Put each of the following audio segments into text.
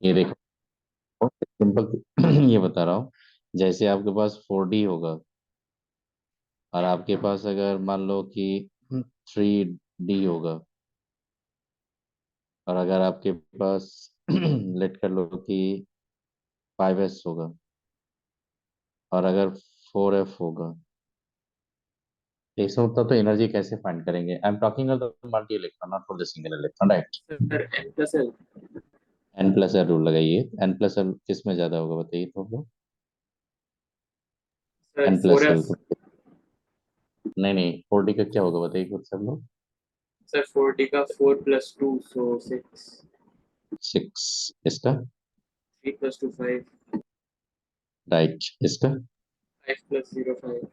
ये देखो, सिंपल ये बता रहा हूँ। जैसे आपके पास 4D होगा, और आपके पास अगर मान लो कि 3D होगा, और अगर आपके पास लेट कर लो कि 5S होगा, और अगर 4F होगा, तो इसमें मतलब तो एनर्जी कैसे फाइंड करेंगे? I am talking about multi electron, not for the single electron, right? Sir N plus L. N plus L rule लगाइए। एन प्लस एल किस में ज्यादा होगा बताइए तो हम लोग। Sir N four plus L F. नहीं नहीं, 4D का क्या होगा बताइए खुद सब लोग। सर 4D का 4 + 2 सो 6। 6। इसका? 3 + 2 5। राइट। इसका? 5 + 0 5।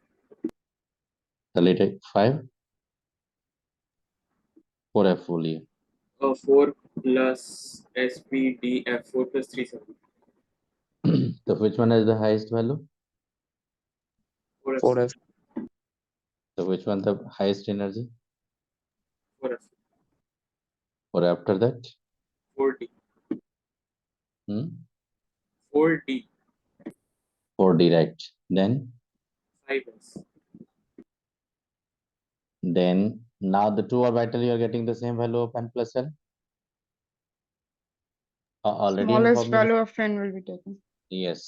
चलिए 5। 4F बोलिए। 4 + SPDF 4 + 3 7। तो which one is the highest value? 4F four sir. F. तो which one the highest energy? 4F। और after that? 4D। Hmm 4D। 4D, right. Then? 5S। now the two orbital you are getting the same value of n plus l, already in Smallest formula. value of n will be taken. Yes.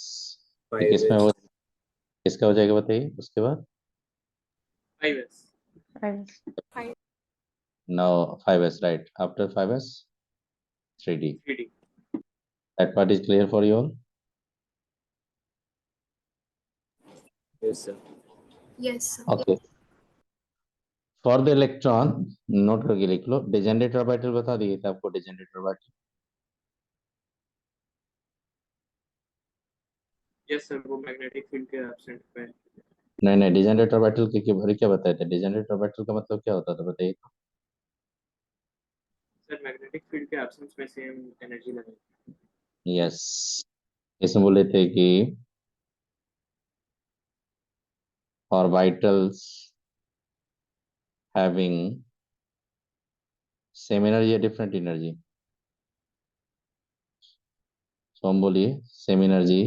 ये किसमें 5S। हो, किसका हो जाएगा बताइए उसके बाद? 5S। Right. No, 5S, right. After 5S, 3D। 3D। that part is clear for you all? Yes sir. Yes, sir. Okay. For the electron, note करके लिख लो, डिजेनरेट ऑर्बिटल बता दिए थे आपको, डिजेनरेट ऑर्बिटल। यस सर वो magnetic field के absent पे है। नहीं नहीं, डिजेनरेट ऑर्बिटल के बारे क्या बताए थे? डिजेनरेट ऑर्बिटल का मतलब क्या होता था बताइए। सर मैग्नेटिक फील्ड के एब्सेंस में सेम एनर्जी लगेगी। यस, इसमें बोले थे कि ऑर्बिटल्स हैविंग सेम एनर्जी या डिफरेंट एनर्जी? तो हम बोलिए same energy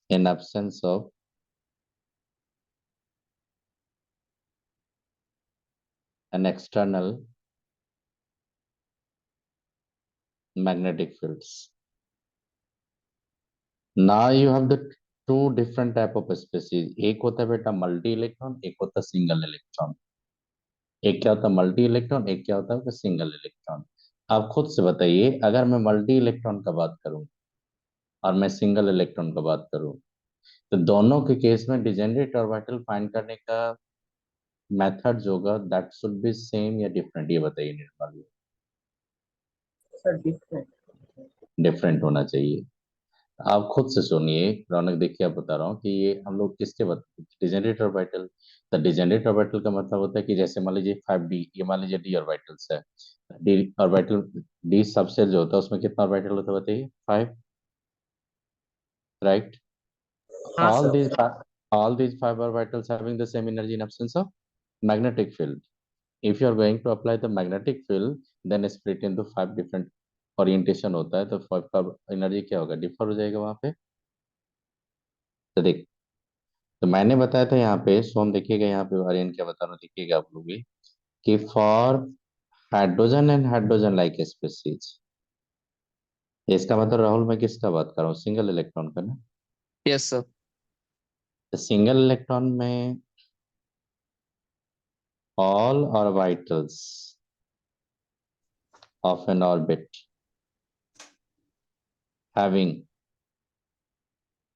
in absence of an external magnetic fields. Now you have the two different type of species. एक होता है बेटा मल्टी इलेक्ट्रॉन, एक होता है सिंगल इलेक्ट्रॉन। एक क्या होता है मल्टी इलेक्ट्रॉन, एक क्या होता है सिंगल इलेक्ट्रॉन। आप खुद से बताइए, अगर मैं मल्टी इलेक्ट्रॉन का बात करूं और मैं सिंगल इलेक्ट्रॉन का बात करूं, तो दोनों के केस में डिजेनरेट ऑर्बिटल फाइंड करने का मेथड जो होगा दैट शुड बी सेम या डिफरेंट, ये बताइए निर्मल। Sir different. डिफरेंट होना चाहिए। आप खुद से सुनिए रौनक, देखिए आप बता रहा हूँ कि ये हम लोग किसके बता, डिजेनरेट ऑर्बिटल। तो डिजेनरेट ऑर्बिटल का मतलब होता है कि जैसे मान लीजिए 5D, ये मान लीजिए डी ऑर्बिटल्स है। डी ऑर्बिटल, डी सबसेल जो होता है उसमें कितना ऑर्बिटल होता है बताइए? 5, राइट? हाँ all sir. these fi- all these 5 orbitals having the same energy in absence of magnetic field. If you are going to apply the magnetic field, then split into 5 different orientation होता है, तो 5 का energy क्या होगा, differ हो जाएगा वहां पे। तो देख, तो मैंने बताया था यहाँ पे, सो हम देखिएगा यहाँ पे आर्यन क्या बता रहा हूँ, देखिएगा आप लोग भी, कि for hydrogen and hydrogen like species, इसका मतलब राहुल मैं किसका बात कर रहा हूँ, सिंगल इलेक्ट्रॉन का ना। Yes, sir. तो सिंगल इलेक्ट्रॉन में all orbitals of N orbit having,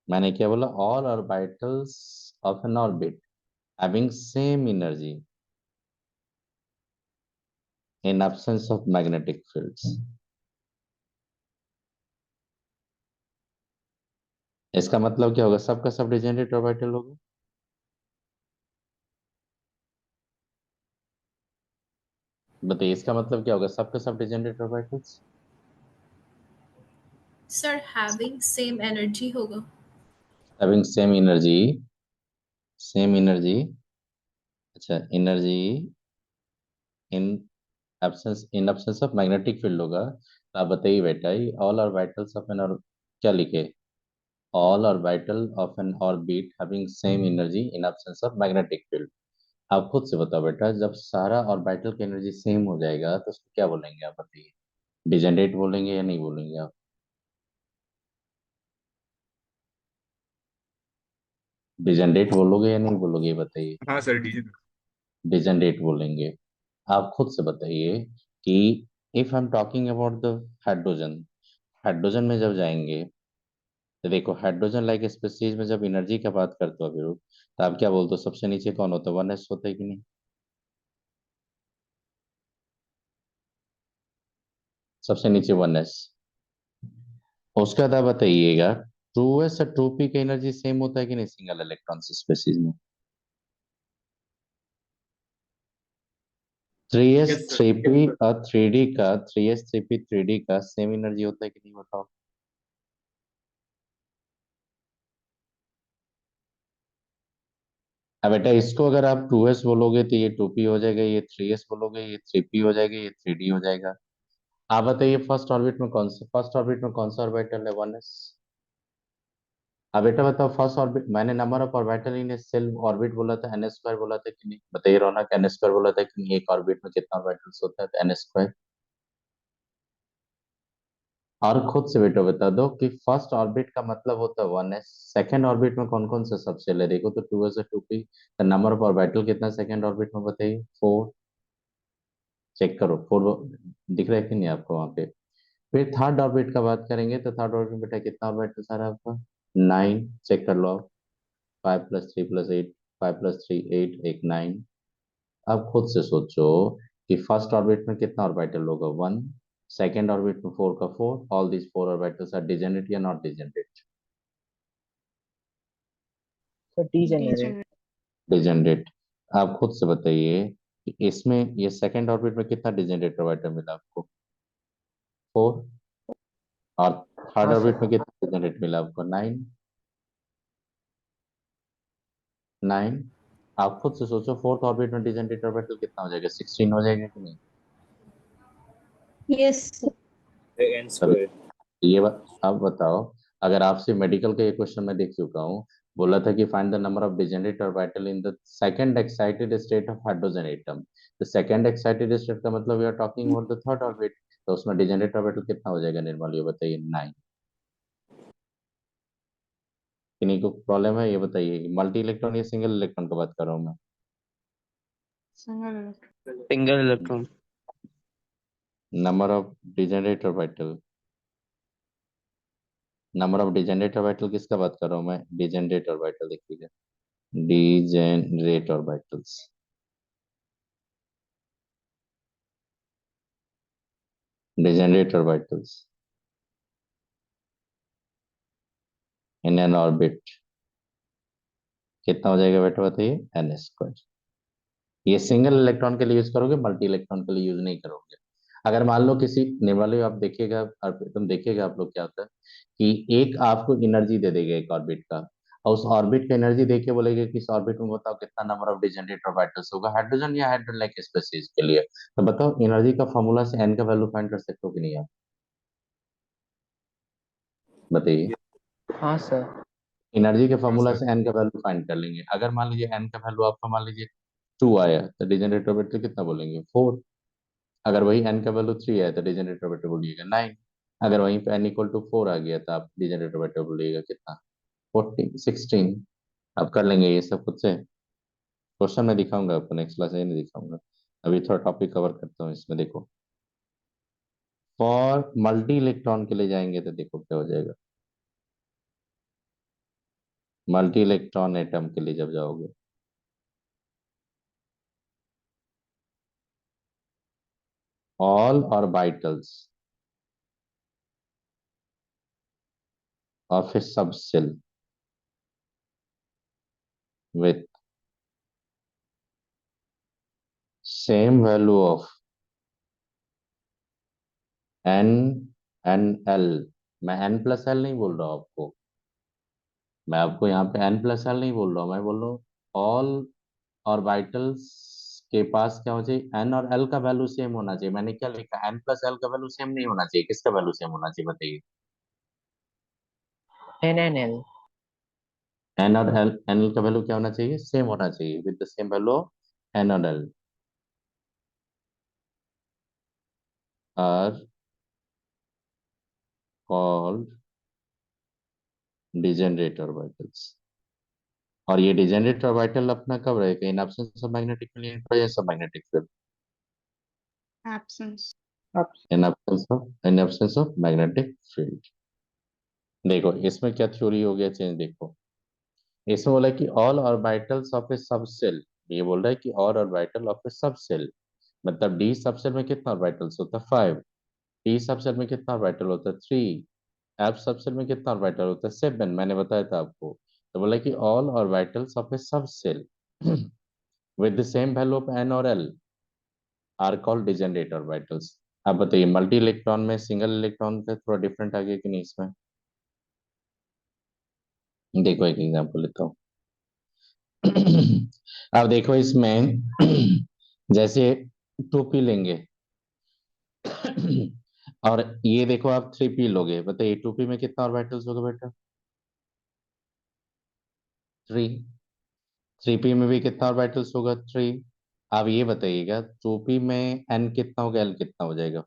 मैंने क्या बोला, all orbitals of N orbit having same energy in absence of magnetic fields. इसका मतलब क्या होगा, सबका सब डिजेनरेट ऑर्बिटल होगा। बताइए इसका मतलब क्या होगा, सबका सब degenerate orbitals Sir, having same energy होगा। हैविंग सेम एनर्जी, अच्छा energy in absence of magnetic field होगा। आप बताइए बेटा, ये ऑल ऑर्बिटल्स ऑफ एन, और क्या लिखे, all orbital of N orbit having same energy in absence of magnetic field. आप खुद से बताओ बेटा, जब सारा ऑर्बिटल की एनर्जी सेम हो जाएगा तो उसको क्या बोलेंगे, आप बताइए। डिजेनरेट बोलेंगे या नहीं बोलेंगे आप? डिजेनरेट बोलोगे या नहीं बोलोगे, ये बताइए। हाँ सर, डीजे। डिजेनरेट बोलेंगे। आप खुद से बताइए कि if I am talking about the hydrogen, hydrogen में जब जाएंगे तो देखो, हाइड्रोजन लाइक स्पीसीज में जब एनर्जी का बात करते हो अभी, तो आप क्या बोलते हो, सबसे नीचे कौन होता है, 1s होता है कि नहीं? सबसे नीचे 1s। उसके बाद आप बताइएगा, 2s और 2p का एनर्जी सेम होता है कि नहीं सिंगल इलेक्ट्रॉन स्पीसीज में? 3s Yes, sir. 3p और 3d का, 3s 3p 3d का सेम एनर्जी होता है कि नहीं, बताओ। अब बेटा इसको अगर आप 2s बोलोगे तो ये 2p हो जाएगा, ये 3s बोलोगे ये 3p हो जाएगा, ये 3d हो जाएगा। आप बताइए फर्स्ट ऑर्बिट में कौन सा ऑर्बिटल है, 1s। अब बेटा बताओ, फर्स्ट ऑर्बिट, मैंने number of orbital in shell orbit बोला था, एन स्क्वायर बोला था कि नहीं, बताइए रौनक, एन स्क्वायर बोला था कि नहीं, एक ऑर्बिट में कितना ऑर्बिटल्स होता है, तो एन स्क्वायर। और खुद से बेटा बता दो कि फर्स्ट ऑर्बिट का मतलब होता है 1s, सेकंड ऑर्बिट में कौन कौन सा सबसेल है, देखो तो 2s और 2p, तो नंबर ऑफ ऑर्बिटल कितना सेकंड ऑर्बिट में, बताइए 4। चेक करो 4 दिख रहा है कि नहीं आपको वहां पे। फिर थर्ड ऑर्बिट का बात करेंगे तो थर्ड ऑर्बिट में बेटा कितना ऑर्बिटल सारा आपका, 9। चेक कर लो आप, 5 + 3 + 8, 5 + 3 8, एक 9। अब खुद से सोचो कि फर्स्ट ऑर्बिट में कितना ऑर्बिटल होगा, 1। सेकेंड ऑर्बिट में 4 का 4, all these 4 orbitals are degenerate या नॉट डिजेनरेट? तो डीजेनरेट। Degenerate. डिजेनरेट। आप खुद से बताइए कि इसमें ये सेकेंड ऑर्बिट में कितना डिजेनरेट ऑर्बिटल मिला आपको, 4। और थर्ड हाँ ऑर्बिट सर। में कितना डिजेनरेट मिला आपको, 9। 9। आप खुद से सोचो, फोर्थ ऑर्बिट में डिजेनरेट ऑर्बिटल कितना हो जाएगा, 16 हो जाएगा कि नहीं? Yes, sir. N तभी square. ये बात अब बताओ, अगर आपसे मेडिकल का ये क्वेश्चन मैं देख चुका हूँ, बोला था कि find the number of degenerate orbital in the second excited state of hydrogen atom. तो सेकंड एक्साइटेड स्टेट का मतलब we are talking about the third orbit, तो उसमें डिजेनरेट ऑर्बिटल कितना हो जाएगा निर्मल, ये बताइए, 9। किन्हीं को प्रॉब्लम है, ये बताइए, मल्टी इलेक्ट्रॉन या सिंगल इलेक्ट्रॉन की बात कर रहा हूँ मैं? Single electron. Single electron. Number of degenerate orbital, number of degenerate orbital किसका बात कर रहा हूँ मैं, डिजेनरेट ऑर्बिटल देखिएगा, degenerate orbitals, degenerate orbitals in an orbit कितना हो जाएगा बेटा, बताइए, एन स्क्वायर। ये सिंगल इलेक्ट्रॉन के लिए यूज करोगे, मल्टी इलेक्ट्रॉन के लिए यूज नहीं करोगे। अगर मान लो किसी निर्मली, आप देखिएगा, तुम देखिएगा आप लोग क्या होता है कि एक आपको एनर्जी दे देगा एक ऑर्बिट का, और उस ऑर्बिट का एनर्जी देके बोलेगा कि इस ऑर्बिट में बताओ कितना नंबर ऑफ डिजेनरेट ऑर्बिटल्स होगा, हाइड्रोजन या हाइड्रोजन लाइक स्पेसीज के लिए, तो बताओ एनर्जी का फॉर्मूला से एन का वैल्यू फाइंड कर सकते हो कि नहीं आप, बताइए। हाँ सर। एनर्जी के हाँ फॉर्मूला सर। से एन का वैल्यू फाइंड कर लेंगे। अगर मान लीजिए एन का वैल्यू आपका मान लीजिए 2 आया, तो डिजेनरेट ऑर्बिटल कितना बोलेंगे, 4। अगर वही एन का वैल्यू 3 आया तो डिजेनरेट ऑर्बिटल बोलिएगा 9। अगर वहीं पे n = 4 आ गया तो आप डिजेनरेट ऑर्बिटल बोलिएगा कितना, 16। आप कर लेंगे ये सब खुद से। क्वेश्चन में दिखाऊंगा आपको, नेक्स्ट क्लास में नहीं दिखाऊंगा, अभी थोड़ा टॉपिक कवर करता हूँ इसमें। देखो, फॉर मल्टी इलेक्ट्रॉन के लिए जाएंगे तो देखो क्या हो जाएगा, मल्टी इलेक्ट्रॉन एटम के लिए जब जाओगे, all orbitals of a subshell with same value of n n l, मैं n प्लस एल नहीं बोल रहा हूँ आपको, मैं आपको यहाँ पे n प्लस एल नहीं बोल रहा हूँ, मैं बोल रहा हूँ ऑल ऑर्बिटल्स के पास क्या हो चाहिए, एन और एल का वैल्यू सेम होना चाहिए। मैंने क्या लिखा, एन प्लस एल का वैल्यू सेम नहीं होना चाहिए, किसका वैल्यू सेम होना चाहिए बताइए। N and L. एन और एल का वैल्यू क्या होना चाहिए, सेम होना चाहिए, with the same value N और L are called degenerate orbitals. और ये डिजेनरेट ऑर्बिटल अपना कब रहेगा, in absence of magnetic field, in presence of magnetic field, absence. In absence of magnetic field. देखो इसमें क्या थ्योरी हो गया चेंज, देखो इसमें बोला कि all orbitals of a sub cell, ये बोल रहा है कि all orbital of a sub cell, मतलब डी सब सेल में कितना ऑर्बिटल्स होता है 5, टी सब सेल में कितना ऑर्बिटल होता है 3, एफ सब सेल में कितना ऑर्बिटल होता है 7, मैंने बताया था आपको। तो बोला कि all orbitals of a sub shell with the same value of N और L are called degenerate orbitals. अब बताइए मल्टी इलेक्ट्रॉन में सिंगल इलेक्ट्रॉन का थोड़ा डिफरेंट आ गया कि नहीं इसमें। देखो एक एग्जांपल लेता हूँ। अब देखो इसमें जैसे टोपी लेंगे और ये देखो आप 3p लोगे, बताइए 2p में कितना ऑर्बिटल्स होगा बेटा, 3, 3p में भी कितना ऑर्बिटल्स होगा 3। अब ये बताइएगा 2p में n कितना होगा, l कितना हो जाएगा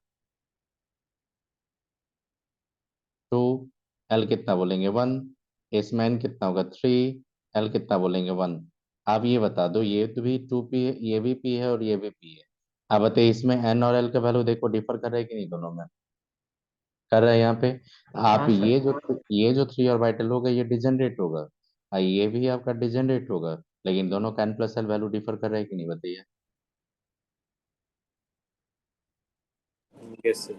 2, l कितना बोलेंगे 1, इसमें n कितना होगा 3, l कितना बोलेंगे 1। आप ये बता दो, ये तो भी 2p है, ये भी p है और ये भी p है। अब बताइए इसमें n और l का वैल्यू देखो डिफर कर रहा है कि नहीं, दोनों में कर रहा है यहाँ पे। आप हाँ सर। ये जो 3 ऑर्बिटल होगा ये डिजेनरेट होगा, और ये भी आपका डिजेनरेट होगा, लेकिन दोनों का n plus L value differ कर रहा है कि नहीं बताइए। Yes, sir.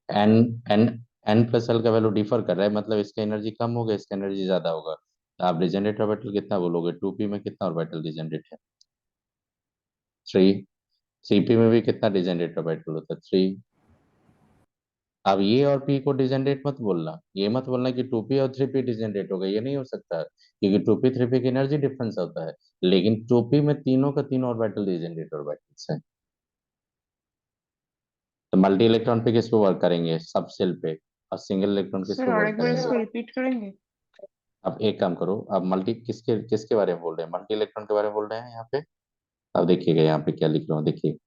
N N N plus L का वैल्यू डिफर कर रहा है, मतलब इसका एनर्जी कम होगा, इसका एनर्जी ज्यादा होगा। तो आप डिजेनरेट ऑर्बिटल कितना बोलोगे, 2p में कितना ऑर्बिटल डिजेनरेट है 3, 3p में भी कितना डिजेनरेट ऑर्बिटल होता है 3। अब ये और p को डिजेनरेट मत बोलना, ये मत बोलना कि 2p और 3p डिजेनरेट हो गए, ये नहीं हो सकता, क्योंकि 2p 3p की एनर्जी डिफरेंस होता है, लेकिन 2p में तीनों का तीनों ऑर्बिटल डिजेनरेट ऑर्बिटल्स हैं। तो मल्टी इलेक्ट्रॉन पे किस पे वर्क करेंगे, सब सेल पे, और सिंगल इलेक्ट्रॉन किस सर पे और वर्क एक बार इसको करेंगे। रिपीट करेंगे? अब एक काम करो, अब मल्टी किसके किसके बारे में बोल रहे हैं, मल्टी इलेक्ट्रॉन के बारे में बोल रहे हैं यहाँ पे। अब देखिएगा यहाँ पे क्या लिख रहा हूँ, देखिए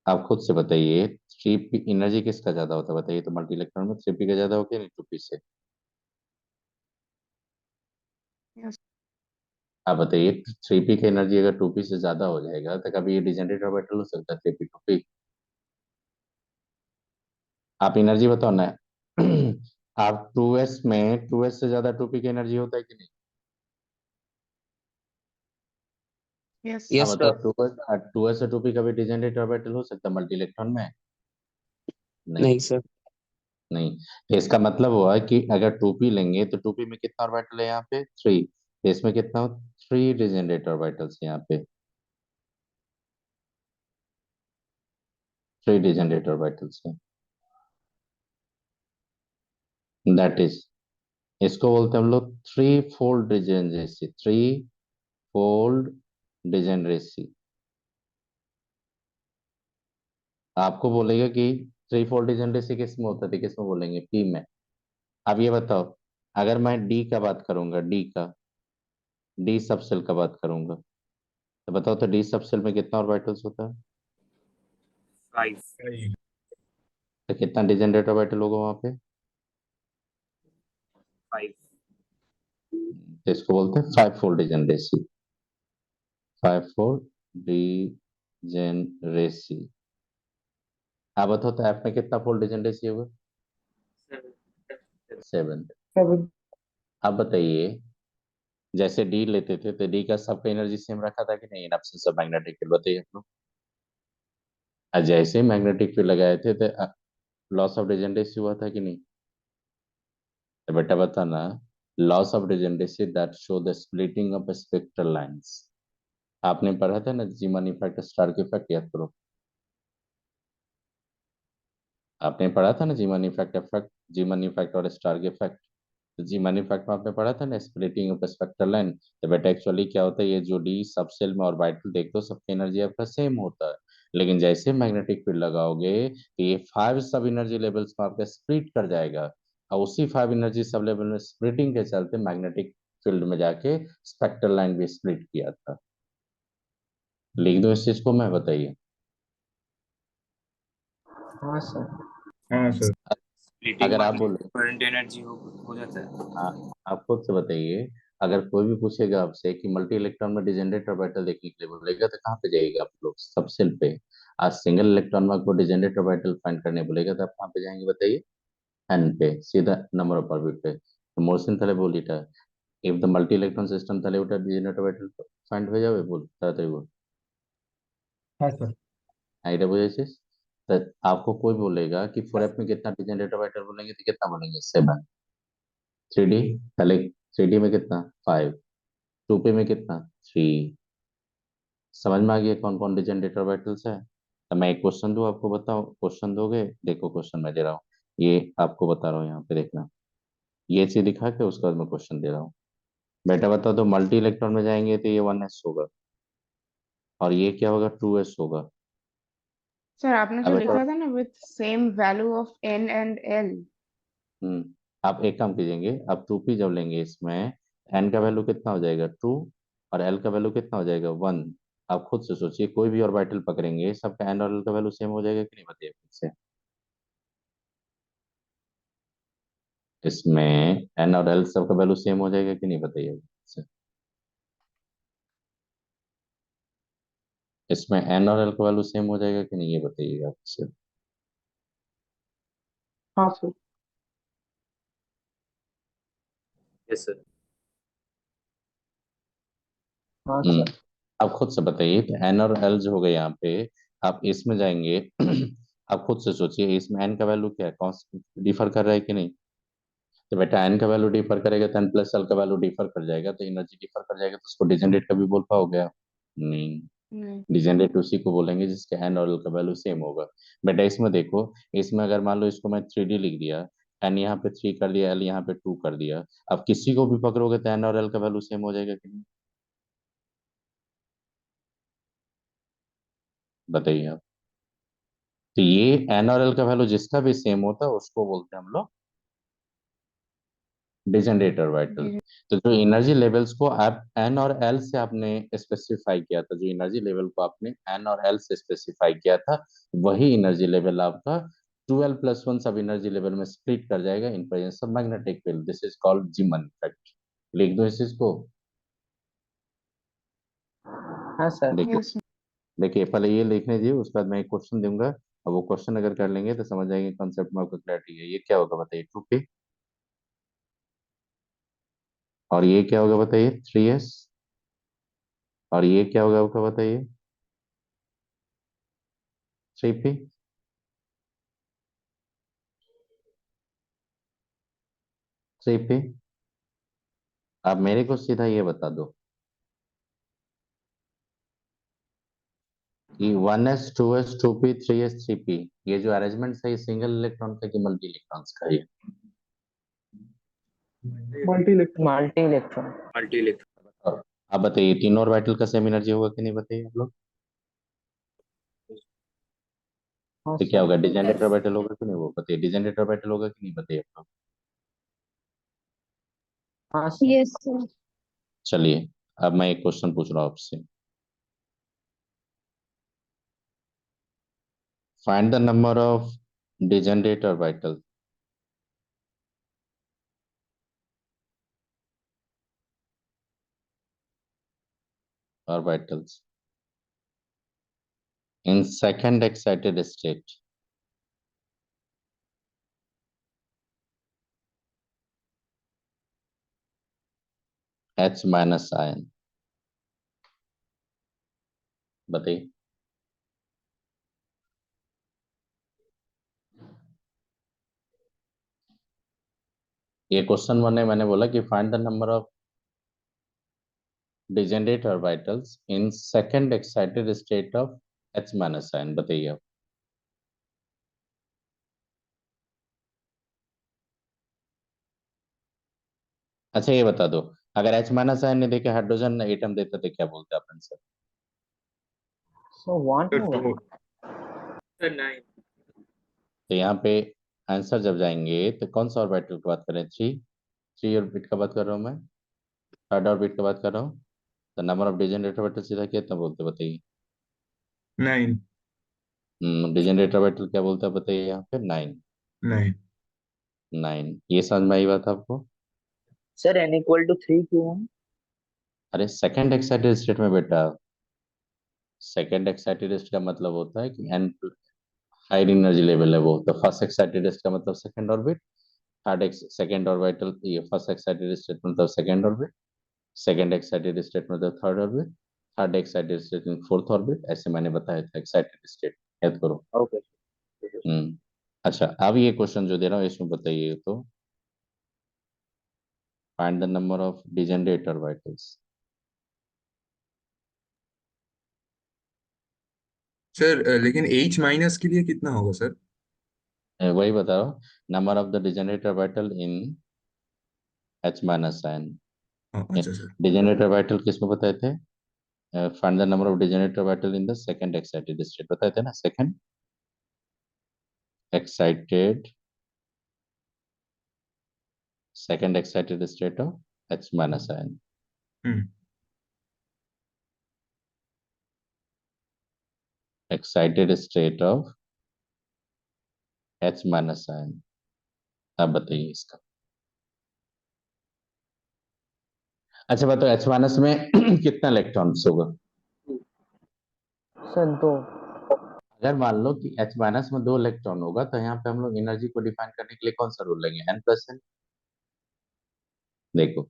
आप खुद से बताइए, 3p एनर्जी किसका ज्यादा होता है बताइए, तो मल्टी इलेक्ट्रॉन में 3p का ज्यादा होगा नहीं 2p से। यस। आप बताइए 3p की एनर्जी अगर 2p से ज्यादा हो जाएगा तो कभी ये डिजेनरेट ऑर्बिटल हो सकता है 3p 2p। आप एनर्जी बताओ ना। आप 2s में 2s से ज्यादा 2p की एनर्जी होता है कि नहीं। यस। आप यस बताओ सर। 2s से 2p का भी डिजेनरेट ऑर्बिटल हो सकता है मल्टी इलेक्ट्रॉन में। नहीं। नहीं सर। नहीं, तो इसका मतलब हुआ कि अगर 2p लेंगे तो 2p में कितना ऑर्बिटल है यहाँ पे 3, तो इसमें कितना 3 डिजेनरेट ऑर्बिटल्स यहाँ पे, 3 डिजेनरेट ऑर्बिटल्स है, दैट इज, इसको बोलते हैं हम लोग 3-fold डिजेनरेसी, 3-fold डिजेनरेसी। आपको बोलेगा कि 3-fold डिजेनरेसी किस में होता है, किस में बोलेंगे p में। अब ये बताओ, अगर मैं d का बात करूंगा, d सब सेल का बात करूंगा, तो बताओ तो d सब सेल में कितना ऑर्बिटल्स होता है, 5. तो कितना डिजेनरेट ऑर्बिटल होगा वहां पे। 5. तो इसको बोलते हैं 5-fold डिजेनरेसी, 5-fold डिजेनरेसी। आप बताओ तो f में कितना फोल्ड डिजेनरेसी होगा 7। 7। अब बताइए, जैसे डी लेते थे तो डी का सबका एनर्जी सेम रखा था कि नहीं, इन एब्सेंस ऑफ मैग्नेटिक फील्ड, बताइए आप लोग। और जैसे मैग्नेटिक फील्ड लगाए थे तो लॉस ऑफ डिजेनरेसी हुआ था कि नहीं। तो बेटा बताना, loss of degeneracy that show the splitting of spectral lines. आपने पढ़ा था ना जीमन इफेक्ट, स्टार्क इफेक्ट, याद करो। आपने पढ़ा था ना जीमन इफेक्ट, जीमन इफेक्ट और स्टार्क इफेक्ट। तो जी मनी फैक्ट में आपने पढ़ा था ना, स्प्लिटिंग ऑफ स्पेक्ट्रल लाइन। तो बेटा एक्चुअली क्या होता है, ये जो डी सब सेल में ऑर्बिटल देखते हो सबका एनर्जी आपका सेम होता है, लेकिन जैसे मैग्नेटिक फील्ड लगाओगे तो ये 5 सब एनर्जी लेवल्स में आपका स्प्लिट कर जाएगा, और उसी 5 एनर्जी सब लेवल में स्प्लिटिंग के चलते मैग्नेटिक फील्ड में जाके स्पेक्ट्रल लाइन भी स्प्लिट किया था। लिख दो इस चीज को, मैं बताइए। हाँ सर। हाँ सर। अगर आप बोले, करंट एनर्जी हो जाता है। आप खुद से बताइए, अगर कोई भी पूछेगा आपसे कि मल्टी इलेक्ट्रॉन में डिजेनरेट ऑर्बिटल देखने के लिए बोलेगा तो कहाँ पे जाइएगा आप लोग, सब सेल पे। आज सिंगल इलेक्ट्रॉन में आपको डिजेनरेट ऑर्बिटल फाइंड करने बोलेगा तो आप कहाँ पे जाएंगे बताइए, एन पे, सीधा नंबर ऑफ ऑर्बिट पे। तो मोशन তাহলে বলিটা, if the multi electron system তাহলে ওটা ডিজেনারেট অরবিটাল ফাইন্ড হয়ে যাবে, বল তাড়াতাড়ি বল। हाँ सर। आइडिया বুঝেছিস? तो आपको कोई बोलेगा कि 4f में कितना डिजेनरेट ऑर्बिटल बोलेंगे तो कितना बोलेंगे, 7। 3D, पहले 3D में कितना, 5। 2p में कितना, 3। समझ में आ गया कौन कौन डिजेनरेट ऑर्बिटल्स है? तो मैं एक क्वेश्चन दूं आपको, बताओ क्वेश्चन दोगे? देखो क्वेश्चन मैं दे रहा हूँ, ये आपको बता रहा हूँ, यहाँ पे देखना, ये चीज दिखा के उसके बाद मैं क्वेश्चन दे रहा हूँ। बेटा बताओ, तो मल्टी इलेक्ट्रॉन में जाएंगे तो ये 1s होगा, और ये क्या होगा, 2s होगा। सर आपने अब जो बेटा, लिखा था ना with same value of N and L. आप एक काम कीजिएंगे, आप 2p जब लेंगे इसमें, n का वैल्यू कितना हो जाएगा, 2, और l का वैल्यू कितना हो जाएगा, 1। आप खुद से सोचिए, कोई भी ऑर्बिटल पकड़ेंगे सबका n और l का वैल्यू सेम हो जाएगा कि नहीं, बताइए खुद से। इसमें n और l सबका वैल्यू सेम हो जाएगा कि नहीं, बताइए खुद से। इसमें n और l का वैल्यू सेम हो जाएगा कि नहीं, ये बताइएगा आपसे। हाँ सर। Yes sir. हाँ हम्म, सर। आप खुद से बताइए, तो एन और एल जो हो गए यहाँ पे, आप इसमें जाएंगे आप खुद से सोचिए, इसमें एन का वैल्यू क्या है, कौन डिफर कर रहा है कि नहीं। तो बेटा एन का वैल्यू डिफर करेगा तो एन प्लस एल का वैल्यू डिफर कर जाएगा, तो एनर्जी डिफर कर जाएगा, तो उसको डिजेनरेट कभी बोल पाओगे आप? नहीं। नहीं। डिजेनरेट उसी को बोलेंगे जिसके एन और एल का वैल्यू सेम होगा। बेटा इसमें देखो, इसमें अगर मान लो इसको मैं 3D लिख दिया, एन यहाँ पे 3 कर दिया, एल यहाँ पे 2 कर दिया, अब किसी को भी पकड़ोगे तो एन और एल का वैल्यू सेम हो जाएगा कि नहीं, बताइए आप। तो ये एन और एल का वैल्यू जिसका भी सेम होता है उसको बोलते हैं हम लोग डिजेनरेट ऑर्बिटल। जी। तो जो एनर्जी लेवल्स को आप एन और एल से आपने स्पेसिफाई किया था, जो एनर्जी लेवल को आपने एन और एल से स्पेसिफाई किया था, वही एनर्जी लेवल आपका 12+1 सब एनर्जी लेवल में स्प्लिट कर जाएगा इन presence of magnetic field. This is called जीमन effect. लिख दो इस चीज को। हाँ सर। देखिए, यस। देखिए पहले ये लिखने दीजिए, उसके बाद मैं एक क्वेश्चन दूंगा, अब वो क्वेश्चन अगर कर लेंगे तो समझ जाएंगे कॉन्सेप्ट में, आपको क्लैरिटी है। ये क्या होगा बताइए, 2p, और ये क्या होगा बताइए, 3s, और ये क्या होगा आपका बताइए, 3p। 3p। आप मेरे को सीधा ये बता दो कि 1s 2s 2p 3s 3p, ये जो अरेंजमेंट है, ये सिंगल इलेक्ट्रॉन का कि मल्टी इलेक्ट्रॉन्स का है ये? Multi electron. Multi electron. Multi electron. और आप बताइए, तीनों ऑर्बिटल का सेम एनर्जी होगा कि नहीं, बताइए आप लोग। हाँ तो क्या सर। होगा, डिजेनरेट Yes. ऑर्बिटल होगा कि नहीं, वो बताइए, डिजेनरेट ऑर्बिटल होगा कि नहीं, बताइए आप लोग। हाँ सर। Yes, sir. चलिए, अब मैं एक क्वेश्चन पूछ रहा हूँ आपसे। Find the number of degenerate orbital orbitals in second excited state H minus ion, बताइए। ये क्वेश्चन वन है, मैंने बोला कि find the number of degenerate orbitals in second excited state of H minus ion, बताइए आप। अच्छा ये बता दो, अगर H माइनस आयन ने देके हाइड्रोजन एटम देता तो क्या बोलते अपन सर? So 1 Sir, होगा. two. Sir, 9. तो यहाँ पे आंसर जब जाएंगे तो कौन सा ऑर्बिटल की बात करें? थ्री ऑर्बिट का बात कर रहा हूँ मैं, थर्ड ऑर्बिट का बात कर रहा हूँ। तो नंबर ऑफ डिजेनरेट ऑर्बिटल सीधा कितना बोलते बताइए? 9. डिजेनरेट ऑर्बिटल क्या बोलता है बताइए यहाँ पे? 9। 9. 9 ये समझ में आई बात आपको? सर n इक्वल टू 3 क्यों है? अरे सेकंड एक्साइटेड स्टेट में बेटा, सेकंड एक्साइटेड स्टेट का मतलब होता है कि एन हायर एनर्जी लेवल है वो। तो फर्स्ट एक्साइटेड स्टेट का मतलब सेकंड ऑर्बिट, सेकंड ऑर्बिटल, ये फर्स्ट एक्साइटेड स्टेट मतलब second orbit, second excited state मतलब third orbit, third excited state में फोर्थ ऑर्बिट, ऐसे मैंने बताया था एक्साइटेड स्टेट, याद करो। ओके। अच्छा अब ये क्वेश्चन जो दे रहा हूँ इसमें बताइए तो, find the number of degenerate orbitals. Sir लेकिन H माइनस के लिए कितना होगा सर? वही बता रहा हूँ, number of the degenerate orbital in H minus ion. हाँ, अच्छा सर. डिजेनरेट ऑर्बिटल किसमें बताए थे? Find the number of degenerate orbital in the second excited state बताए थे ना, second excited, second excited state of H minus ion. Hmm. Excited state of H minus ion. अब बताइए इसका। अच्छा बताओ H माइनस में कितना इलेक्ट्रॉन्स होगा? Sir 2. अगर मान लो कि H माइनस में 2 इलेक्ट्रॉन होगा तो यहाँ पे हम लोग एनर्जी को डिफाइन करने के लिए कौन सा रूल लेंगे? N plus N. देखो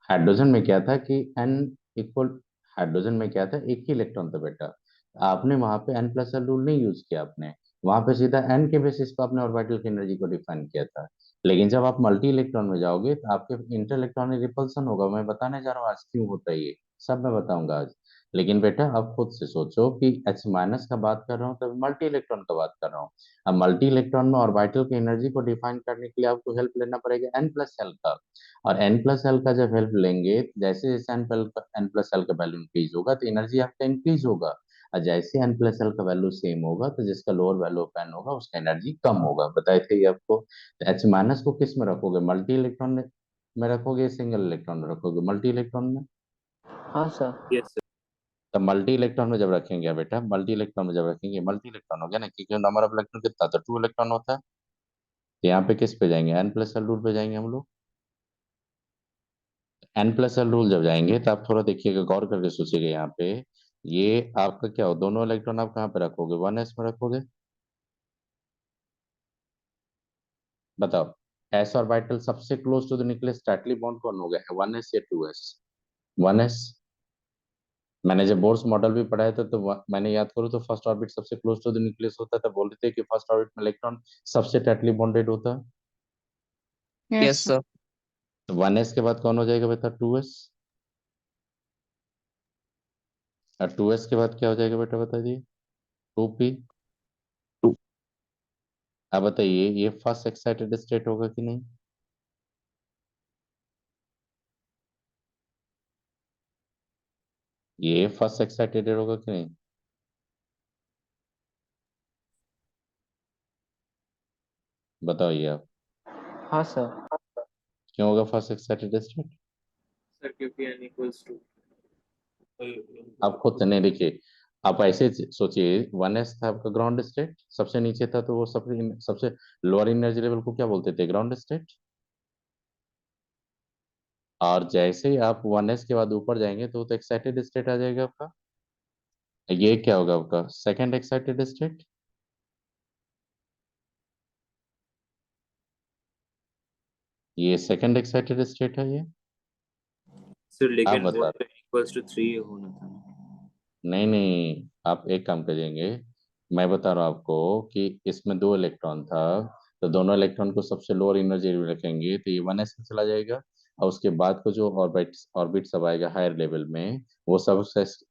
हाइड्रोजन में क्या था कि N इक्वल, हाइड्रोजन में क्या था, एक ही इलेक्ट्रॉन था बेटा। आपने वहां पे N प्लस एल रूल नहीं यूज किया आपने, वहां पे सीधा N के बेसिस पे आपने ऑर्बिटल की एनर्जी को डिफाइन किया था। लेकिन जब आप मल्टी इलेक्ट्रॉन में जाओगे तो आपके इंटर इलेक्ट्रॉनिक रिपल्सन होगा। मैं बताने जा रहा हूँ आज क्यों होता है ये, सब मैं बताऊंगा आज। लेकिन बेटा अब खुद से सोचो कि H माइनस का बात कर रहा हूँ तब मल्टी इलेक्ट्रॉन का बात कर रहा हूँ। अब मल्टी इलेक्ट्रॉन में ऑर्बिटल की एनर्जी को डिफाइन करने के लिए आपको हेल्प लेना पड़ेगा N प्लस एल का। और N प्लस एल का जब हेल्प लेंगे, जैसे जैसे N प्लस एल का वैल्यू इंक्रीज होगा तो एनर्जी आपका इंक्रीज होगा। और जैसे N प्लस एल का वैल्यू सेम होगा तो जिसका लोअर वैल्यू ऑफ N होगा उसका एनर्जी कम होगा। बताए थे ये आपको। तो H माइनस को किस में रखोगे? मल्टी इलेक्ट्रॉन में रखोगे, सिंगल इलेक्ट्रॉन में रखोगे? मल्टी इलेक्ट्रॉन में। हाँ sir. Yes, sir. तो मल्टी इलेक्ट्रॉन में जब रखेंगे बेटा, मल्टी इलेक्ट्रॉन में जब रखेंगे, मल्टी इलेक्ट्रॉन हो गया ना, क्योंकि नंबर ऑफ इलेक्ट्रॉन कितना था? 2 इलेक्ट्रॉन होता है। तो यहाँ पे किस पे जाएंगे? N प्लस एल रूल पे जाएंगे हम लोग। N प्लस एल रूल जब जाएंगे तो आप थोड़ा देखिएगा, गौर करके सोचिएगा यहाँ पे। ये आपका क्या हो, दोनों इलेक्ट्रॉन आप कहाँ पे रखोगे? 1s में रखोगे? बताओ, एस ऑर्बिटल सबसे close to the nucleus tightly bound कौन हो गया है? 1s या 2s? 1s। मैंने जब बोर्स मॉडल भी पढ़ाया था तो मैंने याद करूँ तो फर्स्ट ऑर्बिट सबसे क्लोज टू द न्यूक्लियस होता था, बोलते थे कि फर्स्ट ऑर्बिट में इलेक्ट्रॉन सबसे टाइटली बॉन्डेड होता है। Yes, yes sir. सर। तो 1s के बाद कौन हो जाएगा बेटा? 2s। और 2s के बाद क्या हो जाएगा बेटा बता दिए? 2p। अब बताइए ये फर्स्ट एक्साइटेड स्टेट होगा कि नहीं? ये फर्स्ट एक्साइटेड होगा कि नहीं? बताइए आप। हाँ sir. क्यों होगा फर्स्ट एक्साइटेड स्टेट? Sir, क्योंकि n equals to. आप खुद नहीं देखिए, आप ऐसे सोचिए, 1s था आपका ग्राउंड स्टेट, सबसे नीचे था तो वो सबसे सबसे लोअर एनर्जी लेवल को क्या बोलते थे? Ground state. और जैसे ही आप 1s के बाद ऊपर जाएंगे तो एक्साइटेड स्टेट आ जाएगा आपका। ये क्या होगा आपका? Second excited state. ये सेकंड एक्साइटेड स्टेट है ये। Sir, आप लेकिन वो बता तो n equals to 3 होना था ना. नहीं नहीं, आप एक काम करेंगे, मैं बता रहा हूँ आपको कि इसमें 2 इलेक्ट्रॉन था, तो दोनों इलेक्ट्रॉन को सबसे लोअर एनर्जी में रखेंगे तो ये 1s में चला जाएगा। और उसके बाद को जो ऑर्बिट ऑर्बिट सब आएगा हायर लेवल में, वो सब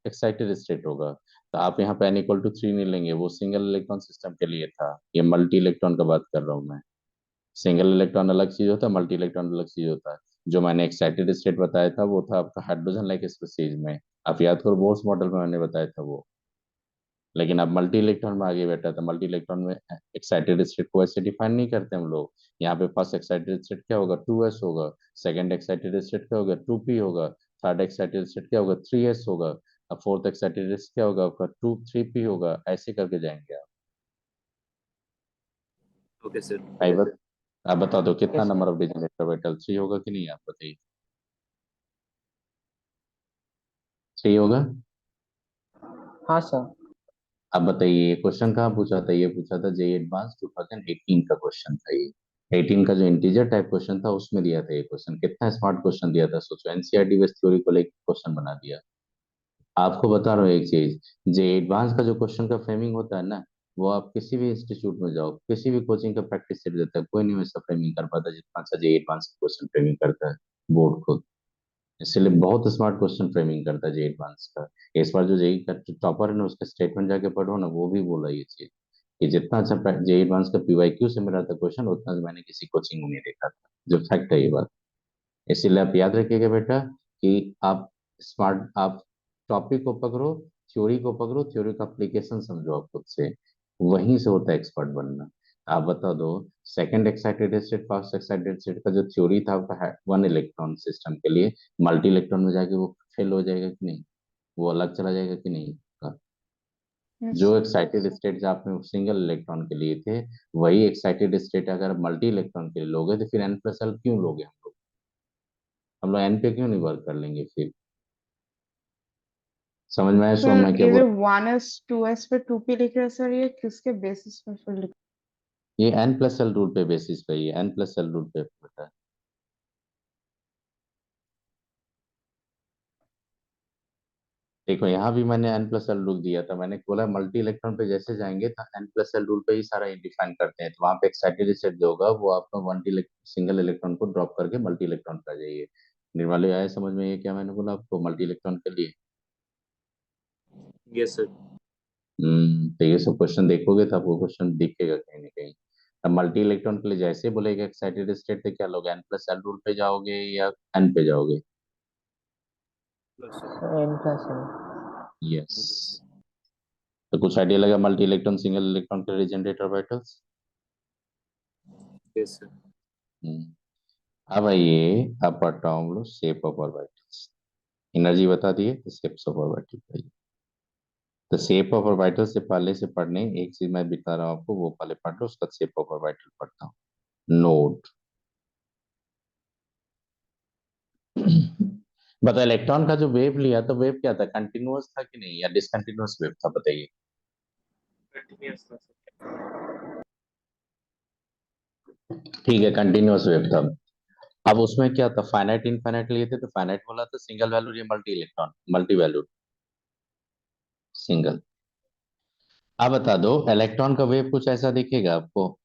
एक्साइटेड स्टेट होगा। तो आप यहाँ पे n = 3 नहीं लेंगे, वो सिंगल इलेक्ट्रॉन सिस्टम के लिए था, ये मल्टी इलेक्ट्रॉन का बात कर रहा हूँ मैं। सिंगल इलेक्ट्रॉन अलग चीज होता है, मल्टी इलेक्ट्रॉन अलग चीज होता है। जो मैंने एक्साइटेड स्टेट बताया था वो था आपका हाइड्रोजन लाइक स्पीसीज में, आप याद करो बोर्स मॉडल में मैंने बताया था वो। लेकिन अब मल्टी इलेक्ट्रॉन में आगे बैठा था, मल्टी इलेक्ट्रॉन में एक्साइटेड स्टेट को ऐसे डिफाइन नहीं करते हम लोग। यहाँ पे फर्स्ट एक्साइटेड स्टेट क्या होगा, 2s होगा। सेकंड एक्साइटेड स्टेट क्या होगा, 2p होगा। थर्ड एक्साइटेड स्टेट क्या होगा, 3s होगा। अब फोर्थ एक्साइटेड स्टेट क्या होगा आपका, 2 3p होगा, ऐसे करके जाएंगे आप। Okay sir. आप बता दो कितना Yes, sir. Number of degenerate orbital, 3 होगा कि नहीं, आप बताइए। 3 होगा। हाँ सर। अब बताइए क्वेश्चन कहाँ पूछा था, ये पूछा था जे एडवांस 2018 का क्वेश्चन था ये। 18 का जो इंटीजर टाइप क्वेश्चन था उसमें दिया था ये क्वेश्चन, कितना स्मार्ट क्वेश्चन दिया था सोचो, एनसीईआरटी बेस्ड थ्योरी को लेकर क्वेश्चन बना दिया। आपको बता रहा हूँ एक चीज, जे एडवांस का जो क्वेश्चन का फ्रेमिंग होता है ना, वो आप किसी भी इंस्टीट्यूट में जाओ, किसी भी कोचिंग का प्रैक्टिस सेट देता है, कोई नहीं वैसा फ्रेमिंग कर पाता जितना अच्छा जे एडवांस क्वेश्चन फ्रेमिंग करता है बोर्ड खुद। इसलिए बहुत स्मार्ट क्वेश्चन फ्रेमिंग करता है जे एडवांस का। इस बार जो जेई का टॉपर है ना, उसका स्टेटमेंट जाके पढ़ो ना, वो भी बोला ये चीज कि जितना अच्छा जे एडवांस का पीवाईक्यू से मेरा था क्वेश्चन, उतना मैंने किसी कोचिंग में नहीं देखा था। जो फैक्ट है ये बात। इसीलिए आप याद रखिएगा बेटा कि आप स्मार्ट, आप टॉपिक को पकड़ो, थ्योरी को पकड़ो, थ्योरी का एप्लीकेशन समझो आप खुद से, वहीं से होता है एक्सपर्ट बनना। आप बता दो, second excited state first excited state का जो थ्योरी था आपका 1 इलेक्ट्रॉन सिस्टम के लिए, मल्टी इलेक्ट्रॉन में जाके वो फेल हो जाएगा कि नहीं, वो अलग चला जाएगा कि नहीं। Yes, जो sir. एक्साइटेड स्टेट आपने सिंगल इलेक्ट्रॉन के लिए थे, वही एक्साइटेड स्टेट अगर मल्टी इलेक्ट्रॉन के लिए लोगे तो फिर n+l क्यों लोगे हम लोग, हम लोग n पे क्यों नहीं वर्क कर लेंगे फिर। समझ में आया सोम सर मैं क्या ये बोल। जो 1s 2s पे 2p लिख रहे हैं सर, ये किसके बेसिस पे फिर लिख। ये n+l रूल पे बेसिस पे, ये n+l रूल पे होता है। देखो यहाँ भी मैंने n+l रूल दिया था, मैंने बोला मल्टी इलेक्ट्रॉन पे जैसे जाएंगे तो n+l रूल पे ही सारा डिफाइन करते हैं, तो वहां पे एक्साइटेड स्टेट जो होगा वो आपका सिंगल इलेक्ट्रॉन को ड्रॉप करके मल्टी इलेक्ट्रॉन पे आ जाइए। निर्मल आया समझ में ये क्या मैंने बोला आपको मल्टी इलेक्ट्रॉन के लिए। Yes sir. तो ये सब क्वेश्चन देखोगे तो आपको क्वेश्चन दिखेगा कहीं ना कहीं। अब मल्टी इलेक्ट्रॉन के लिए जैसे बोलेगा एक्साइटेड स्टेट पे क्या लोगे, n+l रूल पे जाओगे या n पे जाओगे। N+L. यस। तो कुछ आइडिया लगा मल्टी इलेक्ट्रॉन सिंगल इलेक्ट्रॉन के रीजनरेट ऑर्बिटल्स। Yes sir. अब आइए अब पढ़ता हूँ हम लोग शेप ऑफ ऑर्बिटल्स। एनर्जी बता दिए तो शेप्स ऑफ ऑर्बिटल चाहिए। तो शेप ऑफ ऑर्बिटल से पहले से पढ़ने एक चीज मैं बता रहा हूँ आपको, वो पहले पढ़ लो, उसका शेप ऑफ ऑर्बिटल पढ़ता हूँ। नोड। बता इलेक्ट्रॉन का जो वेव लिया तो वेव क्या था, कंटिन्यूअस था कि नहीं या डिसकंटिन्यूअस वेव था, बताइए। कंटिन्यूअस था सर। ठीक है कंटिन्यूअस वेव था। अब उसमें क्या था, फाइनाइट इनफाइनाइट लिए थे, तो फाइनाइट बोला था सिंगल वैल्यू या multi electron, multi value single. अब बता दो इलेक्ट्रॉन का वेव कुछ ऐसा दिखेगा आपको,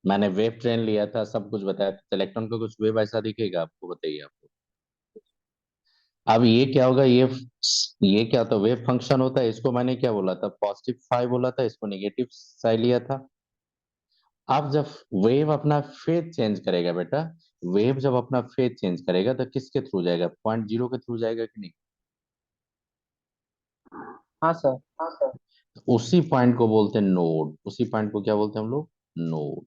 मैंने वेव ट्रेन लिया था सब कुछ बताया था, इलेक्ट्रॉन का कुछ वेव ऐसा दिखेगा आपको, बताइए आपको। अब ये क्या होगा, ये क्या था, वेव फंक्शन होता है, इसको मैंने क्या बोला था, पॉजिटिव फाई बोला था, इसको नेगेटिव साई लिया था। अब जब वेव अपना फेज चेंज करेगा बेटा, वेव जब अपना फेज चेंज करेगा तो किसके थ्रू जाएगा, 0.0 के थ्रू जाएगा कि नहीं। हाँ सर। तो उसी पॉइंट को बोलते हैं नोड, उसी पॉइंट को क्या बोलते हैं हम लोग, नोड।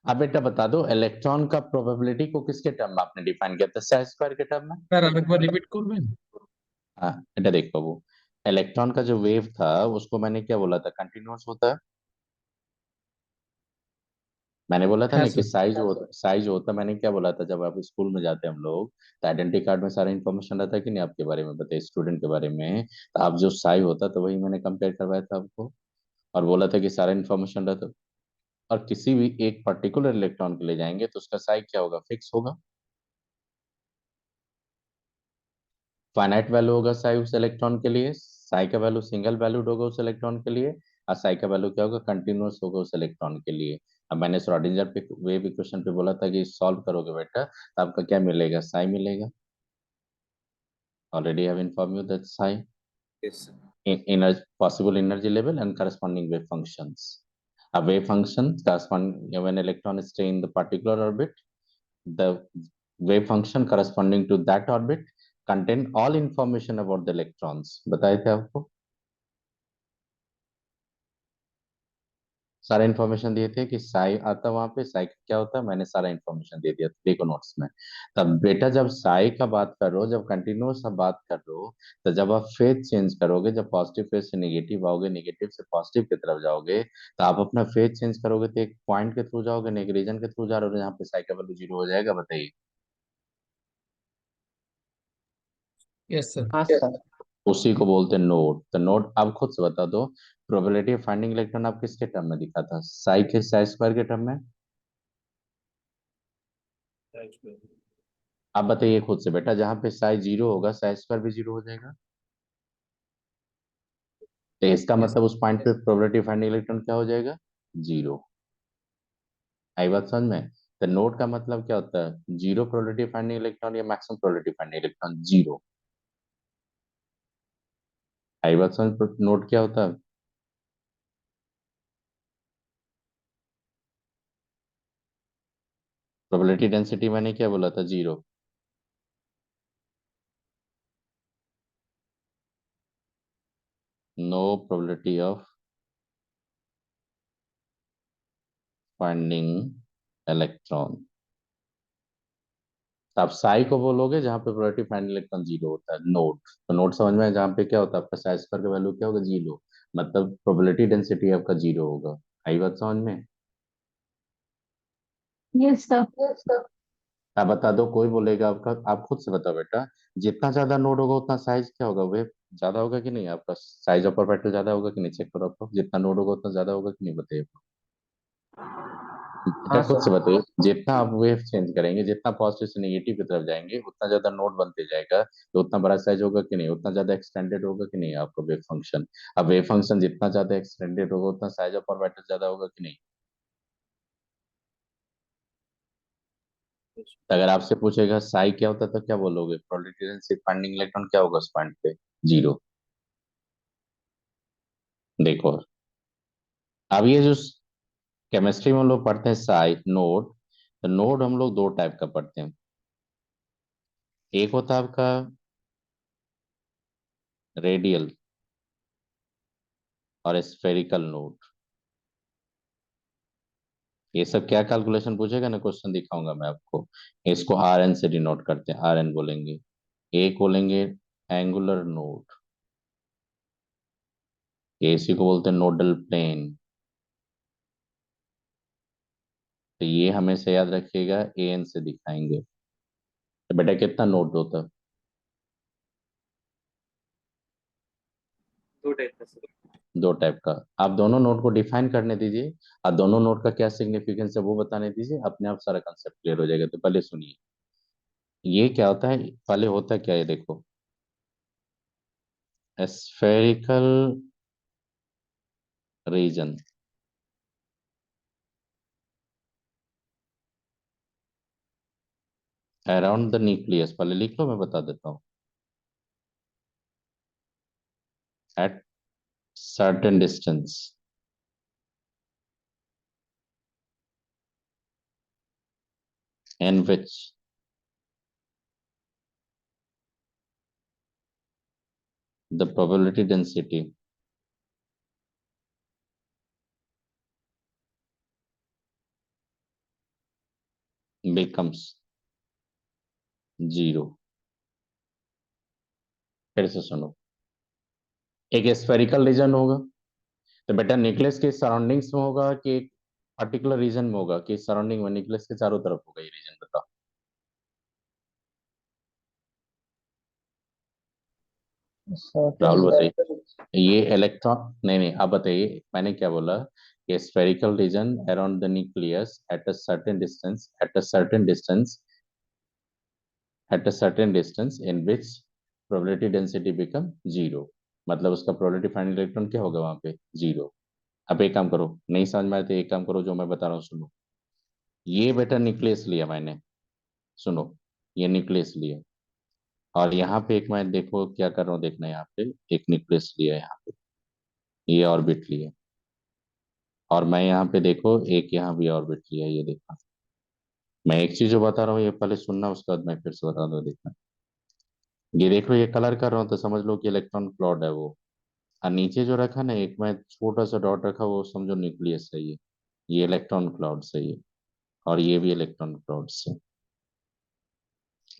अब बेटा बता दो इलेक्ट्रॉन का प्रोबेबिलिटी को किसके टर्म में आपने डिफाइन किया था, साई स्क्वायर के टर्म में। স্যার আরেকবার রিপিট করবেন? हाँ बेटा देखो, वो इलेक्ट्रॉन का जो वेव था उसको मैंने क्या बोला था, कंटिन्यूअस होता है। मैंने बोला था হ্যাঁ ना कि স্যার। साइज होता, मैंने क्या बोला था, जब आप स्कूल में जाते हैं हम लोग तो आइडेंटिटी कार्ड में सारा इन्फॉर्मेशन रहता है कि नहीं आपके बारे में, बताइए स्टूडेंट के बारे में, तो आप जो साई होता तो वही मैंने कंपेयर करवाया था आपको, और बोला था कि सारा इन्फॉर्मेशन रहता। और किसी भी एक पर्टिकुलर इलेक्ट्रॉन के लिए जाएंगे तो उसका साई क्या होगा, फिक्स होगा। फाइनाइट वैल्यू होगा साई उस इलेक्ट्रॉन के लिए, साई का वैल्यू सिंगल वैल्यूड होगा उस इलेक्ट्रॉन के लिए, और साई का वैल्यू क्या होगा, कंटिन्यूअस होगा उस इलेक्ट्रॉन के लिए। अब मैंने श्रोडिंगर पे वेव इक्वेशन पे बोला था कि सॉल्व करोगे बेटा तो आपका क्या मिलेगा, साई मिलेगा। Already have inform you that Sai yes sir. Energy, possible energy level and corresponding wave functions. A wave function corresponding when electron stay in the particular orbit, the wave function corresponding to that orbit contain all information about the electrons. बताए थे आपको, सारा information दिए थे कि साई आता वहां पे, साई क्या होता है, मैंने सारा इन्फॉर्मेशन दे दिया, देखो नोट्स में। तब बेटा जब साई का बात कर रहे हो, जब कंटिन्यूस आप बात कर रहे हो, तो जब आप फेज चेंज करोगे, जब पॉजिटिव फेज से नेगेटिव आओगे, नेगेटिव से पॉजिटिव की तरफ जाओगे, तो आप अपना फेज चेंज करोगे तो एक पॉइंट के थ्रू जाओगे, ना एक रीजन के थ्रू जा रहे हो, यहाँ पे साई का वैल्यू 0 हो जाएगा। बताइए। Yes, sir. हाँ सर। उसी को बोलते हैं नोड। तो नोड आप खुद से बता दो, प्रोबेबिलिटी ऑफ फाइंडिंग इलेक्ट्रॉन आप किसके टर्म में दिखा था, साई के साई स्क्वायर के टर्म में। आप बताइए खुद से बेटा, जहां पे साई 0 होगा, साई स्क्वायर भी 0 हो जाएगा। तो इसका मतलब उस पॉइंट पे प्रोबेबिलिटी ऑफ फाइंडिंग इलेक्ट्रॉन क्या हो जाएगा, 0। आई बात समझ में। तो नोड का मतलब क्या होता है, 0 प्रोबेबिलिटी ऑफ फाइंडिंग इलेक्ट्रॉन या maximum probability of finding electron 0। आई बात समझ। नोड क्या होता है, प्रोबेबिलिटी डेंसिटी मैंने क्या बोला था, 0। No probability of finding electron. तो आप साई को बोलोगे जहां पे प्रोबेबिलिटी फाइंडिंग इलेक्ट्रॉन 0 होता है, नोड। तो नोड समझ में है, जहां पे क्या होता है आपका साई स्क्वायर का वैल्यू क्या होगा, 0। मतलब प्रोबेबिलिटी डेंसिटी आपका 0 होगा। आई बात समझ में। Yes sir. आप बता दो, कोई बोलेगा आपका, आप खुद से बताओ बेटा, जितना ज्यादा नोड होगा उतना साइज क्या होगा, वे ज्यादा होगा कि नहीं, आपका साइज ऑफ परपेट्रो ज्यादा होगा कि नहीं, चेक करो आप लोग। जितना नोड होगा उतना ज्यादा होगा कि नहीं, बताइए। बेटा हाँ खुद से सर। बताइए, जितना आप वेव चेंज करेंगे, जितना पॉजिटिव से नेगेटिव की तरफ जाएंगे, उतना ज्यादा नोड बनते जाएगा, तो उतना बड़ा साइज होगा कि नहीं, उतना ज्यादा एक्सटेंडेड होगा कि नहीं आपका वेव फंक्शन। अब वेव फंक्शन जितना ज्यादा एक्सटेंडेड होगा, उतना साइज ऑफ परपेट्रो ज्यादा होगा कि नहीं। तो अगर आपसे पूछेगा साई क्या होता है, तो क्या बोलोगे, प्रोबेबिलिटी डेंसिटी फाइंडिंग इलेक्ट्रॉन क्या होगा उस पॉइंट पे, 0। देखो, अब ये जो केमिस्ट्री में हम लोग पढ़ते हैं साई नोड, तो नोड हम लोग दो टाइप का पढ़ते हैं। एक होता है आपका रेडियल और स्फेरिकल नोड। ये सब क्या कैलकुलेशन पूछेगा ना, क्वेश्चन दिखाऊंगा मैं आपको। इसको आर एन से डिनोट करते हैं, आर एन बोलेंगे। एक बोलेंगे एंगुलर नोड, इसी को बोलते हैं नोडल प्लेन। तो ये हमेशा याद रखिएगा, ए एन से दिखाएंगे। तो बेटा कितना नोड होता है, 2 टाइप का सर। दो टाइप का। आप दोनों नोड को डिफाइन करने दीजिए, और दोनों नोड का क्या सिग्निफिकेंस है वो बताने दीजिए, अपने आप सारा कंसेप्ट क्लियर हो जाएगा। तो पहले सुनिए, ये क्या होता है, पहले होता क्या है देखो, spherical region around the nucleus, पहले लिख लो, मैं बता देता हूँ। At certain distance in which the probability density becomes 0। फिर से सुनो, एक स्फेरिकल रीजन होगा, तो बेटा न्यूक्लियस के सराउंडिंग्स में होगा कि एक पर्टिकुलर रीजन में होगा, कि सराउंडिंग में न्यूक्लियस के चारों तरफ होगा ये रीजन, बताओ। सर फिर राहुल से। बताइए। ये इलेक्ट्रॉन, नहीं नहीं, आप बताइए मैंने क्या बोला, कि spherical region around the nucleus at a certain distance, at a certain distance in which probability density become 0। मतलब उसका probability फाइनल इलेक्ट्रॉन क्या होगा वहां पे, 0। अब एक काम करो, नहीं समझ में आए तो एक काम करो, जो मैं बता रहा हूँ सुनो। ये बेटा न्यूक्लियस लिया मैंने, सुनो, ये न्यूक्लियस लिया, और यहाँ पे एक मैं देखो क्या कर रहा हूँ, देखना, यहाँ पे एक न्यूक्लियस लिया है, यहाँ पे ये ऑर्बिट लिया। और मैं यहाँ पे देखो एक यहाँ भी ऑर्बिट लिया, ये देखा। मैं एक चीज जो बता रहा हूँ ये पहले सुनना, उसके बाद मैं फिर से बता दूँ, देखना। ये देख लो, ये कलर कर रहा हूँ तो समझ लो कि इलेक्ट्रॉन क्लाउड है वो। और नीचे जो रखा ना एक मैं छोटा सा डॉट रखा, वो समझो न्यूक्लियस है ये इलेक्ट्रॉन क्लाउड से ये। और ये भी इलेक्ट्रॉन क्लाउड से।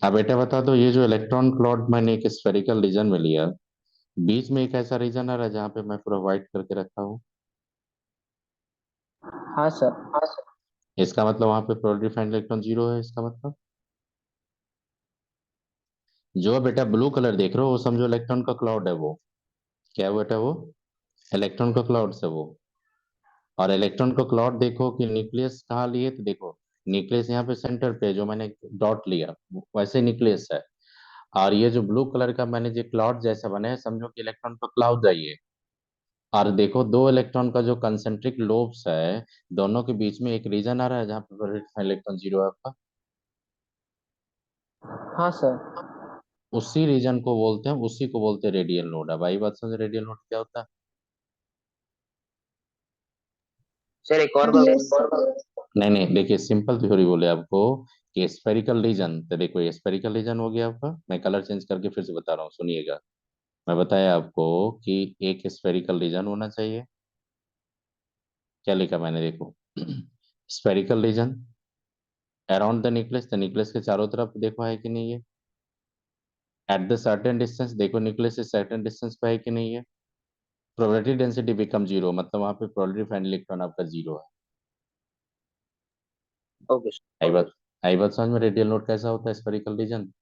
अब बेटा बता दो, ये जो इलेक्ट्रॉन क्लाउड मैंने एक स्फेरिकल रीजन में लिया, बीच में एक ऐसा रीजन आ रहा है जहाँ पे मैं पूरा व्हाइट करके रखा हूँ। हाँ सर। इसका मतलब वहां पे प्रोबेबिलिटी फाइंड इलेक्ट्रॉन जीरो है, इसका मतलब। जो बेटा ब्लू कलर देख रहे हो वो समझो इलेक्ट्रॉन का क्लाउड है वो। क्या है बेटा वो? इलेक्ट्रॉन का क्लाउड से वो। और इलेक्ट्रॉन का क्लाउड देखो कि न्यूक्लियस कहाँ लिए, तो देखो न्यूक्लियस यहाँ पे सेंटर पे जो मैंने डॉट लिया वैसे न्यूक्लियस है। और ये जो ब्लू कलर का मैंने जो क्लाउड जैसा बना है, समझो कि इलेक्ट्रॉन का क्लाउड है ये। और देखो दो इलेक्ट्रॉन का जो कंसेंट्रिक लोब्स है, दोनों के बीच में एक रीजन आ रहा है जहाँ पे इलेक्ट्रॉन जीरो है आपका। हाँ सर। उसी रीजन को बोलते हैं, उसी को बोलते हैं रेडियल नोड। अब आई बात समझ, रेडियल नोड क्या होता है? सर एक और बार यस सर। नहीं नहीं, देखिए सिंपल थ्योरी बोले आपको कि स्फेरिकल रीजन, तो देखो ये स्फेरिकल रीजन हो गया आपका। मैं कलर चेंज करके फिर से बता रहा हूँ, सुनिएगा। मैं बताया आपको कि एक स्फेरिकल रीजन होना चाहिए। क्या लिखा मैंने, देखो spherical region around the nucleus, the nucleus के चारों तरफ देखो है कि नहीं है। एट द सर्टेन डिस्टेंस, देखो न्यूक्लियस से सर्टेन डिस्टेंस पे है कि नहीं है। प्रोबेबिलिटी डेंसिटी बिकम जीरो, मतलब वहां पे प्रोबेबिलिटी फाइंड इलेक्ट्रॉन आपका जीरो है। Okay sir. आई बात, आई बात समझ में? रेडियल नोड कैसा होता है स्फेरिकल रीजन?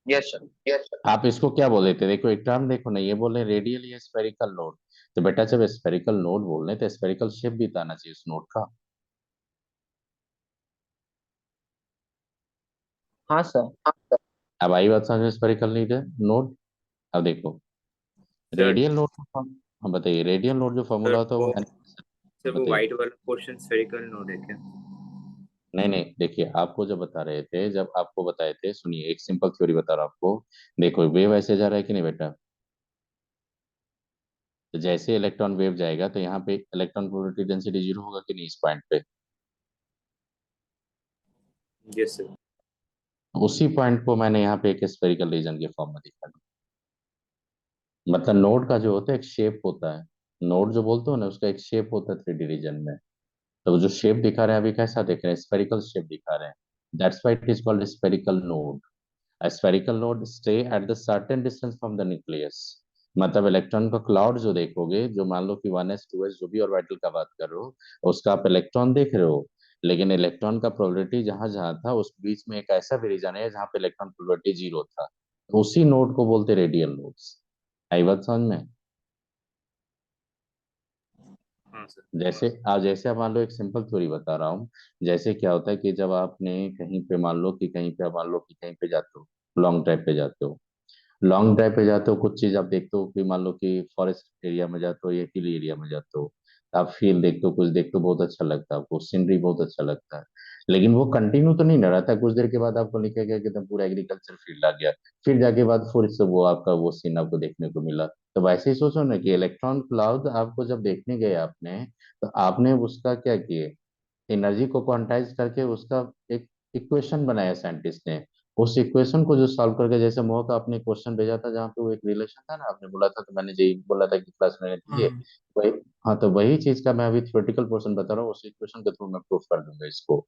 Yes sir. आप इसको क्या बोल देते, देखो एक टर्म देखो ना, ये बोल रहे रेडियल या स्फेरिकल नोड। तो बेटा जब स्फेरिकल नोड बोल रहे हैं तो स्फेरिकल शेप भी तो आना चाहिए उस नोड का। हाँ सर। अब आई बात समझ में? स्फेरिकल नीड है नोड। अब देखो सर रेडियल नोड का हम बताइए, रेडियल नोड जो फॉर्मूला सर होता है वो वो सर वो बताइए। व्हाइट वाला पोर्शन स्फेरिकल नोड है क्या? नहीं नहीं, देखिए आपको जब बता रहे थे, जब आपको बताए थे, सुनिए एक सिंपल थ्योरी बता रहा हूँ आपको। देखो वेव ऐसे जा रहा है कि नहीं बेटा? तो जैसे इलेक्ट्रॉन वेव जाएगा तो यहाँ पे इलेक्ट्रॉन प्रोबेबिलिटी डेंसिटी जीरो होगा कि नहीं इस पॉइंट पे? Yes sir. उसी पॉइंट को मैंने यहाँ पे एक स्फेरिकल रीजन के फॉर्म में दिखा। मतलब नोड का जो होता है एक शेप होता है। नोड जो बोलते हो ना, उसका एक शेप होता है 3D रीजन में। तो वो जो शेप दिखा रहे हैं अभी कैसा दिख रहे हैं? स्फेरिकल शेप दिखा रहे हैं। That's why it is called spherical node. A spherical node stay at the certain distance from the nucleus। मतलब इलेक्ट्रॉन का क्लाउड जो देखोगे, जो मान लो कि 1s 2s जो भी ऑर्बिटल का बात कर रहे हो, उसका आप इलेक्ट्रॉन देख रहे हो। लेकिन इलेक्ट्रॉन का प्रोबेबिलिटी जहां जहां था उस बीच में एक ऐसा भी रीजन है जहां पे इलेक्ट्रॉन प्रोबेबिलिटी जीरो था। तो उसी नोड को बोलते रेडियल नोड्स। आई बात समझ में? हाँ सर। जैसे आप मान लो एक सिंपल थ्योरी बता रहा हूँ। जैसे क्या होता है कि जब आपने कहीं पे मान लो कि कहीं पे मान लो कि कहीं पे जाते हो, लॉन्ग ड्राइव पे जाते हो। लॉन्ग ड्राइव पे जाते हो, कुछ चीज आप देखते हो कि मान लो कि फॉरेस्ट एरिया में जाते हो या हिल एरिया में जाते हो। आप फील देखते हो, कुछ देखते हो, बहुत अच्छा लगता है आपको, सीनरी बहुत अच्छा लगता है। लेकिन वो कंटिन्यू तो नहीं ना रहता, कुछ देर के बाद आपको निकलेगा कि एकदम पूरा एग्रीकल्चर फील्ड आ गया। फिर जाके बाद फिर से वो आपका वो सीन आपको देखने को मिला। तो वैसे ही सोचो ना कि इलेक्ट्रॉन क्लाउड आपको जब देखने गए आपने, तो आपने उसका क्या किए, एनर्जी को क्वांटाइज करके उसका एक इक्वेशन बनाया साइंटिस्ट ने। उस इक्वेशन को जो सॉल्व करके, जैसे मोह का आपने क्वेश्चन भेजा था जहाँ पे वो एक रिलेशन था ना, आपने बोला था, तो मैंने यही बोला था कि क्लास में ये हाँ वही। हाँ, तो वही चीज का मैं अभी थ्योरेटिकल पोर्शन बता रहा हूँ, उस इक्वेशन के थ्रू मैं प्रूफ कर दूंगा इसको।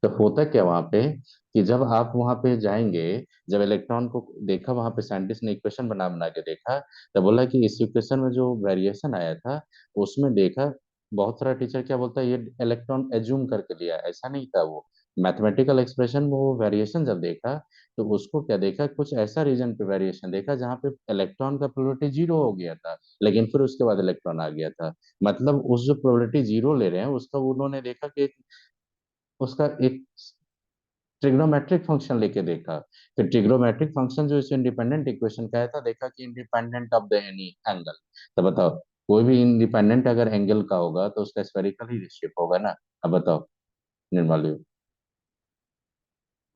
तो होता क्या वहां पे कि जब आप वहां पे जाएंगे, जब इलेक्ट्रॉन को देखा वहां पे साइंटिस्ट ने इक्वेशन बना बना के देखा, तो बोला कि इस इक्वेशन में जो वेरिएशन आया था उसमें देखा, बहुत सारा टीचर क्या बोलता है, ये इलेक्ट्रॉन एज्यूम करके लिया, ऐसा नहीं था वो। मैथमेटिकल एक्सप्रेशन में वो वेरिएशन जब देखा, तो उसको क्या देखा, कुछ ऐसा रीजन पे वेरिएशन देखा जहाँ पे इलेक्ट्रॉन का प्रोबेबिलिटी जीरो हो गया था, लेकिन फिर उसके बाद इलेक्ट्रॉन आ गया था। मतलब उस जो प्रोबेबिलिटी जीरो ले रहे हैं उसका उन्होंने देखा कि उसका एक ट्रिग्नोमेट्रिक फंक्शन लेके देखा। फिर ट्रिग्नोमेट्रिक फंक्शन जो इस इंडिपेंडेंट इक्वेशन का आया था, देखा कि independent of the any angle. तो बताओ, कोई भी इंडिपेंडेंट अगर एंगल का होगा तो उसका स्फेरिकल ही शेप होगा ना। अब बताओ निर्मल,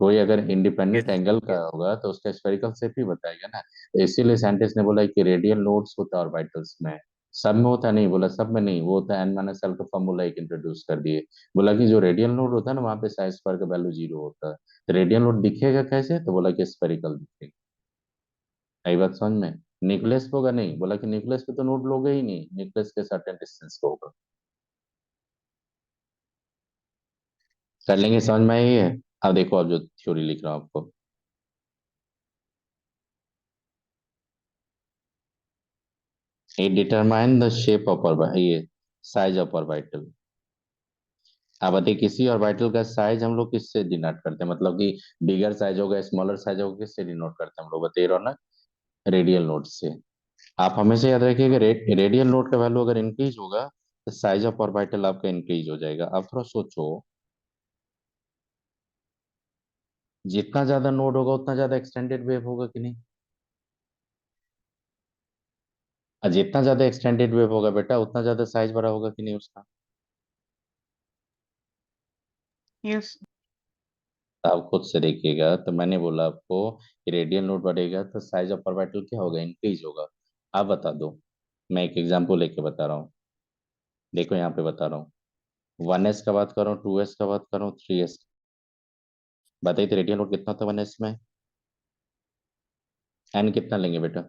कोई अगर इंडिपेंडेंट यस। एंगल का होगा तो उसका स्फेरिकल शेप ही बताएगा ना। तो इसीलिए साइंटिस्ट ने बोला कि रेडियल नोड्स होता है ऑर्बिटल्स में, सब में होता नहीं, बोला सब में नहीं, वो होता है n-l का फॉर्मूला एक इंट्रोड्यूस कर दिए। बोला कि जो रेडियल नोड होता है ना वहां पे साई स्क्वायर का वैल्यू 0 होता है, तो रेडियल नोड दिखेगा कैसे, तो बोला कि स्फेरिकल दिखेगा। यही बात समझ में। न्यूक्लियस पे होगा नहीं, बोला कि न्यूक्लियस पे तो नोड लोगे ही नहीं, न्यूक्लियस के सर्टेन डिस्टेंस पे होगा। कर लेंगे, समझ में आई है। अब देखो, अब जो थ्योरी लिख रहा हूँ आपको, it determine the shape of ये साइज ऑफ ऑर्बिटल। अब बताइए, किसी ऑर्बिटल का साइज हम लोग किससे डिनोट करते हैं, मतलब कि बिगर साइज होगा स्मॉलर साइज होगा, किससे डिनोट करते हैं हम लोग, बताइए रौनक। रेडियल नोट से। आप हमेशा याद रखिएगा, रेडियल नोट का वैल्यू अगर इंक्रीज होगा तो साइज ऑफ ऑर्बिटल आपका इंक्रीज हो जाएगा। आप थोड़ा सोचो, जितना ज्यादा नोड होगा उतना ज्यादा एक्सटेंडेड वेव होगा कि नहीं, और जितना ज्यादा एक्सटेंडेड वेव होगा बेटा उतना ज्यादा साइज बड़ा होगा कि नहीं उसका। यस। तो आप खुद से देखिएगा, तो मैंने बोला आपको कि रेडियल नोड बढ़ेगा तो साइज ऑफ ऑर्बिटल क्या होगा, इंक्रीज होगा। आप बता दो, मैं एक एग्जांपल लेके बता रहा हूँ। देखो यहाँ पे बता रहा हूँ, 1s का बात कर रहा हूँ, 2s का बात कर रहा हूँ, 3s। बताइए तो रेडियल नोड कितना था 1s में, एन कितना लेंगे बेटा,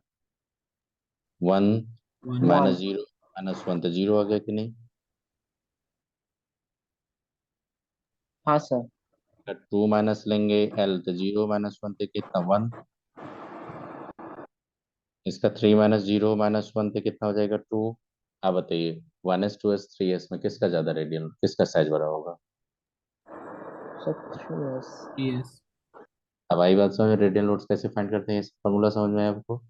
1 वन। -0 तो 0 आ गया कि नहीं। हाँ सर। 2 माइनस लेंगे एल तो 0 - 1 तो कितना 1। इसका 3 -0 - 1 तो कितना हो जाएगा 2। आप बताइए 1s 2s 3s में किसका ज्यादा रेडियल, किसका साइज बड़ा होगा। Sir 3s। yes अब आई बात समझ, रेडियल नोट्स कैसे फाइंड करते हैं, इस फॉर्मूला समझ में आया आपको।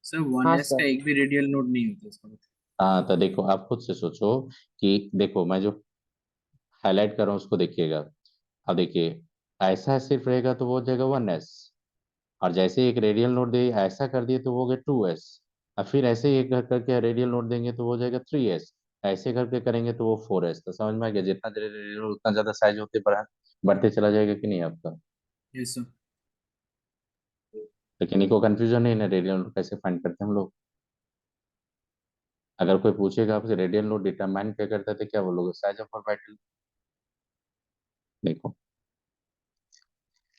सर वन हाँ एस सर। का एक भी रेडियल नोड नहीं होता इसका मतलब। हाँ तो देखो, आप खुद से सोचो कि देखो मैं जो हाईलाइट कर रहा हूँ उसको देखिएगा। अब देखिए, ऐसा सिर्फ रहेगा तो वो हो जाएगा 1s, और जैसे ही एक रेडियल नोट दे ऐसा कर दिए तो वो हो गया 2s, और फिर ऐसे ही एक करके रेडियल नोट देंगे तो वो हो जाएगा 3s, ऐसे करके करेंगे तो वो 4s। तो समझ में आ गया, जितना रेडियल उतना ज्यादा साइज होते बढ़ते चला जाएगा कि नहीं आपका। Yes sir. तो किन्हीं को कंफ्यूजन नहीं ना, रेडियल नोट कैसे फाइंड करते हैं हम लोग। अगर कोई पूछेगा आपसे रेडियल नोट डिटरमाइन क्या करता है तो क्या बोलोगे, साइज ऑफ ऑर्बिटल। देखो,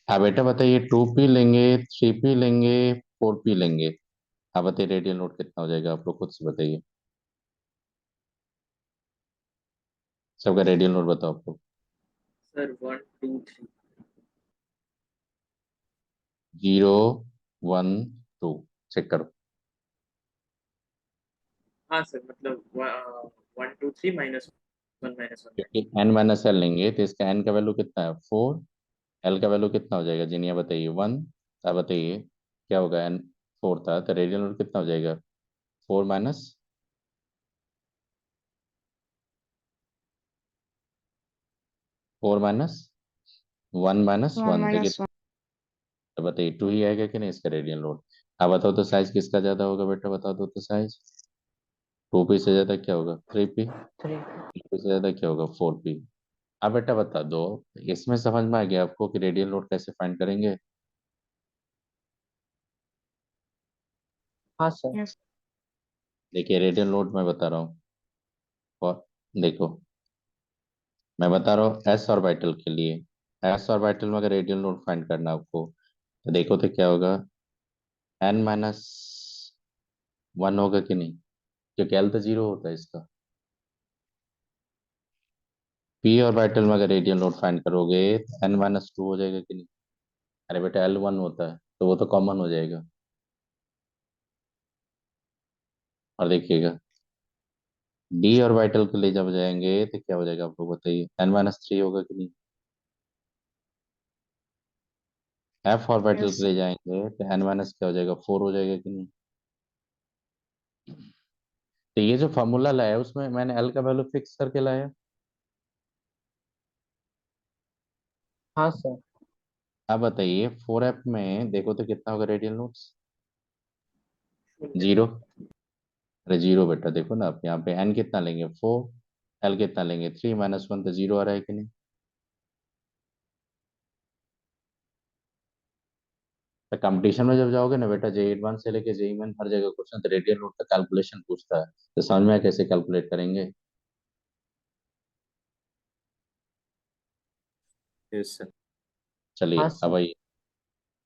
हाँ बेटा बताइए, 2p लेंगे, 3p लेंगे, 4p लेंगे। आप बताइए रेडियल नोट कितना हो जाएगा, आप लोग खुद से बताइए। सबका रेडियल नोट बताओ आप लोग। सर 1 2 3। 0 1 2, चेक करो। हाँ सर मतलब 1 2 3 -1 -1। क्योंकि n-l लेंगे तो इसका n का वैल्यू कितना है 4, l का वैल्यू कितना हो जाएगा जिनिया बताइए 1। आप बताइए क्या होगा, n 4 था तो रेडियल नोट कितना हो जाएगा 4 माइनस वन -1 माइनस देखिए। तो बताइए 2 ही आएगा कि नहीं इसका रेडियल नोट। अब बताओ तो साइज किसका ज्यादा होगा बेटा, बता दो तो साइज। 2p से ज्यादा क्या होगा 3p, 3। 3p से ज्यादा क्या होगा 4p। अब बेटा बता दो, इसमें समझ में आ गया आपको कि रेडियल नोट कैसे फाइंड करेंगे। हाँ सर। यस। देखिए रेडियल नोट मैं बता रहा हूँ, और देखो मैं बता रहा हूँ एस ऑर्बिटल के लिए, एस ऑर्बिटल में अगर रेडियल नोट फाइंड करना है आपको तो देखो तो क्या होगा, n-1 होगा कि नहीं, क्योंकि l तो 0 होता है इसका। p ऑर्बिटल में अगर रेडियल नोट फाइंड करोगे तो n-2 हो जाएगा कि नहीं। अरे बेटा l 1 होता है तो वो तो कॉमन हो जाएगा। और देखिएगा d ऑर्बिटल के लिए जब जाएंगे तो क्या हो जाएगा आप लोग बताइए, n-3 होगा कि नहीं। f ऑर्बिटल के यस। लिए जाएंगे तो n माइनस क्या हो जाएगा 4 हो जाएगा कि नहीं। तो ये जो फॉर्मूला लाया उसमें मैंने l का वैल्यू फिक्स करके लाया। हाँ सर। अब बताइए 4f में देखो तो कितना होगा रेडियल नोट्स, शून्य। 0। अरे 0 बेटा, देखो ना आप यहाँ पे n कितना लेंगे 4, l कितना लेंगे 3 -1 तो 0 आ रहा है कि नहीं। तो कंपटीशन में जब जाओगे ना बेटा, जेई एडवांस से लेके जेई मेन हर जगह क्वेश्चन तो रेडियल रूट का कैलकुलेशन पूछता है, तो समझ में आया कैसे कैलकुलेट करेंगे। Yes sir. चलिए हाँ अब सर। आइए,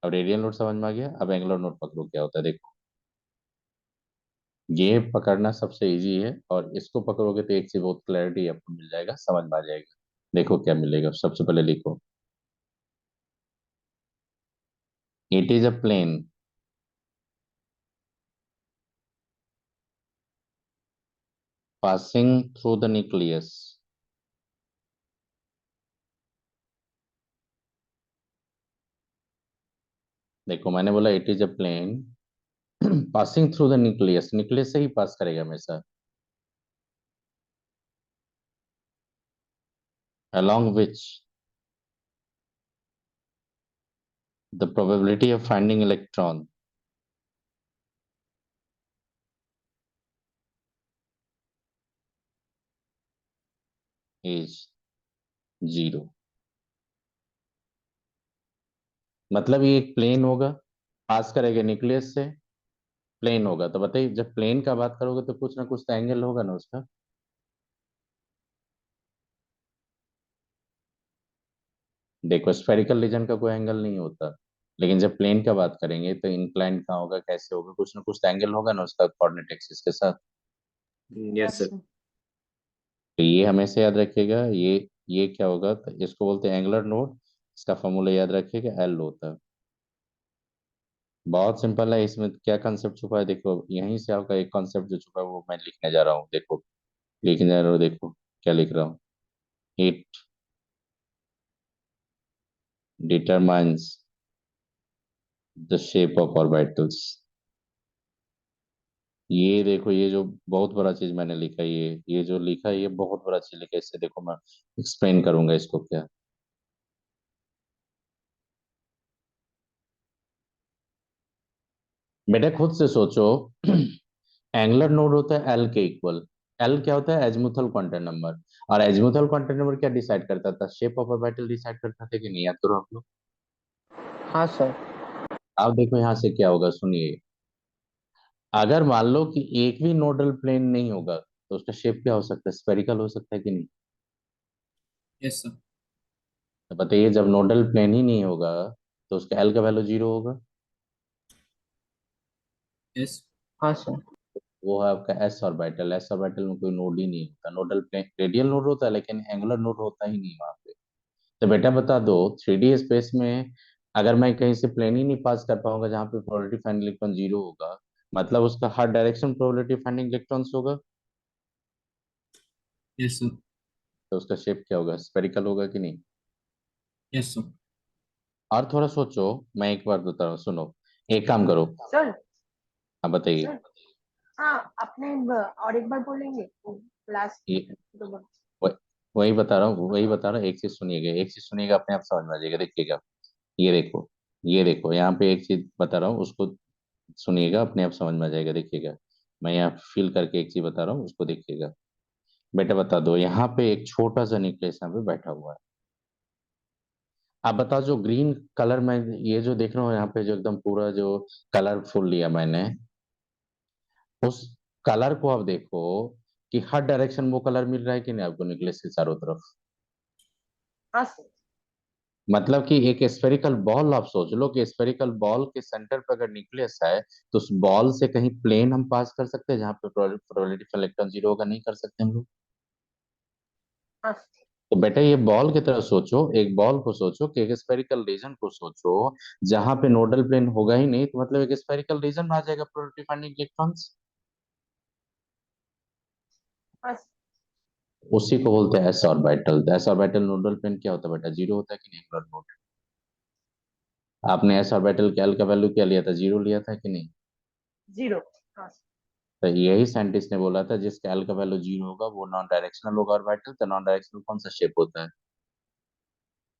अब रेडियल नोट समझ में आ गया, अब एंगुलर नोट पकड़ो क्या होता है देखो। ये पकड़ना सबसे इजी है, और इसको पकड़ोगे तो एक से बहुत क्लैरिटी आपको मिल जाएगा, समझ में आ जाएगा। देखो क्या मिलेगा, सबसे पहले लिखो, it is a plane passing through the nucleus देखो मैंने बोला it is a plane passing through the nucleus, nucleus से ही पास करेगा हमेशा, along which the probability of finding electron is 0। मतलब ये एक प्लेन होगा, पास करेगा न्यूक्लियस से, प्लेन होगा, तो बताइए जब प्लेन का बात करोगे तो कुछ ना कुछ तो एंगल होगा ना उसका। देखो स्फेरिकल रीजन का कोई एंगल नहीं होता, लेकिन जब प्लेन का बात करेंगे तो इंक्लाइंड कहाँ होगा, कैसे होगा, कुछ ना कुछ तो एंगल होगा ना उसका कोऑर्डिनेट एक्सिस के साथ। Yes sir. तो ये हमेशा याद रखिएगा, ये क्या होगा, तो इसको बोलते हैं एंगुलर नोड, इसका फॉर्मूला याद रखिएगा, एल होता है। बहुत सिंपल है, इसमें क्या कंसेप्ट छुपा है देखो, यहीं से आपका एक कंसेप्ट जो छुपा है वो मैं लिखने जा रहा हूँ, देखो लिखने जा रहा हूँ, देखो क्या लिख रहा हूँ। It determines the shape of orbitals. ये देखो, ये जो बहुत बड़ा चीज मैंने लिखा है, ये जो लिखा है ये बहुत बड़ा चीज लिखा है, इससे देखो मैं एक्सप्लेन करूंगा इसको क्या। बेटा खुद से सोचो एंगुलर नोड होता है एल के इक्वल, एल क्या होता है, एजीमुथल क्वांटम नंबर, और एजीमुथल क्वांटम नंबर क्या डिसाइड करता था, शेप ऑफ ऑर्बिटल डिसाइड करता था कि नहीं, याद करो आप लोग। हाँ सर। अब देखो यहाँ से क्या होगा, सुनिए, अगर मान लो कि एक भी नोडल प्लेन नहीं होगा तो उसका शेप क्या हो सकता है, स्फेरिकल हो सकता है कि नहीं। Yes sir. तो बताइए जब नोडल प्लेन ही नहीं होगा तो उसका एल का वैल्यू 0 होगा। यस। हाँ सर। वो है आपका एस ऑर्बिटल, एस ऑर्बिटल में कोई नोड ही नहीं होता, नोडल प्लेन रेडियल नोड होता है लेकिन एंगुलर नोड होता ही नहीं वहां पे। तो बेटा बता दो, 3D स्पेस में अगर मैं कहीं से प्लेन ही नहीं पास कर पाऊंगा जहाँ पे प्रोबेबिलिटी फाइंडिंग इलेक्ट्रॉन 0 होगा, मतलब उसका हर डायरेक्शन प्रोबेबिलिटी फाइंडिंग इलेक्ट्रॉन्स होगा, यस सर। तो उसका शेप क्या होगा, स्फेरिकल होगा कि नहीं। Yes sir. और थोड़ा सोचो, मैं एक बार बता रहा हूँ, सुनो, एक काम करो, सर हाँ बताइए। सर हाँ आपने और एक बार बोलेंगे लास्ट ये दो बार। वह- वही बता रहा हूँ, वही बता रहा हूँ, एक चीज सुनिएगा, एक चीज सुनिएगा, अपने आप समझ में आ जाएगा, देखिएगा। ये देखो, ये देखो यहाँ पे एक चीज बता रहा हूँ, उसको सुनिएगा, अपने आप समझ में आ जाएगा, देखिएगा। मैं यहाँ फील करके एक चीज बता रहा हूँ, उसको देखिएगा। बेटा बता दो, यहाँ पे एक छोटा सा न्यूक्लियस यहाँ पे बैठा हुआ है। आप बताओ जो ग्रीन कलर में ये जो देख रहा हूँ यहाँ पे, जो एकदम पूरा जो कलरफुल लिया मैंने, उस कलर को आप देखो कि हर डायरेक्शन वो कलर मिल रहा है कि नहीं आपको न्यूक्लियस के चारों तरफ। हाँ सर। मतलब कि एक स्फेरिकल बॉल आप सोच लो कि स्फेरिकल बॉल के सेंटर पर अगर न्यूक्लियस है तो उस बॉल से कहीं प्लेन हम पास कर सकते हैं जहाँ पे प्रोबेबिलिटी फॉर इलेक्ट्रॉन 0 होगा, नहीं कर सकते हम लोग। हाँ सर। तो बेटा ये बॉल की तरह सोचो, एक बॉल को सोचो कि एक स्फेरिकल रीजन को सोचो जहां पे नोडल प्लेन होगा ही नहीं, तो मतलब एक स्फेरिकल रीजन में आ जाएगा प्रोबेबिलिटी फाइंडिंग इलेक्ट्रॉन्स। हाँ सर। उसी को बोलते हैं S orbital. S orbital nodal plane क्या होता है बेटा, 0 होता है कि नहीं, एंगुलर नोड। आपने एस ऑर्बिटल के एल का वैल्यू क्या लिया था, 0 लिया था कि नहीं। 0। हाँ सर। तो यही साइंटिस्ट ने बोला था जिसका एल का वैल्यू 0 होगा वो नॉन डायरेक्शनल होगा ऑर्बिटल। तो नॉन डायरेक्शनल कौन सा शेप होता है,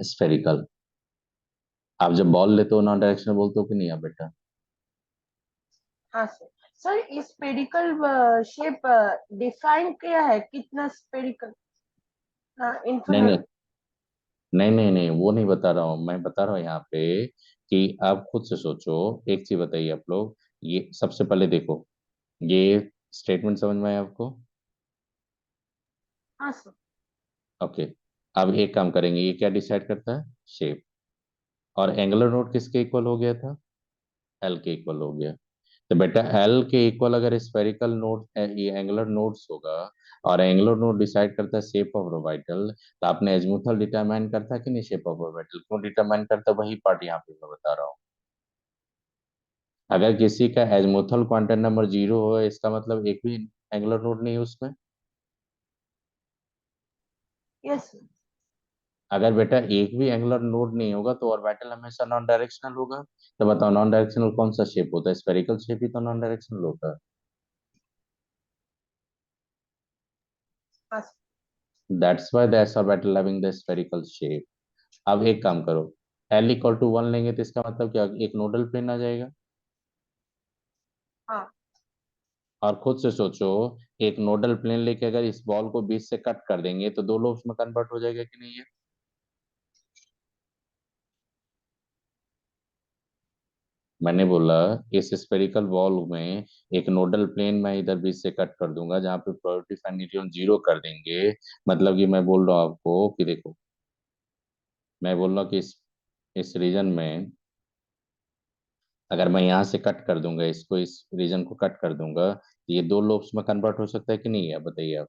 स्फेरिकल। आप जब बॉल लेते हो नॉन डायरेक्शनल बोलते हो कि नहीं आप बेटा। हाँ सर। सर इस स्पेरिकल शेप डिफाइन क्या है, कितना स्पेरिकल नहीं नहीं इन्फिनिट। नहीं नहीं नहीं, वो नहीं बता रहा हूँ, मैं बता रहा हूँ यहाँ पे कि आप खुद से सोचो। एक चीज बताइए आप लोग, ये सबसे पहले देखो, ये स्टेटमेंट समझ में आया आपको? हाँ सर। ओके। अब एक काम करेंगे, ये क्या डिसाइड करता है? शेप। और एंगुलर नोड किसके इक्वल हो गया था? एल के इक्वल हो गया। तो बेटा एल के इक्वल अगर स्फेरिकल नोड, ये एंगुलर नोड्स होगा, और एंगुलर नोड डिसाइड करता है शेप ऑफ ऑर्बिटल, तो आपने एजीमुथल डिटरमाइन करता है कि नहीं? शेप ऑफ ऑर्बिटल क्यों डिटरमाइन करता है? वही पार्ट यहाँ पे मैं बता रहा हूँ। अगर किसी का एजीमुथल क्वांटम नंबर 0 हो, इसका मतलब एक भी एंगुलर नोड नहीं है उसमें। Yes sir. अगर बेटा एक भी एंगुलर नोड नहीं होगा तो ऑर्बिटल हमेशा नॉन डायरेक्शनल होगा। तो बताओ नॉन डायरेक्शनल कौन सा शेप होता है? स्फेरिकल शेप ही तो नॉन डायरेक्शनल होता है। हाँ sir. That's why the s orbital having the spherical shape. अब एक काम करो, L इक्वल टू 1 लेंगे तो इसका मतलब क्या? एक नोडल प्लेन आ जाएगा। हाँ। और खुद से सोचो, एक नोडल प्लेन लेके अगर इस बॉल को बीच से कट कर देंगे तो दो लोब्स में कन्वर्ट हो जाएगा कि नहीं? है मैंने बोला, इस स्फेरिकल बॉल में एक नोडल प्लेन मैं इधर बीच से कट कर दूंगा, जहां पे प्रोबेबिलिटी फाइनली हम 0 कर देंगे। मतलब कि मैं बोल रहा हूँ आपको कि देखो, मैं बोल रहा हूँ कि इस रीजन में अगर मैं यहाँ से कट कर दूंगा, इसको इस रीजन को कट कर दूंगा, तो ये दो लोब्स में कन्वर्ट हो सकता है कि नहीं है? बताइए आप।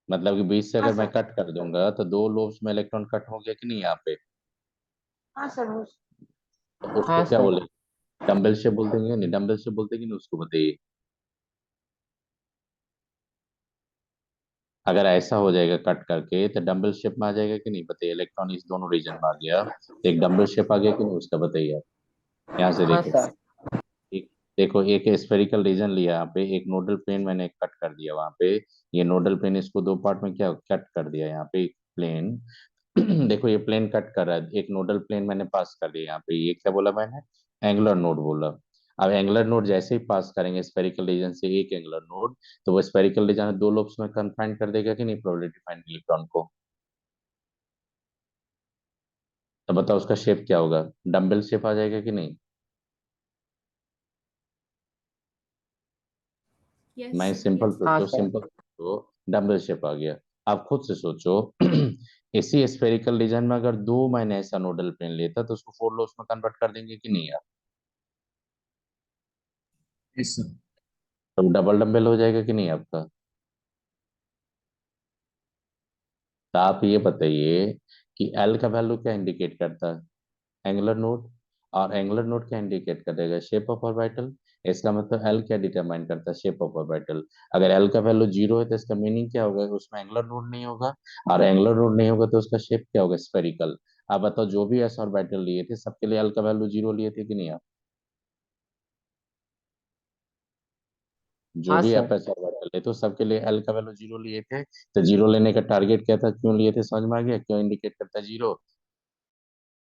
मतलब कि बीच से हाँ अगर मैं सर। कट कर दूंगा तो दो लोब्स में इलेक्ट्रॉन कट हो गया कि नहीं यहाँ पे? हाँ सर। तो उसको हाँ क्या सर। बोले? डम्बल शेप बोल देंगे? नहीं, डम्बल शेप बोलते कि नहीं उसको? बताइए। अगर ऐसा हो जाएगा कट करके तो डम्बल शेप में आ जाएगा कि नहीं? बताइए। इलेक्ट्रॉन इस दोनों रीजन में आ गया तो एक डम्बल शेप आ गया कि नहीं उसका? बताइए आप। यहाँ से हाँ देखो, सर। एक देखो, एक स्फेरिकल रीजन लिया यहाँ पे, एक नोडल प्लेन मैंने कट कर दिया वहां पे। ये नोडल प्लेन, इसको दो पार्ट में क्या कट कर दिया यहाँ पे, एक प्लेन। देखो ये प्लेन कट कर रहा है, एक नोडल प्लेन मैंने पास कर दिया यहाँ पे। ये क्या बोला मैंने? एंगुलर नोड बोला। अब एंगुलर नोड जैसे ही पास करेंगे स्फेरिकल रीजन से एक एंगुलर नोड, तो वो स्फेरिकल रीजन दो लोब्स में कन्फाइन कर देगा कि नहीं प्रोबेबिलिटी फाइंड इलेक्ट्रॉन को? तो बताओ उसका शेप क्या होगा? डम्बल शेप आ जाएगा कि नहीं? मैं Yes. Simple Yes. हाँ सोचो, सर। सिंपल सोचो, डम्बल शेप आ गया। आप खुद से सोचो, इसी स्फेरिकल रीजन में अगर दो मैंने ऐसा नोडल प्लेन लेता तो उसको फोर लोब्स में कन्वर्ट कर देंगे कि नहीं यार? Yes sir. तो डबल डम्बल हो जाएगा कि नहीं आपका? तो आप ये बताइए कि एल का वैल्यू क्या इंडिकेट करता है? Angular node. और एंगुलर नोड क्या इंडिकेट करेगा? Shape of orbital. इसका मतलब एल क्या डिटरमाइन करता है? Shape of orbital. अगर एल का वैल्यू 0 है तो इसका मीनिंग क्या होगा? उसमें एंगुलर नोड नहीं होगा। और एंगुलर नोड नहीं होगा तो उसका शेप क्या होगा? स्फेरिकल। आप बताओ, जो भी एस ऑर्बिटल लिए थे सबके लिए एल का वैल्यू 0 लिए थे कि नहीं आप? जो हाँ भी सर। आप एस ऑर्बिटल लिए तो सबके लिए एल का वैल्यू 0 लिए थे। तो 0 लेने का टारगेट क्या था? क्यों लिए थे? समझ में आ गया क्यों इंडिकेट करता है 0?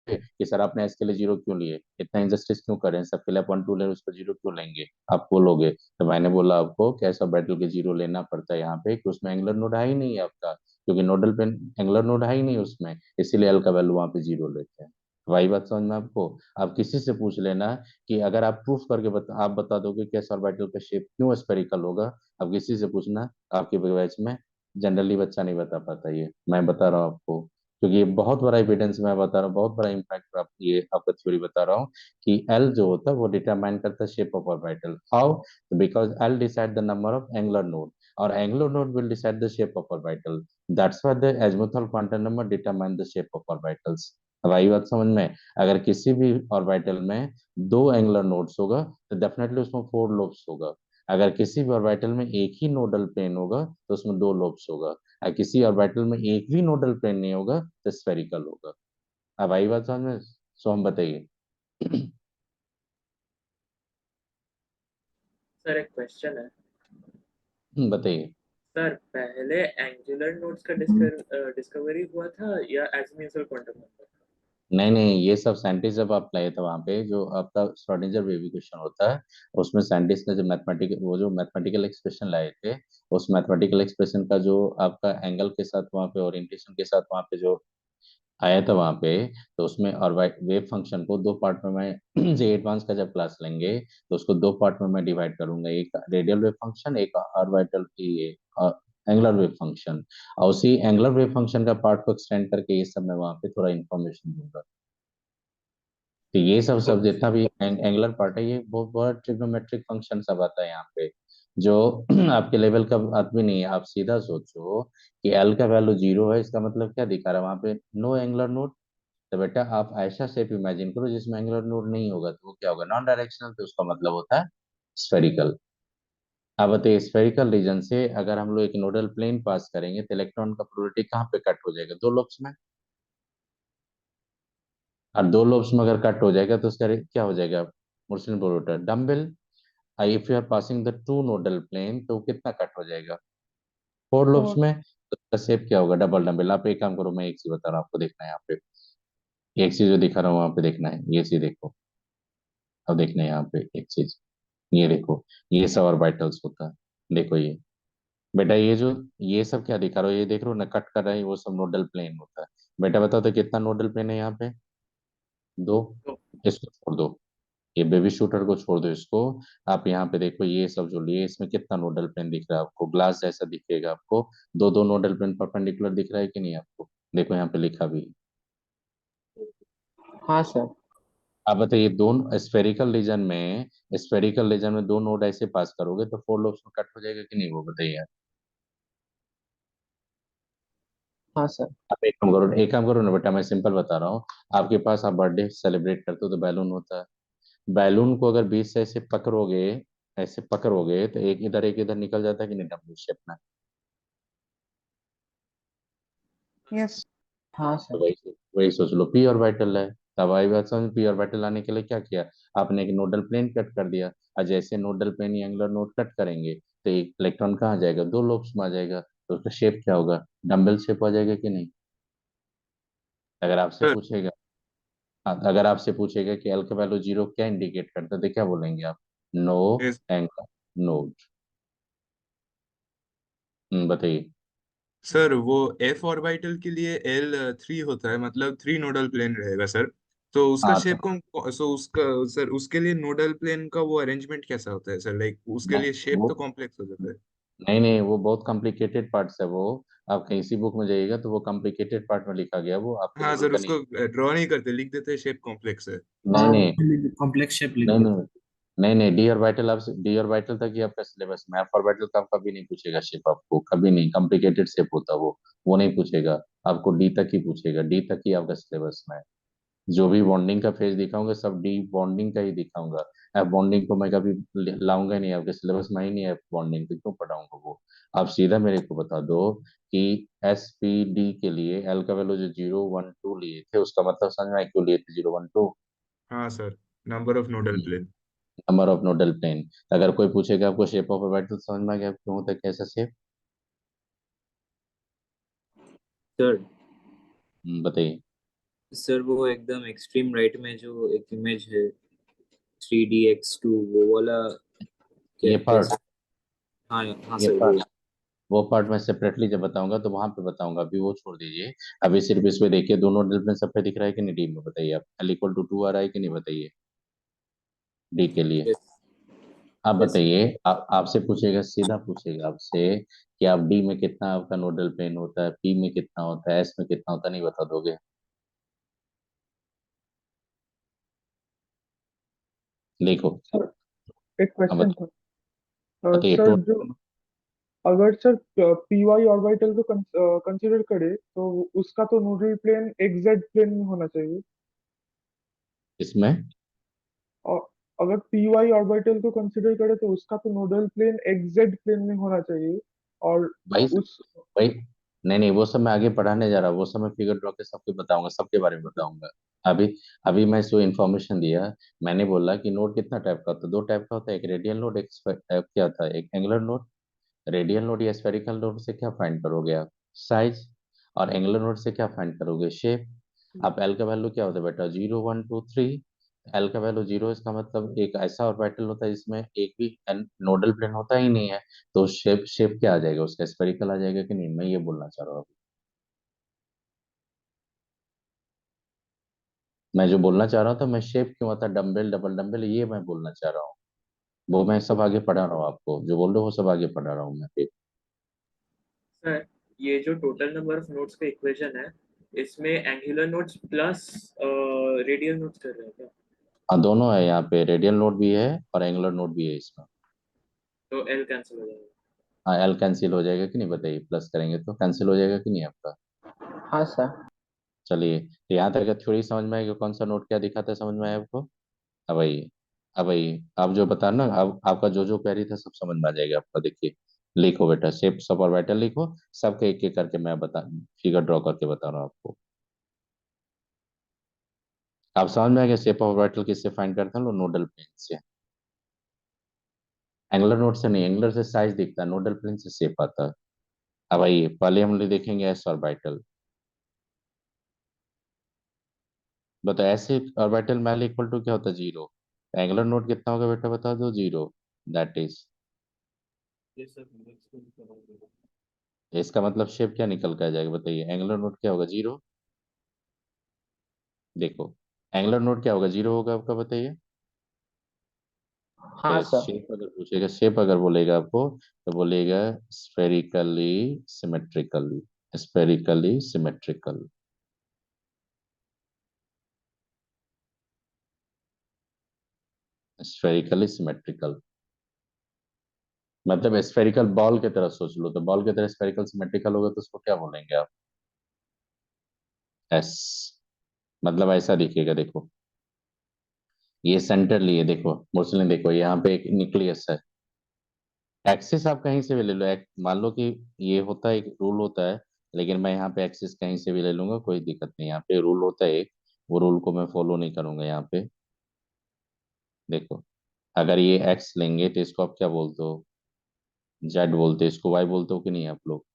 कि सर आपने इसके लिए 0 क्यों लिए? इतना इंजस्टिस क्यों करें? सबके लिए आप 1 2 ले, उसको 0 क्यों लेंगे? आप बोलोगे। तो मैंने बोला आपको कैसा बैटल के 0 लेना पड़ता है यहाँ पे, कि उसमें एंगुलर नोड है ही नहीं है आपका, क्योंकि नोडल पेन एंगुलर नोड है ही नहीं उसमें, इसीलिए एल का वैल्यू वहां पे 0 लेते हैं। वही बात समझ में आपको? आप किसी से पूछ लेना कि अगर आप प्रूफ करके आप बता दोगे कि एस ऑर्बिटल का शेप क्यों स्फेरिकल होगा, आप किसी से पूछना आपके बैच में, जनरली बच्चा नहीं बता पाता। ये मैं बता रहा हूँ आपको, क्योंकि ये बहुत बड़ा एविडेंस मैं बता रहा हूँ, बहुत बड़ा इम्पैक्ट आप ये आपका थ्योरी बता रहा हूँ कि एल जो होता है वो डिटरमाइन करता है shape of orbital. How? Because L decide the number of angular node, और angular node will decide the shape of orbital. That's why the azimuthal quantum number determine the shape of orbitals. अब आई बात समझ में? अगर किसी भी orbital में दो एंगुलर नोड्स होगा तो डेफिनेटली उसमें फोर लोब्स होगा। अगर किसी भी ऑर्बिटल में एक ही नोडल प्लेन होगा तो उसमें दो लोब्स होगा। और किसी ऑर्बिटल में एक भी नोडल प्लेन नहीं होगा तो स्फेरिकल होगा। अब आई बात समझ में? सो हम बताइए। सर एक क्वेश्चन है। बताइए। सर पहले एंगुलर नोड्स का डिस्कवरी हुआ था या एजीमुथल क्वांटम नंबर? नहीं नहीं, ये सब साइंटिस्ट जब आप लाए थे वहां पे, जो आपका श्रोडिंगर बेबी क्वेश्चन होता है, उसमें साइंटिस्ट ने जो मैथमेटिकल, वो जो मैथमेटिकल एक्सप्रेशन लाए थे, उस मैथमेटिकल एक्सप्रेशन का जो आपका एंगल के साथ वहां पे ओरिएंटेशन के साथ वहां पे जो आया था वहां पे। तो उसमें और वेव फंक्शन को दो पार्ट में मैं जे एडवांस का जब क्लास लेंगे तो उसको दो पार्ट में मैं डिवाइड करूंगा, एक रेडियल वेव फंक्शन, एक ऑर्बिटल ये एंगुलर वेव फंक्शन। और उसी एंगुलर वेव फंक्शन का पार्ट को एक्सटेंड करके ये सब मैं वहां पे थोड़ा इन्फॉर्मेशन दूंगा। तो ये सब सब जितना भी एंगुलर पार्ट है ये बहुत बड़ा ट्रिग्नोमेट्रिक फंक्शन सब आता है यहाँ पे, जो आपके लेवल का आदमी नहीं है। आप सीधा सोचो कि एल का वैल्यू 0 है, इसका मतलब क्या दिखा रहा है वहां पे? No angular node. तो बेटा आप ऐसा शेप इमेजिन करो जिसमें एंगुलर नोड नहीं होगा, तो वो क्या होगा? Non directional. तो उसका मतलब होता है स्फेरिकल। अब बताइए स्फेरिकल रीजन से अगर हम लोग एक नोडल प्लेन पास करेंगे तो इलेक्ट्रॉन का प्रोबेबिलिटी कहाँ पे कट हो जाएगा? दो लोब्स में। और दो लोब्स में अगर कट हो जाएगा तो उसका क्या हो जाएगा? Motion probability dumbbell. If you are passing the two nodal plane तो कितना कट हो जाएगा? Four lobes four. में। तो उसका शेप क्या होगा? Double dumbbell. आप एक काम करो, मैं एक चीज बता रहा हूँ आपको, देखना है यहाँ पे। एक चीज जो दिखा रहा हूँ वहां पे देखना है, ये चीज देखो। अब देखना है यहाँ पे एक चीज, ये देखो। ये सब ऑर्बिटल्स होता है। देखो ये बेटा, ये जो ये सब क्या दिखा रहा हो, ये देख रहे हो ना कट कर रहा है, वो सब नोडल प्लेन होता है। बेटा बताओ तो कितना नोडल प्लेन है यहाँ पे? दो। तो इसको छोड़ दो, ये बेबी शूटर को छोड़ दो इसको। आप यहाँ पे देखो, ये सब जो लिए इसमें कितना नोडल प्लेन दिख रहा है आपको? ग्लास जैसा दिखेगा आपको। दो दो नोडल प्लेन परपेंडिकुलर दिख रहा है कि नहीं आपको? देखो यहाँ पे लिखा भी है। हाँ सर। आप बताइए दोनों स्फेरिकल रीजन में दो नोड ऐसे पास करोगे तो फोर लोब्स में कट हो जाएगा कि नहीं? वो बताइए। हाँ सर। आप एक काम करो ना बेटा, मैं सिंपल बता रहा हूँ। आपके पास आप बर्थडे सेलिब्रेट करते हो तो बैलून होता है। बैलून को अगर बीच से ऐसे पकड़ोगे तो एक इधर निकल जाता है कि नहीं डब्ल्यू शेप में? यस। हाँ तो सर। वही सोच लो, पी ऑर्बिटल है। तब आई बात समझ, पी ऑर्बिटल लाने के लिए क्या किया? आपने एक नोडल प्लेन कट कर दिया। और जैसे नोडल प्लेन या एंगुलर नोड कट करेंगे तो एक इलेक्ट्रॉन कहाँ जाएगा? दो लोब्स में आ जाएगा। तो उसका शेप क्या होगा? डम्बल शेप आ जाएगा कि नहीं? अगर आपसे सर पूछेगा हाँ, अगर आपसे पूछेगा कि एल का वैल्यू 0 क्या इंडिकेट करता है तो क्या बोलेंगे आप? No yes, angular node. बताइए। सर वो एफ ऑर्बिटल के लिए L3 होता है, मतलब 3 नोडल प्लेन रहेगा सर। तो उसका हाँ शेप को सो उसका सर उसके लिए नोडल प्लेन का वो अरेंजमेंट कैसा होता है सर? लाइक उसके नहीं लिए शेप वो तो कॉम्प्लेक्स हो जाता है। नहीं नहीं, वो बहुत कॉम्प्लिकेटेड पार्ट्स है वो। आप कहीं सी बुक में जाइएगा तो वो कॉम्प्लिकेटेड पार्ट में लिखा गया, वो आपको हाँ जरूरत सर, का नहीं। उसको ड्रॉ नहीं करते, लिख देते हैं शेप कॉम्प्लेक्स है। नहीं हाँ नहीं कॉम्प्लेक्स शेप लिख नहीं देते नहीं नहीं नहीं, डी ऑर्बिटल आपसे डी ऑर्बिटल तक ही आपका सिलेबस में। एफ ऑर्बिटल का कभी नहीं पूछेगा शेप आपको, कभी नहीं। कॉम्प्लिकेटेड शेप होता वो नहीं पूछेगा। आपको डी तक ही पूछेगा, डी तक ही आपका सिलेबस में है। जो भी बॉन्डिंग का फेज दिखाऊंगा सब डी बॉन्डिंग का ही दिखाऊंगा। एफ बॉन्डिंग को मैं कभी लाऊंगा ही नहीं, आपके सिलेबस में ही नहीं है एफ बॉन्डिंग, तो क्यों पढ़ाऊंगा वो? आप सीधा मेरे को बता दो कि एस पी डी के लिए एल का वैल्यू जो 0 1 2 लिए थे उसका मतलब समझ में आया क्यों लिए थे 0 1 2? हाँ सर, number of nodal plane. Number of nodal plane. अगर कोई पूछेगा आपको शेप ऑफ ऑर्बिटल समझ में आ गया क्यों होता है कैसा शेप? सर बताइए। सर वो एकदम एक्सट्रीम राइट में जो एक इमेज है 3DX2 वो वाला ये पार्ट कैसे? हाँ हाँ ये सर पार्ट वो पार्ट मैं सेपरेटली जब बताऊंगा तो वहां पे बताऊंगा, अभी वो छोड़ दीजिए। अभी सिर्फ इसमें देखिए दोनों नोडल प्लेन सब पे दिख रहा है कि नहीं? डी में बताइए आप, एल इक्वल टू 2 आ रहा है कि नहीं? बताइए डी के लिए। यस आप यस बताइए, आपसे पूछेगा, सीधा पूछेगा आपसे कि आप डी में कितना आपका नोडल प्लेन होता है, पी में कितना होता है, एस में कितना होता है, नहीं बता दोगे? देखो। सर एक अब क्वेश्चन था। बताइए सर टू। जो अगर सर पी वाई ऑर्बिटल को कंसीडर करे तो उसका तो नोडल प्लेन एक्स प्लेन में होना चाहिए। इसमें और अगर पी वाई ऑर्बिटल को कंसीडर करे तो उसका तो नोडल प्लेन एक्स प्लेन में होना चाहिए। और भाई उस भाई नहीं नहीं, वो सब मैं आगे पढ़ाने जा रहा हूँ, वो सब मैं फिगर ड्रॉ के सबके बताऊंगा, सबके बारे में बताऊंगा। अभी अभी मैं जो इन्फॉर्मेशन दिया, मैंने बोला कि नोड कितना टाइप का होता है? दो टाइप का होता है, एक रेडियल नोड, एक क्या था, एक एंगुलर नोड। रेडियल नोड या स्फेरिकल नोड से क्या फाइंड करोगे आप? साइज। और एंगुलर नोड से क्या फाइंड करोगे? शेप। आप एल का वैल्यू क्या होता है बेटा? 0 1 2 3। एल का वैल्यू 0, इसका मतलब एक ऐसा ऑर्बिटल होता है जिसमें एक भी नोडल प्लेन होता ही नहीं है। तो शेप शेप क्या आ जाएगा उसका? स्फेरिकल आ जाएगा कि नहीं? मैं ये बोलना चाह रहा हूँ। मैं जो बोलना चाह रहा था, मैं शेप क्यों आता डम्बल डबल डम्बल, ये मैं बोलना चाह रहा हूँ। वो मैं सब आगे पढ़ा रहा हूँ, आपको जो बोल रहे हो वो सब आगे पढ़ा रहा हूँ मैं फिर। सर ये जो टोटल नंबर ऑफ नोड्स का इक्वेशन है, इसमें angular nodes plus radial nodes कर रहे हैं क्या? हाँ, दोनों है यहाँ पे, रेडियल नोड भी है और एंगुलर नोड भी है इसमें। तो एल कैंसिल हो जाएगा। हाँ, एल कैंसिल हो जाएगा कि नहीं बताइए, प्लस करेंगे तो कैंसिल हो जाएगा कि नहीं आपका। हाँ सर। चलिए, तो यहाँ तक थ्योरी समझ में आएगा, कौन सा नोड क्या दिखाता है, समझ में आया आपको। अब आइए, अब आइए, आप जो बता ना, अब आपका जो जो क्वेरी था सब समझ में आ जाएगा आपका। देखिए, लिखो बेटा, शेप सब ऑर्बिटल लिखो, सबके एक एक करके मैं बता, फिगर ड्रॉ करके बता रहा हूँ आपको। आप समझ में आ गया शेप ऑफ ऑर्बिटल किससे फाइंड करते हैं, नोडल प्लेन से। एंगुलर नोड से नहीं, एंगुलर से साइज दिखता है, नोडल प्लेन से शेप आता है। अब आइए, पहले हम लोग देखेंगे एस ऑर्बिटल। बताओ, ऐसे ऑर्बिटल मैल इक्वल टू क्या होता है, जीरो। एंगुलर नोड कितना होगा बेटा, बता दो, जीरो। दैट इज, इसका मतलब शेप क्या निकल के आ जाएगा बताइए, एंगुलर नोड क्या होगा, जीरो। देखो, एंगुलर नोड क्या होगा, जीरो होगा आपका, बताइए। हाँ तो सर। शेप अगर पूछेगा, शेप अगर बोलेगा आपको, तो बोलेगा spherically symmetrically, spherically symmetrical. Spherically symmetrical मतलब स्फेरिकल बॉल की तरह सोच लो, तो बॉल की तरह स्फेरिकल सिमेट्रिकल होगा तो उसको क्या बोलेंगे आप, एस। मतलब ऐसा दिखेगा, देखो ये सेंटर लिए, देखो मुस्लिम, देखो यहाँ पे एक न्यूक्लियस है। एक्सिस आप कहीं से भी ले लो, मान लो कि ये होता है, एक रूल होता है, लेकिन मैं यहाँ पे एक्सिस कहीं से भी ले लूंगा, कोई दिक्कत नहीं। यहाँ पे रूल होता है एक, वो रूल को मैं फॉलो नहीं करूंगा यहाँ पे। देखो, अगर ये एक्स लेंगे तो इसको आप क्या बोलते हो, जेड बोलते हो, इसको वाई बोलते हो कि नहीं आप लोग।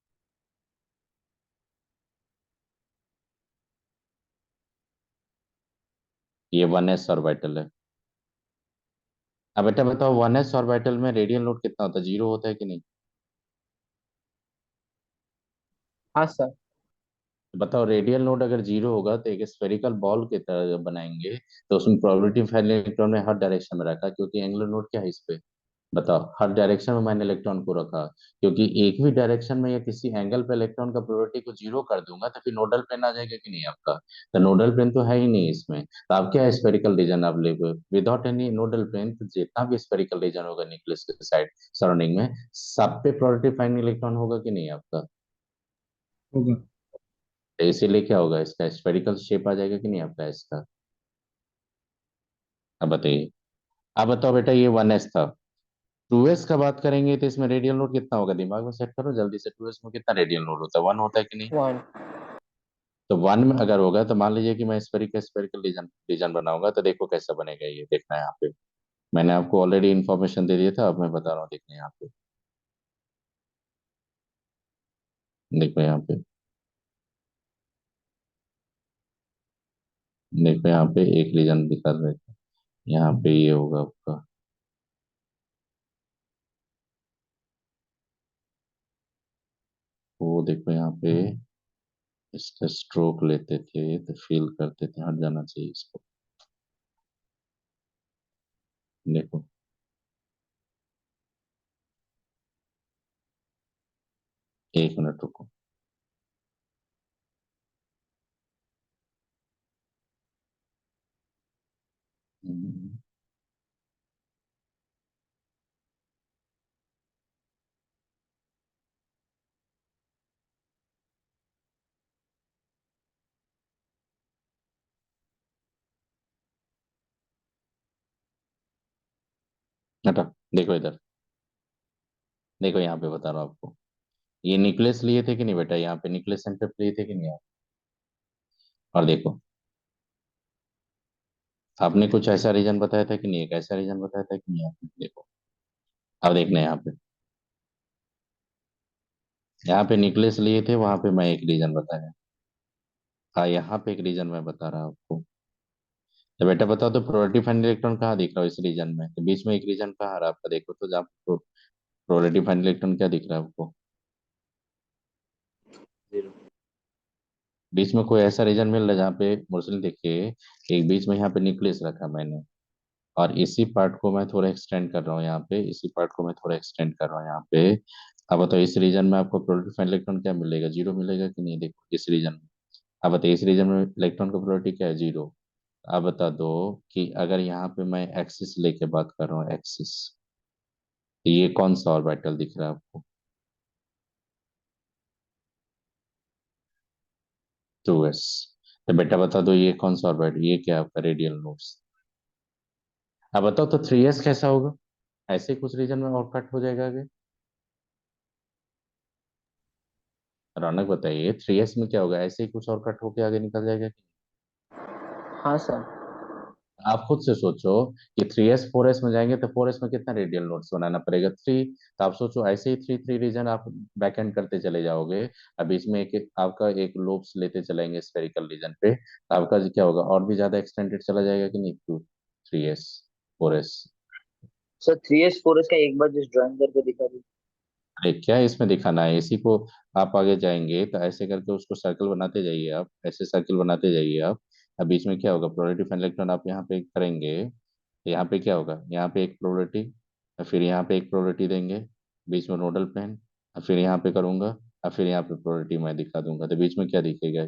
ये वन एस ऑर्बिटल है। अब बेटा बताओ, वन एस ऑर्बिटल में रेडियल लोड कितना होता है, जीरो होता है कि नहीं। हाँ सर। बताओ, रेडियल नोड अगर जीरो होगा तो एक स्फेरिकल बॉल की तरह बनाएंगे, तो उसमें प्रोबेबिलिटी ऑफ इलेक्ट्रॉन में हर डायरेक्शन में रखा, क्योंकि एंगुलर नोड क्या है इस पे। बताओ, हर डायरेक्शन में मैंने इलेक्ट्रॉन को रखा, क्योंकि एक भी डायरेक्शन में या किसी एंगल पे इलेक्ट्रॉन का प्रोबेबिलिटी को जीरो कर दूंगा तो फिर नोडल प्लेन आ जाएगा कि नहीं आपका। तो नोडल प्लेन तो है ही नहीं इसमें, तो आप क्या स्फेरिकल रीजन आप ले, विदाउट एनी नोडल प्लेन, तो जितना भी स्फेरिकल रीजन होगा न्यूक्लियस के साइड सराउंडिंग में, सब पे प्रोबेबिलिटी फाइंड इलेक्ट्रॉन होगा कि नहीं आपका। होगा। तो इसीलिए क्या होगा, इसका स्फेरिकल शेप आ जाएगा कि नहीं आपका इसका। अब बताइए, अब बताओ बेटा, ये वन एस था, टू एस का बात करेंगे तो इसमें रेडियल लोड कितना होगा, दिमाग में सेट करो जल्दी से, टू एस में कितना रेडियल लोड होता है, वन होता है कि नहीं। वन। तो वन में अगर होगा तो मान लीजिए कि मैं स्फेरिकल स्फेरिकल रीजन रीजन बनाऊंगा, तो देखो कैसा बनेगा, ये देखना है यहाँ पे। मैंने आपको ऑलरेडी इन्फॉर्मेशन दे दिया था, अब मैं बता रहा हूँ, देखना यहाँ पे। देखो यहाँ पे, देखो यहाँ पे एक रीजन दिखा रहे थे, यहाँ पे ये होगा आपका। वो देखो यहाँ पे, इसका स्ट्रोक लेते थे तो फील करते थे, हट जाना चाहिए इसको। देखो, एक मिनट रुको। हम्म, हटा। देखो इधर, देखो यहाँ पे बता रहा हूँ आपको, ये न्यूक्लियस लिए थे कि नहीं बेटा, यहाँ पे न्यूक्लियस सेंटर पे लिए थे कि नहीं आप। और देखो, आपने कुछ ऐसा रीजन बताया था कि नहीं, एक ऐसा रीजन बताया था कि नहीं आपने, देखो। अब देखना है यहाँ पे, यहाँ पे न्यूक्लियस लिए थे, वहां पे मैं एक रीजन बताया। हाँ, यहाँ पे एक रीजन मैं बता रहा हूँ आपको। तो बेटा बताओ, तो प्रोबेबिलिटी फाइंड इलेक्ट्रॉन कहाँ दिख रहा है इस रीजन में, तो बीच में एक रीजन कहाँ आ रहा है आपका, देखो तो जहाँ प्रोबेबिलिटी फाइंड इलेक्ट्रॉन क्या दिख रहा है आपको। जीरो। बीच में कोई ऐसा रीजन मिल रहा है जहाँ पे मुरसली देखिए, एक बीच में यहाँ पे न्यूक्लियस रखा मैंने, और इसी पार्ट को मैं थोड़ा एक्सटेंड कर रहा हूँ यहाँ पे, इसी पार्ट को मैं थोड़ा एक्सटेंड कर रहा हूँ यहाँ पे। अब बताओ इस रीजन में आपको प्रोबेबिलिटी इलेक्ट्रॉन क्या मिलेगा, जीरो मिलेगा कि नहीं, देखो इस रीजन में। अब बताइए इस रीजन में इलेक्ट्रॉन का प्रोबेबिलिटी क्या है, जीरो। अब बता दो कि अगर यहाँ पे मैं एक्सिस लेके बात कर रहा हूँ, एक्सिस, तो ये कौन सा ऑर्बिटल दिख रहा है आपको, 2s। तो बेटा बता दो ये कौन सा ऑर्बिटल, ये क्या आपका रेडियल नोड्स। अब बताओ तो 3s कैसा होगा, ऐसे ही कुछ रीजन में और कट हो जाएगा आगे। रौनक बताइए 3s में क्या होगा, ऐसे ही कुछ और कट होके आगे निकल जाएगा कि हाँ सर। नहीं? आप खुद से सोचो कि 3s 4s में जाएंगे तो 4s में कितना रेडियल नोड्स बनाना पड़ेगा, 3। तो आप सोचो ऐसे ही 3 3 रीजन आप बैक एंड करते चले जाओगे, अब बीच में एक आपका एक लोब्स लेते चलेंगे स्फेरिकल रीजन पे, तो आपका क्या होगा, और भी ज्यादा एक्सटेंडेड चला जाएगा कि नहीं, 3s 4s। Sir 3s 4s का एक बार जस्ट ड्राइंग करके दिखा दीजिए। अरे क्या इसमें दिखाना है, इसी को आप आगे जाएंगे तो ऐसे करके उसको सर्कल बनाते जाइए, आप ऐसे सर्कल बनाते जाइए आप। अब बीच में क्या होगा, प्रोबेबिलिटी ऑफ इलेक्ट्रॉन आप यहाँ पे करेंगे, तो यहाँ पे क्या होगा, यहाँ पे एक प्रोबेबिलिटी, और फिर यहाँ पे एक प्रोबेबिलिटी देंगे, बीच में नोडल प्लेन, और फिर यहाँ पे करूंगा, और फिर यहाँ पे प्रोबेबिलिटी मैं दिखा दूंगा, तो बीच में क्या दिखेगा,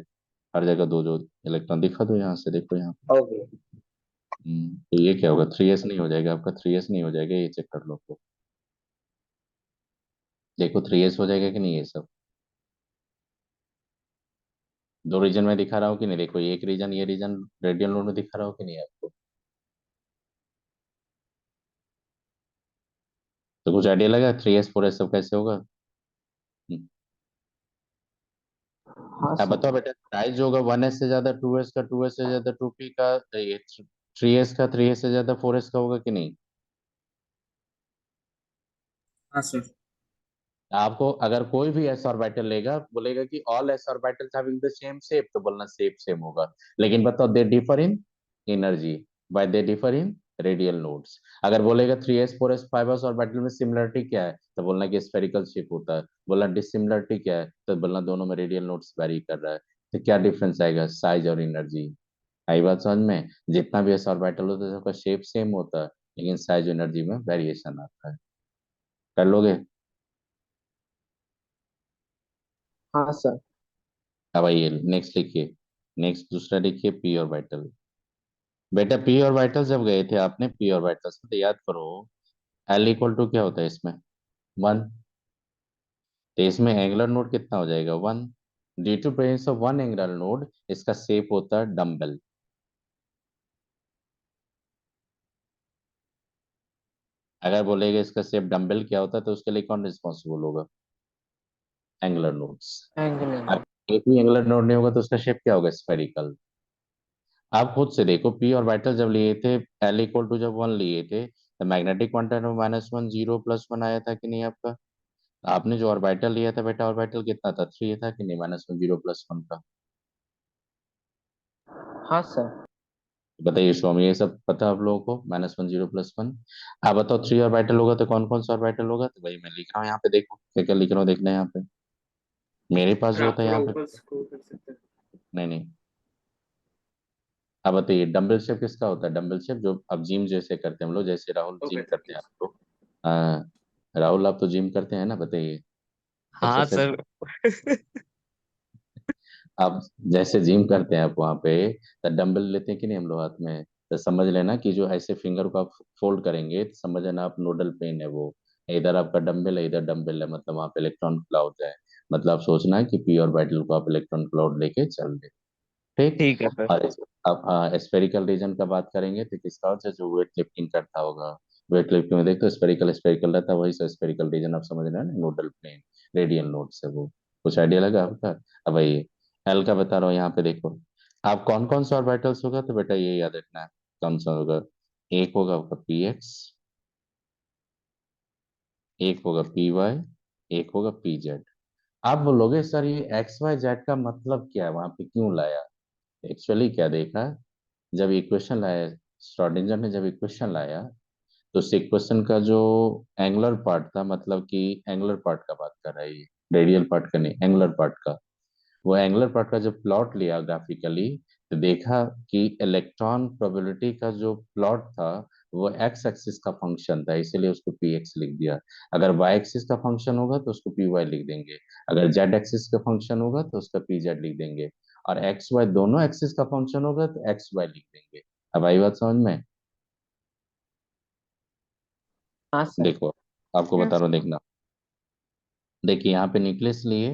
हर जगह दो दो इलेक्ट्रॉन दिखा दो, यहाँ से देखो यहाँ पे। ओके। तो ये क्या होगा, 3s नहीं हो जाएगा आपका, 3s नहीं हो जाएगा, ये चेक कर लो तो। देखो 3s हो जाएगा कि नहीं ये सब, दो रीजन में दिखा रहा हूँ कि नहीं, देखो एक रीजन, ये रीजन रेडियल नोड में दिखा रहा हूँ कि नहीं आपको, तो कुछ आइडिया लगा 3s 4s सब कैसे होगा। हम्म। हाँ अब सर। बताओ बेटा, साइज होगा 1s से ज्यादा 2s का, 2s से ज्यादा 2p का, तो ये 3s का 3s से ज्यादा 4s का होगा कि नहीं। हाँ सर। आपको अगर कोई भी एस ऑर्बिटल लेगा, बोलेगा कि all S orbitals having the same shape, तो बोलना शेप सेम होगा, लेकिन बताओ they differ in energy, by they differ in radial nodes. अगर बोलेगा 3s 4s 5s ऑर्बिटल में सिमिलरिटी क्या है, तो बोलना कि स्फेरिकल शेप होता है, बोलना डिसिमिलरिटी क्या है, तो बोलना दोनों में रेडियल नोड्स वेरी कर रहा है। तो क्या डिफरेंस आएगा, साइज और एनर्जी। आई बात समझ में, जितना भी एस ऑर्बिटल होता है सबका शेप सेम होता है, लेकिन साइज एनर्जी में वेरिएशन आता है। कर लोगे। हाँ सर। अब आइए नेक्स्ट लिखिए, नेक्स्ट दूसरा लिखिए पी ऑर्बिटल। बेटा पी ऑर्बिटल जब गए थे आपने पी ऑर्बिटल से, तो याद करो एल इक्वल टू क्या होता है इसमें, 1। तो इसमें एंगुलर नोड कितना हो जाएगा, 1। Due to presence of one angular node इसका शेप होता है डम्बल। अगर बोलेगा इसका शेप डम्बल क्या होता है, तो उसके लिए कौन रिस्पॉन्सिबल होगा, एंगुलर नोड्स। एंगुलर। एक भी एंगुलर नोड नहीं होगा तो उसका शेप क्या होगा, स्फेरिकल। आप खुद से देखो पी ऑर्बिटल जब लिए थे, एल इक्वल टू जब 1 लिए थे, तो मैग्नेटिक क्वांटम में -1 0 +1 आया था कि नहीं आपका। आपने जो ऑर्बिटल लिया था बेटा, ऑर्बिटल कितना था, 3 था कि नहीं, -1 0 +1 का। हाँ सर। बताइए स्वामी, ये सब पता आप लोगों को, -1 0 +1। आप बताओ 3 ऑर्बिटल होगा तो कौन कौन सा ऑर्बिटल होगा, तो वही मैं लिख रहा हूँ यहाँ पे, देखो क्या क्या लिख रहा हूँ, देखना है यहाँ पे मेरे पास जो और आप होता है थोड़ा यहाँ पे। ऊपर स्क्रॉल कर सकते हैं। नहीं नहीं, अब बताइए डम्बल शेप किसका होता है, डम्बल शेप जो अब जिम जैसे करते हैं हम लोग, जैसे राहुल ओके जिम सर, करते हैं यस। आप लोग। राहुल आप तो जिम करते हैं ना, बताइए हाँ एक्सरसाइज। सर। आप जैसे जिम करते हैं आप वहां पे, तो डंबल लेते हैं कि नहीं हम लोग हाथ में, तो समझ लेना कि जो ऐसे फिंगर को आप फोल्ड करेंगे, तो समझ लेना आप नोडल पेन है वो, इधर आपका डंबल है, इधर डंबल है, मतलब वहां पे इलेक्ट्रॉन क्लाउड है। मतलब आप सोचना है कि पी और बैटल को आप इलेक्ट्रॉन क्लाउड लेके चल रहे, ठीक। ठीक है सर। और आप स्फेरिकल रीजन का बात करेंगे तो किसका होता है, जो वेट लिफ्टिंग करता होगा, वेट लिफ्टिंग में देखो स्फेरिकल स्फेरिकल रहता है, वही स्फेरिकल रीजन आप समझ रहे हैं ना, नोडल प्लेन, रेडियल नोड से वो। कुछ आइडिया लगा आपका। अब ये एल का बता रहा हूँ यहाँ पे देखो, आप कौन कौन सा ऑर्बिटल्स होगा, तो बेटा ये याद रखना है कौन सा होगा। एक होगा आपका पी एक्स, एक होगा पी वाई, एक होगा पी जेड। आप बोलोगे सर ये एक्स वाई जेड का मतलब क्या है, वहां पे क्यों लाया। एक्चुअली क्या देखा, जब इक्वेशन लाया श्रोडिंगर ने, जब इक्वेशन लाया, तो उस इक्वेशन का जो एंगुलर पार्ट था, मतलब कि एंगुलर पार्ट का बात कर रहा है ये, रेडियल पार्ट का नहीं, एंगुलर पार्ट का। वो एंगुलर पार्ट का जो प्लॉट लिया ग्राफिकली, तो देखा कि इलेक्ट्रॉन प्रोबेबिलिटी का जो प्लॉट था वो एक्स एक्सिस का फंक्शन था, इसीलिए उसको पी एक्स लिख दिया। अगर वाई एक्सिस का फंक्शन होगा तो उसको पी वाई लिख देंगे, अगर जेड एक्सिस का फंक्शन होगा तो उसका पी जेड लिख देंगे, और एक्स वाई दोनों एक्सिस का फंक्शन होगा तो एक्स वाई लिख देंगे। अब आई बात समझ में? हाँ सर। देखो आपको बता रहा हूँ, देखना। देखिए यहाँ पे न्यूक्लियस लिए,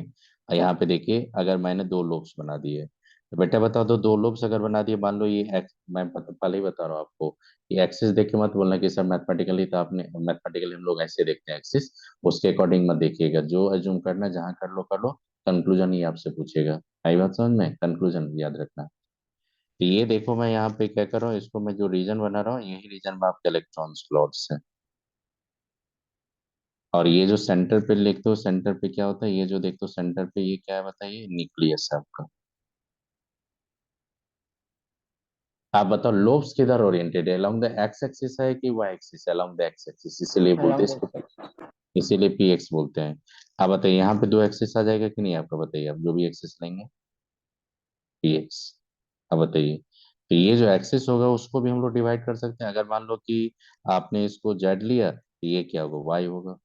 और यहाँ पे देखिए अगर मैंने दो लोब्स बना दिए, तो बेटा बता दो, दो लोब्स अगर बना दिए, मान लो ये एक्स, मैं पहले ही बता रहा हूँ आपको, ये एक्सिस देख के मत बोलना कि सर मैथमेटिकली, तो आपने मैथमेटिकली हम लोग ऐसे देखते हैं एक्सिस, उसके अकॉर्डिंग मत देखिएगा, जो एज्यूम करना जहाँ कर लो, कंक्लूजन ही आपसे पूछेगा। आई बात समझ में? कंक्लूजन याद रखना। तो ये देखो मैं यहाँ पे क्या कर रहा हूँ, इसको मैं जो रीजन बना रहा हूँ यही रीजन में आपके इलेक्ट्रॉन स्लॉट्स है, और ये जो सेंटर पे लिखते हो, सेंटर पे क्या होता है, ये जो देखते हो सेंटर पे, ये क्या है बताइए? न्यूक्लियस है आपका। आप बताओ लोब्स किधर ओरिएंटेड है, अलोंग द एक्स एक्सिस है कि वाई एक्सिस है? अलोंग द एक्स एक्सिस, इसीलिए बोलते हैं Along इसको, the इसीलिए पी एक्स बोलते हैं। आप बताइए यहाँ पे दो एक्सिस आ जाएगा कि नहीं आपका? बताइए आप जो भी एक्सिस लेंगे, पी एक्स। अब बताइए, तो ये जो एक्सिस होगा उसको भी हम लोग डिवाइड कर सकते हैं। अगर मान लो कि आपने इसको जेड लिया, तो ये क्या होगा? वाई होगा।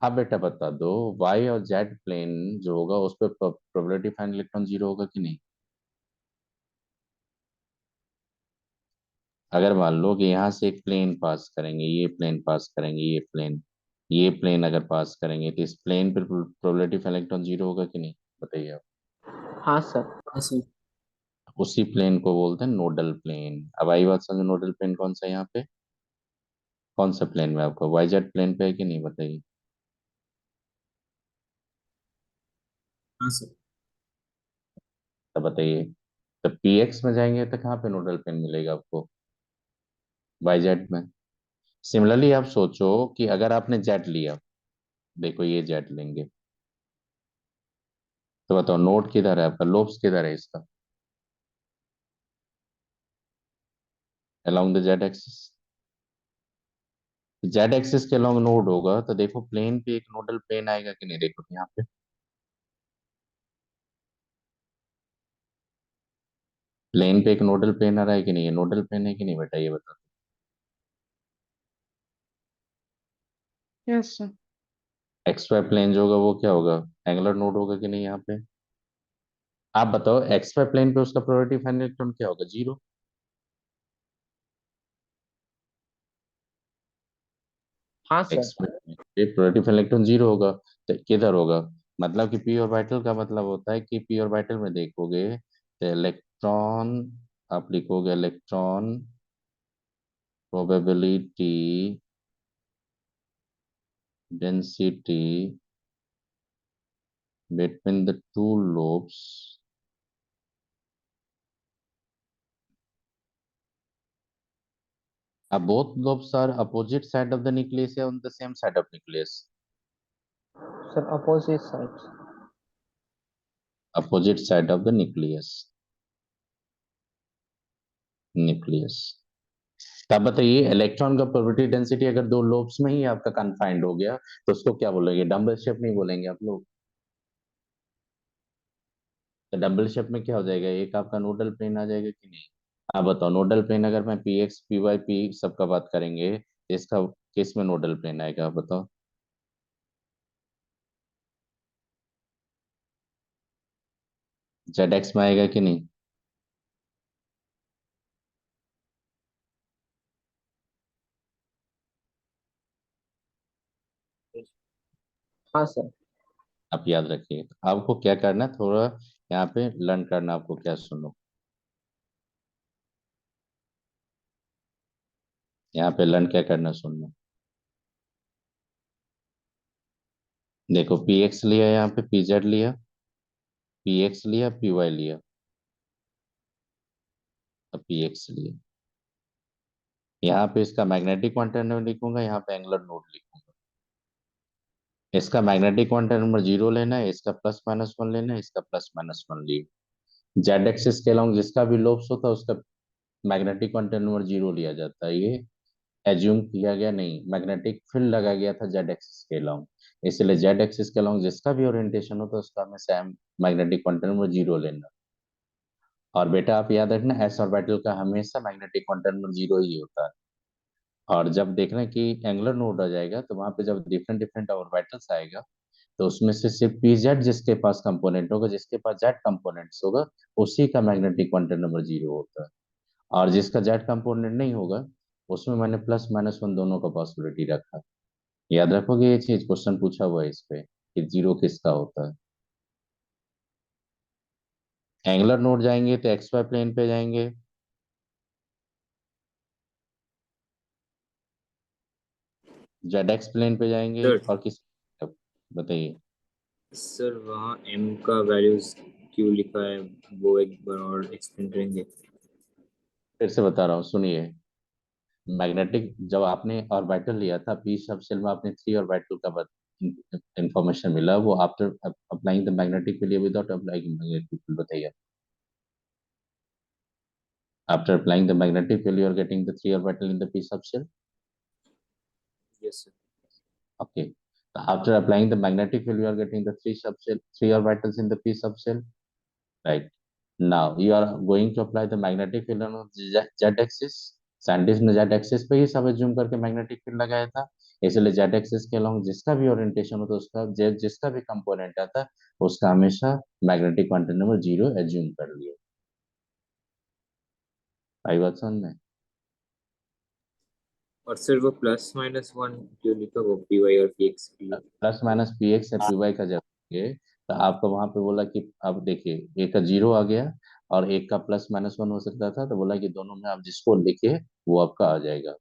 आप बेटा बता दो, वाई और जेड प्लेन जो होगा उस पर प्रोबेबिलिटी फाइंड इलेक्ट्रॉन जीरो होगा कि नहीं? अगर मान लो कि यहाँ से एक प्लेन पास करेंगे, ये प्लेन पास करेंगे, ये प्लेन अगर पास करेंगे, तो इस प्लेन पर प्रोबेबिलिटी फाइंड इलेक्ट्रॉन जीरो होगा कि नहीं? बताइए आप। हाँ सर। हाँ सर। उसी प्लेन को बोलते हैं नोडल प्लेन। अब आई बात समझो, नोडल प्लेन कौन सा है यहाँ पे? कौन सा प्लेन में आपका? वाई जेड प्लेन पे है कि नहीं? बताइए। हाँ सर। तो बताइए, तो पी एक्स में जाएंगे तो कहाँ पे नोडल प्लेन मिलेगा आपको? वाई जेड में। सिमिलरली आप सोचो कि अगर आपने जेड लिया, देखो ये जेड लेंगे, तो बताओ नोड किधर है आपका, लोब्स किधर है इसका? Along the Z axis. Z axis के अलोंग नोड होगा, तो देखो प्लेन पे एक नोडल प्लेन आएगा कि नहीं? देखो यहाँ पे प्लेन पे एक नोडल प्लेन आ रहा है कि नहीं? ये नोडल प्लेन है कि नहीं बेटा, ये बताओ। Yes sir. X Y plane जो होगा वो क्या होगा? एंगुलर नोड होगा कि नहीं यहाँ पे? आप बताओ एक्स वाई प्लेन पे उसका प्रोबेबिलिटी फाइंड इलेक्ट्रॉन क्या होगा? जीरो। हाँ सर। एक्स वाई पे प्रोबेबिलिटी फाइंड इलेक्ट्रॉन जीरो होगा, तो किधर होगा? मतलब कि पी ऑर्बिटल का मतलब होता है कि पी ऑर्बिटल में देखोगे तो इलेक्ट्रॉन, आप लिखोगे electron probability density between the two lobes both lobes are opposite side of the nucleus or on the same side of nucleus? Sir opposite side. Opposite side of the nucleus। तब बताइए electron का probability density अगर दो lobes में ही आपका confined हो गया, तो उसको क्या बोलेंगे? डम्बल शेप नहीं बोलेंगे आप लोग? तो डम्बल शेप में क्या हो जाएगा, एक आपका नोडल प्लेन आ जाएगा कि नहीं? आप बताओ नोडल प्लेन अगर मैं P X P Y P सबका बात करेंगे, तो इसका किस में नोडल प्लेन आएगा आप बताओ? जेड एक्स में आएगा कि नहीं? हाँ सर। आप याद रखिए, आपको क्या करना है, थोड़ा यहाँ पे लर्न करना, आपको क्या सुनो, यहाँ पे लर्न क्या करना, सुनना। देखो पी एक्स लिया, यहाँ पे पी जेड लिया, पी एक्स लिया, पी वाई लिया, अब पी एक्स लिया। यहाँ पे इसका मैग्नेटिक क्वांटम नंबर लिखूंगा, यहाँ पे एंगुलर नोड लिखूंगा। इसका मैग्नेटिक क्वांटम नंबर जीरो लेना है, इसका प्लस माइनस वन लेना है, इसका प्लस माइनस वन लिया। जेड एक्सिस के अलॉन्ग जिसका भी लोब्स होता है उसका मैग्नेटिक क्वांटम नंबर जीरो लिया जाता है। ये एज्यूम किया गया नहीं, मैग्नेटिक फील्ड लगा गया था जेड एक्सिस के अलोंग, इसलिए जेड एक्सिस के अलोंग जिसका भी ओरिएंटेशन हो तो उसका हमें सेम मैग्नेटिक क्वांटम नंबर 0 लेना। और बेटा आप याद रखना एस ऑर्बिटल का हमेशा मैग्नेटिक क्वांटम नंबर 0 ही होता है। और जब देखना कि एंगुलर नोड आ जाएगा तो वहां पे जब डिफरेंट डिफरेंट ऑर्बिटल्स आएगा तो उसमें से सिर्फ पीजेड जिसके पास कंपोनेंट होगा, जिसके पास जेड कंपोनेंट्स होगा, उसी का मैग्नेटिक क्वांटम नंबर 0 होता है। और जिसका जेड कंपोनेंट नहीं होगा उसमें मैंने प्लस माइनस वन दोनों का पॉसिबिलिटी रखा। याद रखोगे ये चीज, क्वेश्चन पूछा हुआ है इस पे कि 0 किसका होता है। एंगुलर नोड जाएंगे तो एक्स वाई प्लेन पे जाएंगे, जेड एक्स प्लेन पे जाएंगे, सर और किस, बताइए। सर वहाँ m का वैल्यूज क्यों लिखा है वो एक बार और एक्सप्लेन करेंगे? फिर से बता रहा हूँ सुनिए। मैग्नेटिक जब आपने ऑर्बिटल लिया था पी सबसेल में आपने 3 ऑर्बिटल का इंफॉर्मेशन मिला, वो after applying the magnetic field without applying magnetic field, बताइए। After applying the magnetic field you are getting the 3 orbital in the P subshell. Yes sir. Okay. So after applying the magnetic field, you are getting the three orbitals in the p subshell, right? Now you are going to apply the magnetic field on z axis. Scientist ने Z axis पे ही सब assume करके magnetic field लगाया था, इसलिए Z axis के along जिसका भी ओरिएंटेशन हो तो उसका जिसका भी कंपोनेंट आता उसका हमेशा मैग्नेटिक क्वांटम नंबर 0 एज्यूम कर लिया। आई बात समझ में? और सर वो प्लस माइनस वन जो लिखा वो पी वाई और पी एक्स की। प्लस माइनस पी एक्स या पी वाई का जब ये तो आपको वहां पे बोला कि अब देखिए एक का 0 आ गया और एक का प्लस माइनस वन हो सकता था, तो बोला कि दोनों में आप जिसको लिखे वो आपका आ जाएगा।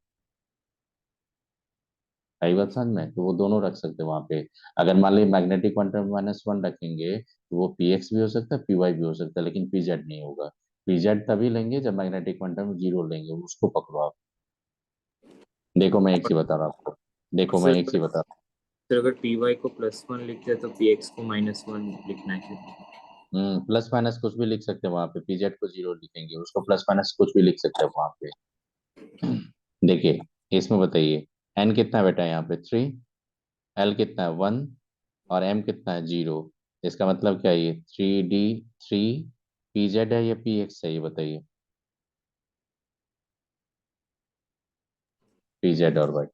आई बात समझ में? तो वो दोनों रख सकते हैं वहां पे। अगर मान लीजिए मैग्नेटिक क्वांटम माइनस वन रखेंगे तो वो पी एक्स भी हो सकता है, पी वाई भी हो सकता है, लेकिन पी जेड नहीं होगा। पी जेड तभी लेंगे जब मैग्नेटिक क्वांटम 0 लेंगे, उसको पकड़ो आप। देखो मैं एक चीज बता रहा हूँ आपको, देखो मैं एक चीज बता रहा सर अगर पी वाई को प्लस वन लिखते हैं तो पी एक्स को माइनस वन लिखना है क्या? हूँ। प्लस माइनस कुछ भी लिख सकते हैं वहां पे, पी जेड को 0 लिखेंगे, उसको प्लस माइनस कुछ भी लिख सकते हैं वहां पे। देखिए इसमें बताइए एन कितना है बेटा, यहाँ पे 3, एल कितना है 1, और एम कितना है 0। इसका मतलब क्या है, ये 3D3 पी जेड है या पी एक्स है, ये बताइए। पी जेड और वाई।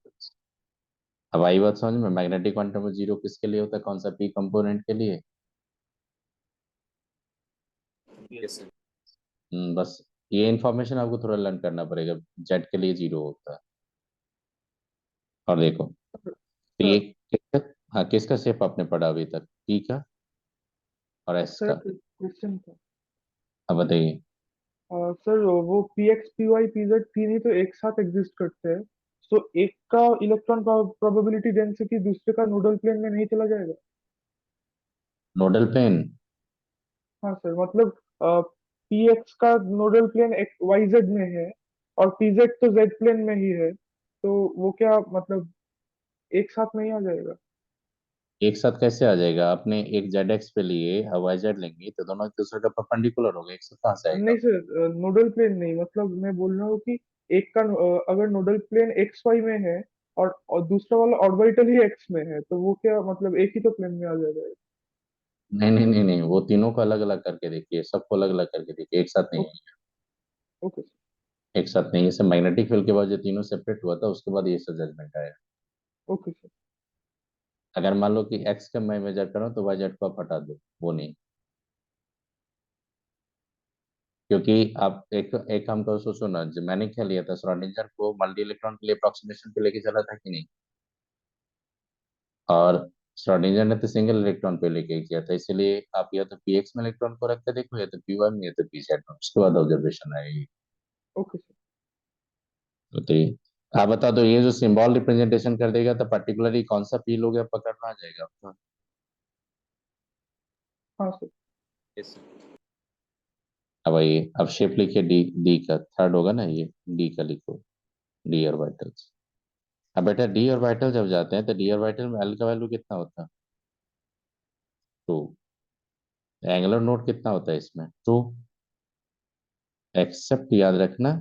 अब आई बात समझ में, मैग्नेटिक क्वांटम में 0 किसके लिए होता है, कौन सा पी कंपोनेंट के लिए? Yes sir. बस ये इन्फॉर्मेशन आपको थोड़ा लर्न करना पड़ेगा, जेड के लिए 0 होता है। और देखो पी सर किसका, हाँ किसका शेप आपने पढ़ा अभी तक, पी का और एस सर का। क्वेश्चन था। अब बताइए। सर वो P X P Y P Z तीन ही तो एक साथ एग्जिस्ट करते हैं, तो एक का इलेक्ट्रॉन प्रोबेबिलिटी डेंसिटी दूसरे का नोडल प्लेन में नहीं चला जाएगा? नोडल प्लेन, हाँ सर, मतलब पी एक्स का nodal plane X Y Z में है और पी जेड तो जेड प्लेन में ही है, तो वो क्या मतलब एक साथ नहीं आ जाएगा? एक साथ कैसे आ जाएगा? आपने एक जेड एक्स पे लिए अब वाई जेड लेंगे तो दोनों एक दूसरे का परपेंडिकुलर होगा, एक साथ कहाँ से आएगा? नहीं सर, नोडल प्लेन नहीं, मतलब मैं बोल रहा हूँ कि एक का अगर नोडल प्लेन एक्स वाई में है और दूसरा वाला ऑर्बिटल ही एक्स में है, तो वो क्या मतलब एक ही तो प्लेन में आ जाएगा? नहीं नहीं नहीं नहीं, वो तीनों को अलग अलग करके देखिए, सबको अलग अलग करके देखिए, एक साथ नहीं ओके। है। Okay sir. एक साथ नहीं है, सब मैग्नेटिक फील्ड के बाद जो तीनों सेपरेट हुआ था उसके बाद ये सब जजमेंट आया। Okay sir. अगर मान लो कि एक्स का मैं मेजर करूँ तो वाई जेड को आप हटा दो, वो नहीं। क्योंकि आप एक एक काम करो, सोचो ना, जो मैंने क्या लिया था, श्रोडिंगर को मल्टी इलेक्ट्रॉन के लिए अप्रोक्सीमेशन पे लेके चला था कि नहीं, और श्रोडिंगर ने तो सिंगल इलेक्ट्रॉन पे लेके किया था, इसलिए आप या तो पी एक्स में इलेक्ट्रॉन को रख के देखो, या तो पी वाई में, या तो पी जेड में, उसके बाद ऑब्जर्वेशन आएगी। Okay sir. तो ये आप बता दो, ये जो सिंबल रिप्रेजेंटेशन कर देगा तो पर्टिकुलरली कौन सा पी लोगे, पकड़ना आ जाएगा आपको। हाँ सर। Yes sir. अब आइए, अब शेप लिखिए, डी, डी का थर्ड होगा ना ये, डी का लिखो, डी ऑर्बिटल्स। अब बेटा डी ऑर्बिटल जब जाते हैं तो डी ऑर्बिटल में एल का वैल्यू कितना होता है, 2। एंगुलर नोट कितना होता है इसमें, 2। एक्सेप्ट याद रखना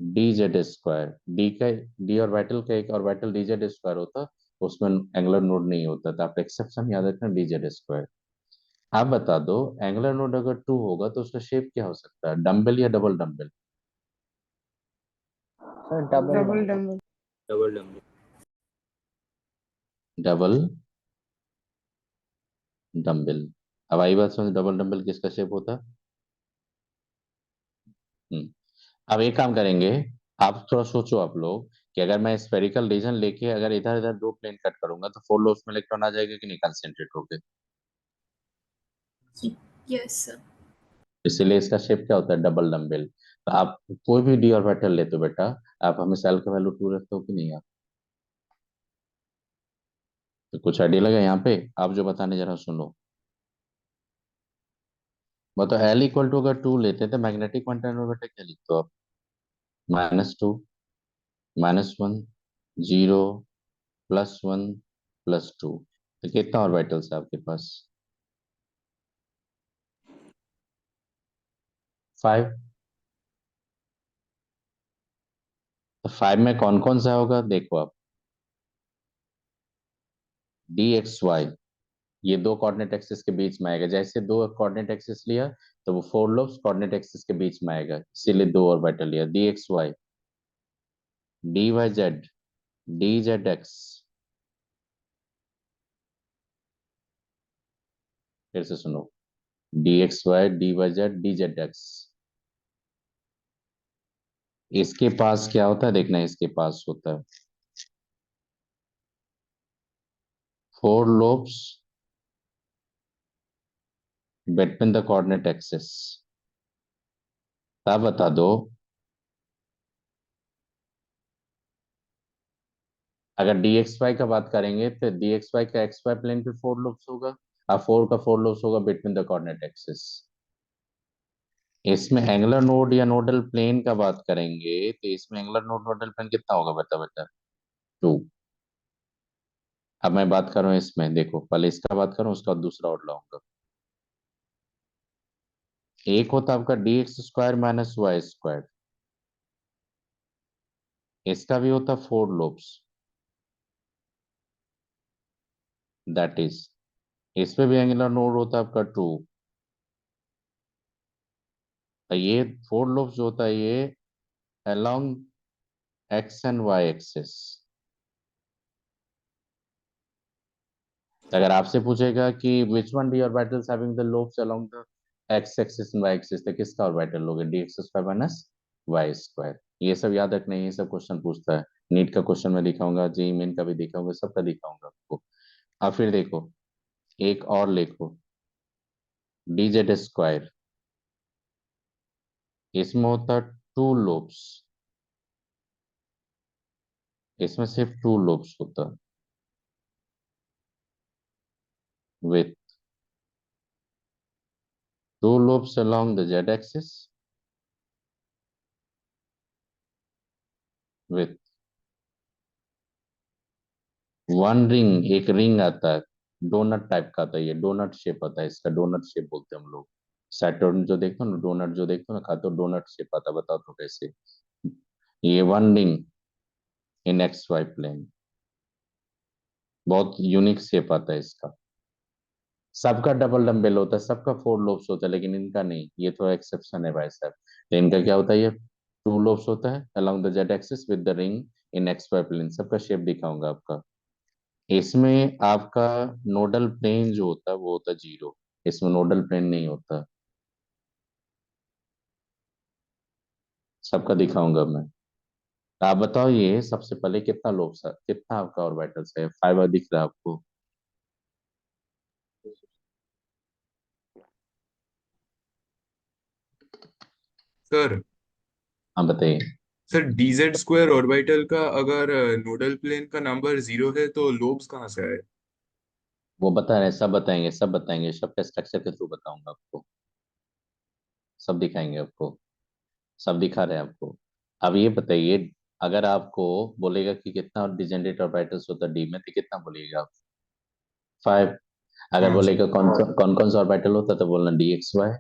D Z square, D orbital का एक ऑर्बिटल डी जेड स्क्वायर होता, उसमें एंगुलर नोड नहीं होता था। आप एक्सेप्शन याद रखना, डी जेड स्क्वायर। आप बता दो, एंगुलर नोड अगर 2 होगा तो उसका शेप क्या हो सकता है, डम्बल या double dumbbell? Sir double double dumbbell. Double. Double dumbbell. Double dumbbell. अब आई बात समझ, डबल डम्बल किसका शेप होता? हम्म। अब एक काम करेंगे, आप थोड़ा सोचो आप लोग, कि अगर मैं स्फेरिकल रीजन लेके अगर इधर इधर दो प्लेन कट करूंगा तो 4 लोब्स में इलेक्ट्रॉन आ जाएगा कि नहीं कंसेंट्रेट होके? Yes, sir. इसीलिए इसका शेप क्या होता है, डबल डम्बल। तो आप कोई भी डी ऑर्बिटल लेते हो बेटा, आप हमेशा एल का वैल्यू 2 रखते हो कि नहीं आप? तो कुछ आइडिया लगा यहाँ पे? आप जो बताने जरा सुनो। मतलब एल इक्वल टू अगर 2 लेते हैं तो मैग्नेटिक क्वांटम में बेटा क्या लिखते हो आप? -2, -1, 0, +1, +2। तो कितना ऑर्बिटल्स है आपके पास? 5। तो 5 में कौन कौन सा होगा देखो आप, डी एक्स वाई, ये दो कोऑर्डिनेट एक्सिस के बीच में आएगा। जैसे दो कोऑर्डिनेट एक्सिस लिया तो वो 4 लोब्स कोऑर्डिनेट एक्सिस के बीच में आएगा, इसीलिए दो ऑर्बिटल लिया। D X Y, D Y Z, D Z X. फिर से सुनो, D X Y, D Y Z, D Z X. इसके पास क्या होता है देखना, इसके पास होता है 4 lobes between the coordinate axis। आप बता दो, अगर डी एक्स वाई का बात करेंगे तो डी एक्स वाई का एक्स वाई प्लेन पे 4 lobes होगा, और 4 का 4 lobes होगा बिटवीन द कोऑर्डिनेट एक्सिस। इसमें एंगुलर नोड या नोडल प्लेन का बात करेंगे तो इसमें एंगुलर नोड नोडल प्लेन कितना होगा बता बता? 2। अब मैं बात कर रहा हूँ इसमें, देखो पहले इसका बात करूँ उसका दूसरा और लाऊंगा। एक होता आपका D X square minus Y square, इसका भी होता 4 lobes, दैट इज, इसमें भी एंगुलर नोड होता है आपका 2। ये 4 lobes जो होता है ये along X and Y axis. अगर आपसे पूछेगा कि which one D orbitals having the lobes along the X axis and Y axis, तो किसका ऑर्बिटल लोगे? D X square minus Y square. ये सब याद रखना है, ये सब क्वेश्चन पूछता है। नीट का क्वेश्चन में दिखाऊंगा, जेईई मेन का भी दिखाऊंगा, सबका दिखाऊंगा आपको। अब फिर देखो, एक और लिखो, डी जेड स्क्वायर, इसमें होता 2 लोब्स, इसमें सिर्फ 2 लोब्स होता with 2 lobes along the z axis with 1 ring, एक रिंग आता है, डोनट टाइप का आता है, ये डोनट शेप आता है इसका, डोनट शेप बोलते हैं हम लोग। सैटर्न जो देखते हो ना, डोनट जो देखते हो ना खाते हो, डोनट शेप आता है, बताओ तो कैसे? ये 1 ring in X Y plane, बहुत यूनिक शेप आता है इसका। सबका डबल डम्बल होता है, सबका 4 लोब्स होता है, लेकिन इनका नहीं, ये थोड़ा एक्सेप्शन है भाई साहब। तो इनका क्या होता है, ये 2 लोब्स होता है along the Z axis with the ring in X Y plane. सबका शेप दिखाऊंगा आपका। इसमें आपका नोडल प्लेन जो होता है वो होता है 0, इसमें नोडल प्लेन नहीं होता, सबका दिखाऊंगा मैं। तो आप बताओ, ये सबसे पहले कितना लोब्स है, कितना आपका ऑर्बिटल्स है? 5 दिख रहा है आपको? सर हाँ बताइए। सर डीजेड स्क्वायर ऑर्बिटल का अगर नोडल प्लेन का नंबर 0 है तो लोब्स कहाँ से आए? वो बता रहे हैं, सब बताएंगे, सब बताएंगे, सबका स्ट्रक्चर के थ्रू बताऊंगा आपको, सब दिखाएंगे आपको, सब दिखा रहे हैं आपको। अब ये बताइए, अगर आपको बोलेगा कि कितना डिजेनरेट ऑर्बिटल्स होता है डी में, तो कितना बोलिएगा आप? 5। अगर हाँ सर। बोलेगा कौन कौन सा ऑर्बिटल होता है तो बोलना D X Y,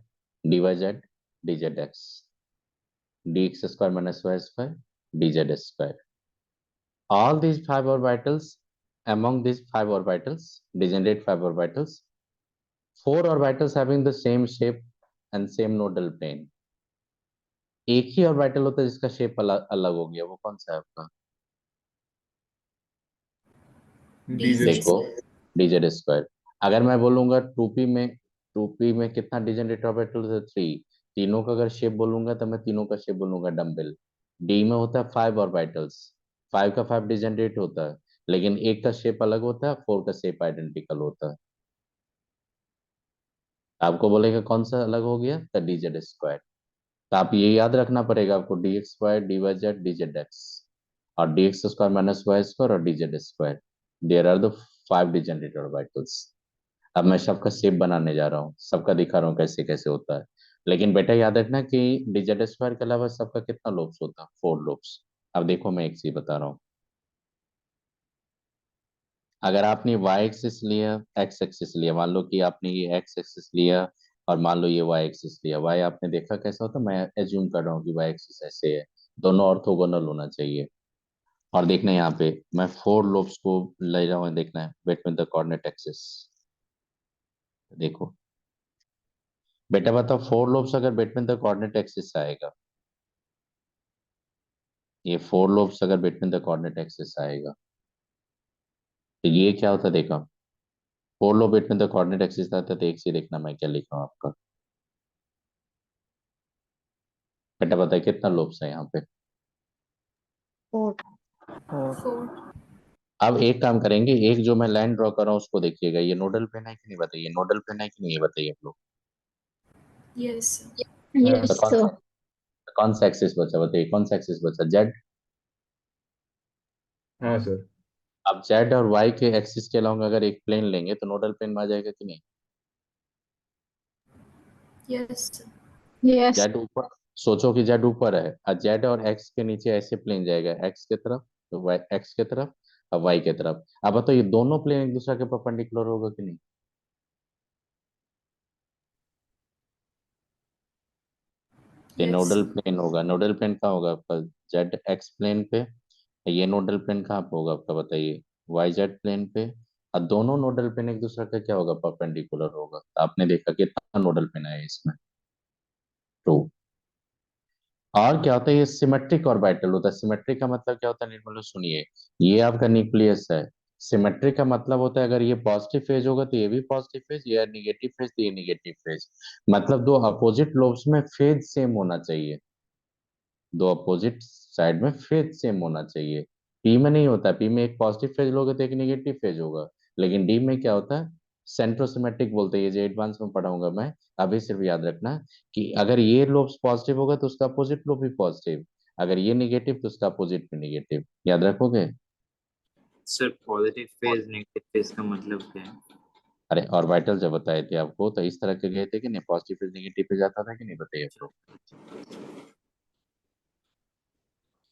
D Y Z, D Z X. dx square minus y square dz square. All these five orbitals, among these five orbitals, degenerate five orbitals, four orbitals having the same shape and same nodal plane. एक ही orbital होता है जिसका shape अलग अलग हो गया, वो कौन सा है आपका? डीजे देखो dz स्क्वायर. अगर मैं बोलूंगा 2p में कितना डिजेनरेट ऑर्बिटल है? 3. तीनों का अगर शेप बोलूंगा तो मैं तीनों का शेप बोलूंगा डम्बल. डी में होता है 5 ऑर्बिटल्स, 5 का 5 डिजेनरेट होता है, लेकिन एक का शेप अलग होता है, 4 का शेप आइडेंटिकल होता है. आपको बोलेगा कौन सा अलग हो गया? तो dz स्क्वायर. तो आप ये याद रखना पड़ेगा आपको, dx square dy z dz x, और dx square minus y square और dz स्क्वायर. There are the 5 degenerate orbitals. अब मैं सबका शेप बनाने जा रहा हूँ, सबका दिखा रहा हूँ कैसे कैसे होता है. लेकिन बेटा याद रखना कि dz स्क्वायर के अलावा सबका कितना लोब्स होता है? 4 लोब्स. अब देखो मैं एक चीज बता रहा हूँ. अगर आपने y एक्सिस लिया, x एक्सिस लिया, मान लो कि आपने ये x एक्सिस लिया और मान लो ये y एक्सिस लिया. y आपने देखा कैसा होता है? मैं एज्यूम कर रहा हूँ कि y एक्सिस ऐसे है. दोनों ऑर्थोगोनल होना चाहिए. और देखना यहाँ पे मैं 4 लोब्स को ले रहा हूँ, देखना है बिटवीन द कोऑर्डिनेट एक्सिस. देखो बेटा बताओ, 4 लोब्स अगर बिटवीन द कोऑर्डिनेट एक्सिस आएगा, ये 4 लोब्स अगर बिटवीन द कोऑर्डिनेट एक्सिस आएगा तो ये क्या होता है? देखो 4 lobe between the coordinate axis आता है तो एक चीज देखना मैं क्या लिख रहा हूँ आपका. बेटा बताइए कितना लोब्स है यहाँ पे? 4. 4. अब एक काम करेंगे, एक जो मैं लाइन ड्रॉ कर रहा हूँ उसको देखिएगा, ये नोडल प्लेन है कि नहीं बताइए, नोडल प्लेन है कि नहीं ये बताइए आप लोग. Yes, sir. तो कौन सा एक्सिस बचा बताइए, कौन सा एक्सिस बचा? जेड. हाँ सर. अब जेड और वाई के एक्सिस के अलावा अगर एक प्लेन लेंगे तो नोडल प्लेन में आ जाएगा कि नहीं? Yes, sir. जेड ऊपर, सोचो कि जेड ऊपर है और जेड और एक्स के नीचे ऐसे प्लेन जाएगा, एक्स के तरफ तो वाई एक्स के तरफ और वाई के तरफ. अब बताओ ये दोनों प्लेन एक दूसरे के परपेंडिकुलर होगा कि नहीं? ये Yes. नोडल प्लेन होगा. नोडल प्लेन कहाँ होगा आपका? जेड एक्स प्लेन पे. ये नोडल प्लेन कहाँ पे होगा आपका बताइए? वाई जेड प्लेन पे. और दोनों नोडल प्लेन एक दूसरे का क्या होगा? परपेंडिकुलर होगा. तो आपने देखा कितना नोडल प्लेन है इसमें? 2. और क्या होता है? ये सिमेट्रिक ऑर्बिटल होता है. सिमेट्रिक का मतलब क्या होता है निर्मल सुनिए, ये आपका न्यूक्लियस है. सिमेट्रिक का मतलब होता है अगर ये पॉजिटिव फेज होगा तो ये भी पॉजिटिव फेज, या निगेटिव फेज तो ये निगेटिव फेज. मतलब दो अपोजिट लोब्स में फेज सेम होना चाहिए, दो अपोजिट साइड में फेज सेम होना चाहिए. पी में नहीं होता. पी में एक पॉजिटिव फेज लोगे तो एक निगेटिव फेज होगा. लेकिन डी में क्या होता है? सेंट्रोसिमेट्रिक बोलते हैं, ये जो एडवांस में पढ़ाऊंगा मैं. अभी सिर्फ याद रखना कि अगर ये लोब पॉजिटिव होगा तो उसका अपोजिट लोब भी पॉजिटिव, अगर ये निगेटिव तो उसका अपोजिट भी निगेटिव. याद रखोगे? Sir positive phase negative phase का मतलब क्या है? अरे ऑर्बिटल जब बताए थे आपको तो इस तरह के गए थे कि नहीं, पॉजिटिव फेज निगेटिव फेज आता था कि नहीं बताइए आप लोग.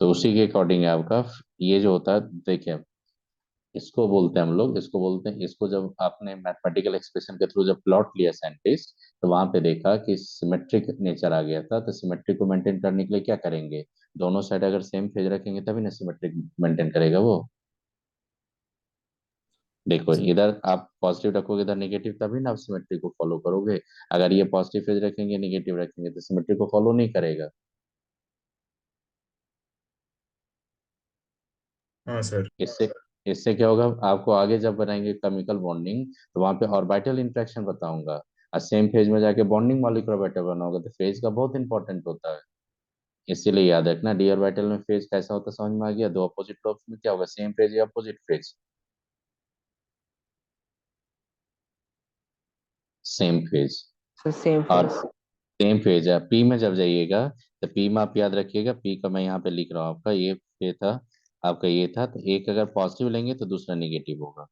तो उसी के अकॉर्डिंग है आपका ये जो होता है. देखिए इसको बोलते हैं हम लोग, इसको बोलते हैं, इसको जब आपने मैथमेटिकल एक्सप्रेशन के थ्रू जब प्लॉट लिया साइंटिस्ट तो वहां पे देखा कि सिमेट्रिक नेचर आ गया था. तो सिमेट्रिक को मेंटेन करने के लिए क्या करेंगे? दोनों साइड अगर सेम फेज रखेंगे तभी ना सिमेट्रिक मेंटेन करेगा वो. देखो इधर आप पॉजिटिव रखोगे, इधर नेगेटिव, तभी ना आप सिमेट्री को फॉलो करोगे. अगर ये पॉजिटिव फेज रखेंगे नेगेटिव रखेंगे तो सिमेट्री को फॉलो नहीं करेगा. हाँ सर. इससे इससे क्या होगा? आपको आगे जब बनाएंगे केमिकल बॉन्डिंग तो वहां पे ऑर्बिटल इंटरेक्शन बताऊंगा, और सेम फेज में जाके बॉन्डिंग मॉलिक्यूलर ऑर्बिटल बनाओगे तो फेज का बहुत इंपॉर्टेंट होता है. इसीलिए याद रखना डी ऑर्बिटल में फेज कैसा होता है समझ में आ गया? दो अपोजिट लोब्स में क्या होगा? सेम फेज या opposite phase? Same phase. Same और फेज. सेम फेज है. पी में जब जाइएगा तो पी में आप याद रखिएगा, पी का मैं यहाँ पे लिख रहा हूँ आपका ये था, आपका ये था, तो एक अगर पॉजिटिव लेंगे तो दूसरा निगेटिव होगा.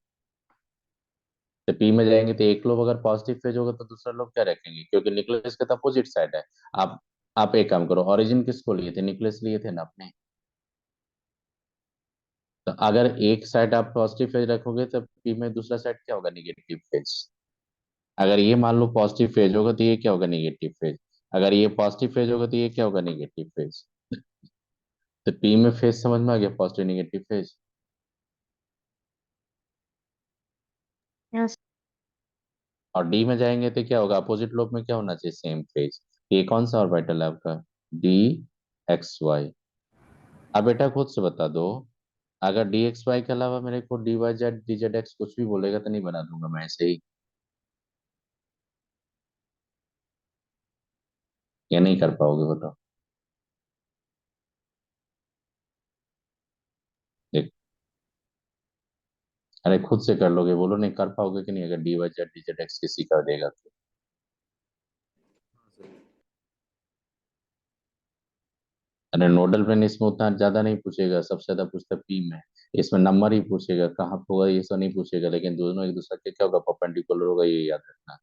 तो पी में जाएंगे तो एक लोब अगर पॉजिटिव फेज होगा तो दूसरा लोब क्या रखेंगे? क्योंकि न्यूक्लियस का तो अपोजिट साइड है. आप एक काम करो, ओरिजिन किसको लिए थे? न्यूक्लियस लिए थे ना आपने. तो अगर एक साइड आप पॉजिटिव फेज रखोगे तो पी में दूसरा साइड क्या होगा? Negative phase. अगर ये मान लो पॉजिटिव फेज होगा तो ये क्या होगा? Negative phase. अगर ये पॉजिटिव फेज होगा तो ये क्या होगा, निगेटिव फेज। तो पी में फेज समझ में आ गया, पॉजिटिव निगेटिव फेज। यस और डी में जाएंगे तो क्या होगा, अपोजिट लोब में क्या होना चाहिए, सेम फेज। ये कौन सा ऑर्बिटल है आपका, डी एक्स वाई। अब बेटा खुद से बता दो, अगर डी एक्स वाई के अलावा मेरे को D Y Z D Z X कुछ भी बोलेगा तो नहीं बना दूंगा मैं ऐसे ही, या नहीं कर पाओगे बताओ। देख, अरे खुद से कर लोगे, बोलो नहीं कर पाओगे कि नहीं, अगर D Y Z D Z X किसी का देगा तो। अरे नोडल प्लेन इसमें उतना ज्यादा नहीं पूछेगा, सबसे ज्यादा पूछता पी में। इसमें नंबर ही पूछेगा, कहाँ पे होगा ये सब नहीं पूछेगा, लेकिन दोनों एक दूसरे के क्या होगा, परपेंडिकुलर होगा, ये याद रखना।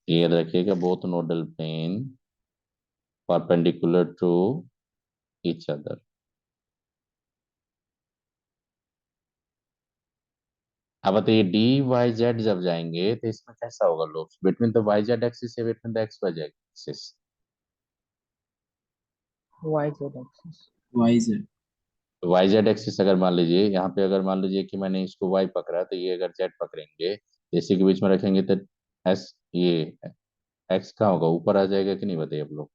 ये याद रखिएगा, both nodal plane perpendicular to each other. अब बताइए डी वाई जेड जब जाएंगे तो इसमें कैसा होगा, lobes between the Y Z axis या between the X Y Z axis. Y Z axis. वाइज है। वाई जेड एक्सिस अगर मान लीजिए यहाँ पे, अगर मान लीजिए कि मैंने इसको वाई पकड़ा तो ये अगर जेड पकड़ेंगे तो इसी के बीच में रखेंगे तो एस ये एक्स कहाँ होगा, ऊपर आ जाएगा कि नहीं, बताइए आप लोग।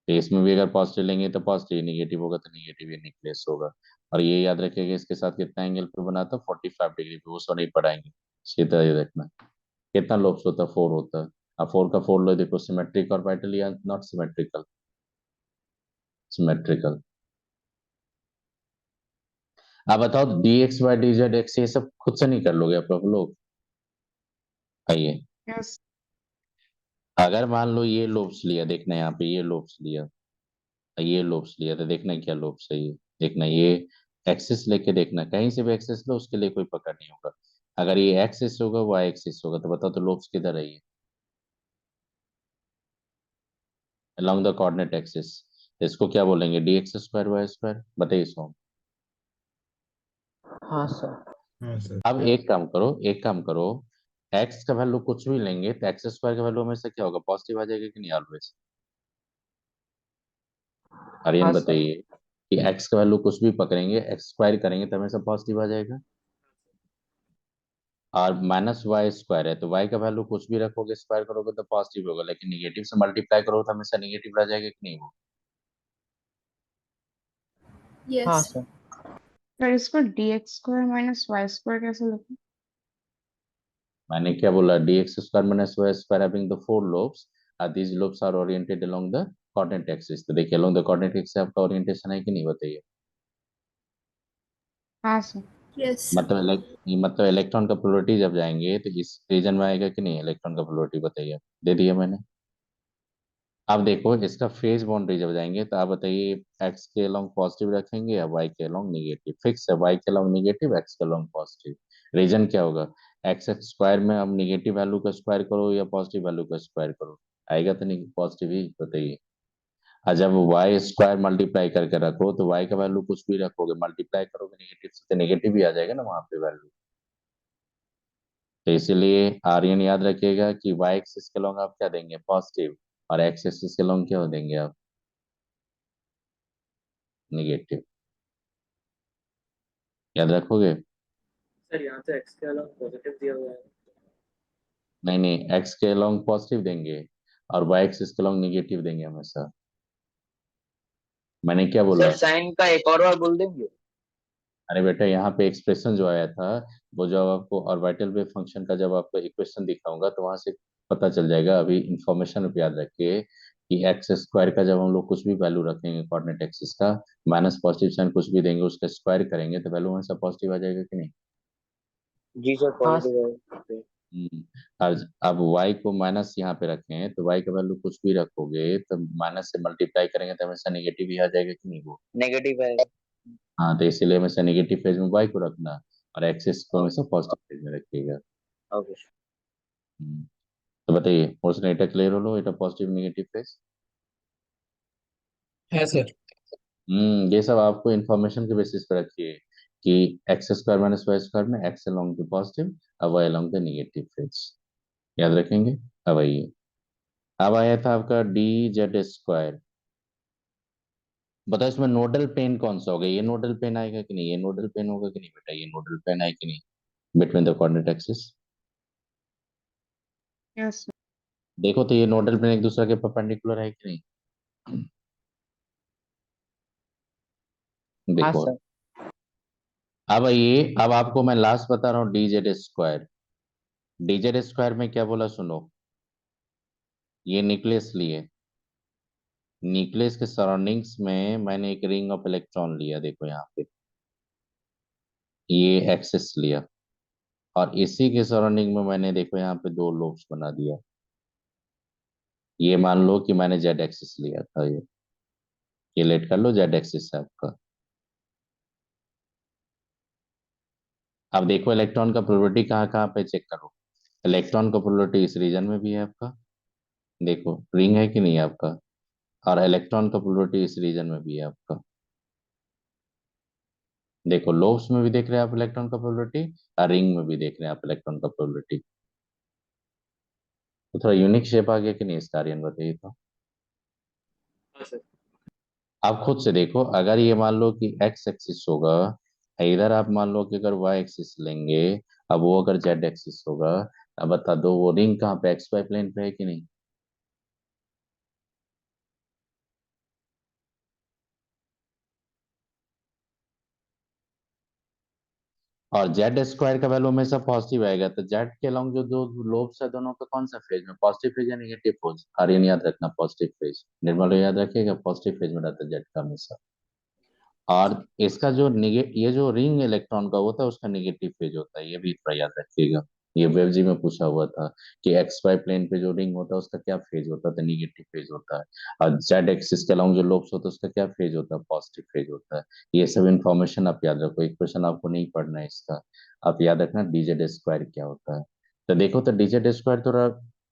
तो इसमें भी अगर पॉजिटिव लेंगे तो पॉजिटिव, निगेटिव होगा तो निगेटिव, ये निकलेस होगा। और ये याद रखिएगा इसके साथ कितना एंगल पे बना था, 45 डिग्री पे, वो सो नहीं पढ़ाएंगे, सीधा ये देखना। कितना लोब्स होता है, 4 होता है। अब 4 का 4 लो, देखो सिमेट्रिक और वाइटल या नॉट सिमेट्रिकल, सिमेट्रिकल। अब बताओ D X Y D Z X ये सब खुद से नहीं कर लोगे आप लोग। आइए, यस अगर मान लो ये लोब्स लिया, देखना यहाँ पे ये लोब्स लिया, ये लोब्स लिया तो देखना क्या लोब्स है ये, देखना ये एक्सिस लेके देखना, कहीं से भी एक्सिस लो उसके लिए कोई पकड़ नहीं होगा। अगर ये एक्सिस होगा वाई एक्सिस होगा तो बताओ तो लोब्स किधर है ये, along द कोऑर्डिनेट एक्सिस। इसको क्या बोलेंगे, D X square Y square, बताइए सो। हाँ सर। हाँ सर। अब एक काम करो, एक काम करो, एक्स का वैल्यू कुछ भी लेंगे तो एक्स स्क्वायर का वैल्यू हमेशा क्या होगा, पॉजिटिव आ जाएगा कि नहीं ऑलवेज। आर्यन हाँ सर। बताइए कि एक्स का वैल्यू कुछ भी पकड़ेंगे, एक्स स्क्वायर करेंगे तो हमेशा पॉजिटिव आ जाएगा। और माइनस वाई स्क्वायर है तो वाई का वैल्यू कुछ भी रखोगे, स्क्वायर करोगे तो पॉजिटिव होगा, लेकिन निगेटिव से मल्टीप्लाई करोगे तो हमेशा निगेटिव आ जाएगा कि नहीं वो। हाँ Yes. सर। सर इसको dx square minus Y square कैसे लिखें? मैंने क्या बोला, D X square minus Y square having the 4 lobes, these lobes are oriented along the coordinate axis। तो देखिए along the coordinate axis आपका ओरिएंटेशन है कि नहीं, बताइए। हाँ सर। Yes. मतलब इलेक्ट्रॉन का पोलरिटी जब जाएंगे तो इस रीजन में आएगा कि नहीं इलेक्ट्रॉन का पोलरिटी, बताइए। दे दिया मैंने। अब देखो इसका फेज बाउंड्री जब जाएंगे तो आप बताइए, एक्स के अलोंग पॉजिटिव रखेंगे या वाई के अलोंग निगेटिव, फिक्स है, वाई के अलोंग निगेटिव, एक्स के अलोंग पॉजिटिव। रीजन क्या होगा, एक्स एक्स स्क्वायर में अब निगेटिव वैल्यू का स्क्वायर करो या पॉजिटिव वैल्यू का स्क्वायर करो, आएगा तो नहीं पॉजिटिव ही, बताइए। और जब वाई स्क्वायर मल्टीप्लाई करके रखो तो वाई का वैल्यू कुछ भी रखोगे, मल्टीप्लाई करोगे नेगेटिव से तो नेगेटिव ही आ जाएगा ना वहां पे वैल्यू। तो इसीलिए आर्यन याद रखिएगा कि वाई एक्सिस के लॉन्ग आप क्या देंगे, पॉजिटिव, और एक्स एक्सिस के लॉन्ग क्या देंगे आप, निगेटिव। याद रखोगे। सर यहाँ तो एक्स के अलावा पॉजिटिव दिया हुआ है। नहीं नहीं, एक्स के लॉन्ग पॉजिटिव देंगे और वाई एक्सिस के लॉन्ग निगेटिव देंगे हमेशा। मैंने क्या बोला, सर साइन का एक और बार बोल देंगे। अरे बेटा यहाँ पे एक्सप्रेशन जो आया था, वो जब आपको ऑर्बिटल वेव फंक्शन का जब आपको इक्वेशन दिखाऊंगा तो वहां से पता चल जाएगा। अभी इंफॉर्मेशन याद रखिए कि एक्स स्क्वायर का जब हम लोग कुछ भी वैल्यू रखेंगे कोऑर्डिनेट एक्सिस का, माइनस पॉजिटिव साइन कुछ भी देंगे उसका स्क्वायर करेंगे तो वैल्यू हमेशा पॉजिटिव आ जाएगा कि नहीं। जी सर हाँ पॉजिटिव है। हम्म, और अब y को माइनस यहाँ पे रखे हैं तो y का वैल्यू कुछ भी रखोगे तो माइनस से मल्टीप्लाई करेंगे तो हमेशा नेगेटिव ही आ जाएगा कि नहीं वो। नेगेटिव है। हाँ तो इसीलिए हमेशा नेगेटिव फेज में y को रखना और एक्सिस को हमेशा पॉजिटिव फेज में रखिएगा। ओके। हम्म, तो बताइए पोर्शन एटा क्लियर हो लो, एटा पॉजिटिव नेगेटिव फेज। है सर। ये सब आपको इन्फॉर्मेशन के बेसिस पे रखिए कि X square minus Y square में एक्स अलोंग द पॉजिटिव और Y along the negative phase, याद रखेंगे। अब आइए, अब आया था आपका डी जेड स्क्वायर। बताओ इसमें नोडल पेन कौन सा होगा, ये नोडल पेन आएगा कि नहीं, ये नोडल पेन होगा कि नहीं बेटा, ये नोडल पेन आएगा कि नहीं between the coordinate axis. Yes देखो तो ये नोडल पेन एक दूसरे के परपेंडिकुलर है कि नहीं, हाँ देखो। सर। अब ये, अब आपको मैं लास्ट बता रहा हूँ D Z square. D Z square में क्या बोला सुनो, ये न्यूक्लियस लिए, न्यूक्लियस के सराउंडिंग्स में मैंने एक रिंग ऑफ इलेक्ट्रॉन लिया, देखो यहाँ पे ये एक्सिस लिया, और इसी के सराउंडिंग में मैंने देखो यहाँ पे दो लोब्स बना दिया। ये मान लो कि मैंने जेड एक्सिस लिया था, ये लेट कर लो, जेड एक्सिस है आपका। अब देखो इलेक्ट्रॉन का प्रोबेबिलिटी कहाँ कहाँ पे चेक करो, इलेक्ट्रॉन का प्रोबेबिलिटी इस रीजन में भी है आपका, देखो रिंग है कि नहीं है आपका, और इलेक्ट्रॉन का प्रोबेबिलिटी इस रीजन में भी है आपका। देखो लोब्स में भी देख रहे हैं आप इलेक्ट्रॉन का प्रोबेबिलिटी, और रिंग में भी देख रहे हैं आप इलेक्ट्रॉन का प्रोबेबिलिटी। तो थोड़ा यूनिक शेप आ गया कि नहीं इसका, आर्यन बताइए तो। हाँ सर। आप खुद से देखो, अगर ये मान लो कि एक्स एक्सिस होगा, इधर आप मान लो कि अगर वाई एक्सिस लेंगे, अब वो अगर जेड एक्सिस होगा, अब बता दो वो रिंग कहाँ पे, एक्स वाई प्लेन पे है कि नहीं। और जेड स्क्वायर का वैल्यू हमेशा पॉजिटिव आएगा, तो जेड के अलोंग जो दो लोब्स है दोनों का कौन सा फेज में, पॉजिटिव फेज या नेगेटिव फेज, आर्यन याद रखना पॉजिटिव फेज, निर्मल याद रखिएगा पॉजिटिव फेज में रहता है जेड का हमेशा। और इसका जो ये जो रिंग इलेक्ट्रॉन का होता है उसका नेगेटिव फेज होता है, ये भी थोड़ा याद रखिएगा। ये वेव जी में पूछा हुआ था कि एक्स वाई प्लेन पे जो रिंग होता है उसका क्या फेज होता है, तो नेगेटिव फेज होता है। और जेड एक्सिस के अलाउंग जो लोब्स होता है उसका क्या फेज होता है, पॉजिटिव फेज होता है। ये सब इन्फॉर्मेशन आप याद रखो, एक क्वेश्चन आपको नहीं पढ़ना है इसका, आप याद रखना डीजेड स्क्वायर क्या होता है। तो देखो तो डीजेड स्क्वायर थोड़ा,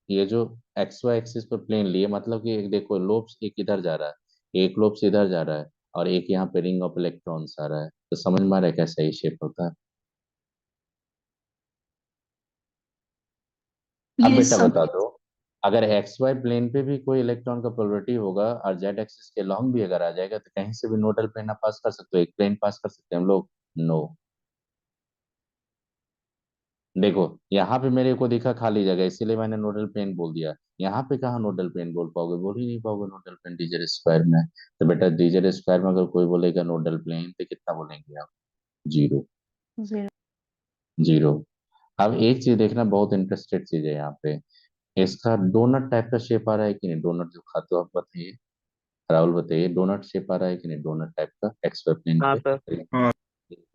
ये जो एक्स वाई एक्सिस पर प्लेन लिए, मतलब कि देखो लोब्स एक इधर जा रहा है, एक लोब्स इधर जा रहा है, और एक यहाँ पे रिंग ऑफ इलेक्ट्रॉन्स आ रहा है, तो समझ में आ रहा है कैसा ये शेप होता है। अब Yes, बेटा sir. बता दो, अगर एक्स वाई प्लेन पे भी कोई इलेक्ट्रॉन का प्रोबेबिलिटी होगा और जेड एक्सिस के लॉन्ग भी अगर आ जाएगा, तो कहीं से भी नोडल प्लेन आप पास कर सकते हो, एक प्लेन पास कर सकते हैं हम लोग, नो। देखो यहाँ पे मेरे को दिखा खाली जगह, इसीलिए मैंने नोडल प्लेन बोल दिया। यहाँ पे कहाँ नोडल प्लेन बोल पाओगे, बोल ही नहीं पाओगे नोडल प्लेन डीजेड स्क्वायर में। तो बेटा डीजेड स्क्वायर में अगर कोई बोलेगा नोडल प्लेन, तो कितना बोलेंगे आप, जीरो, जीरो। जीरो। अब एक चीज देखना, बहुत इंटरेस्टेड चीज है यहाँ पे, इसका डोनट टाइप का शेप आ रहा है कि नहीं, डोनट जो खाते हो आप बताइए, राहुल बताइए, डोनट शेप आ रहा है कि नहीं, डोनट टाइप का एक्स वाई प्लेन हाँ सर। पे हाँ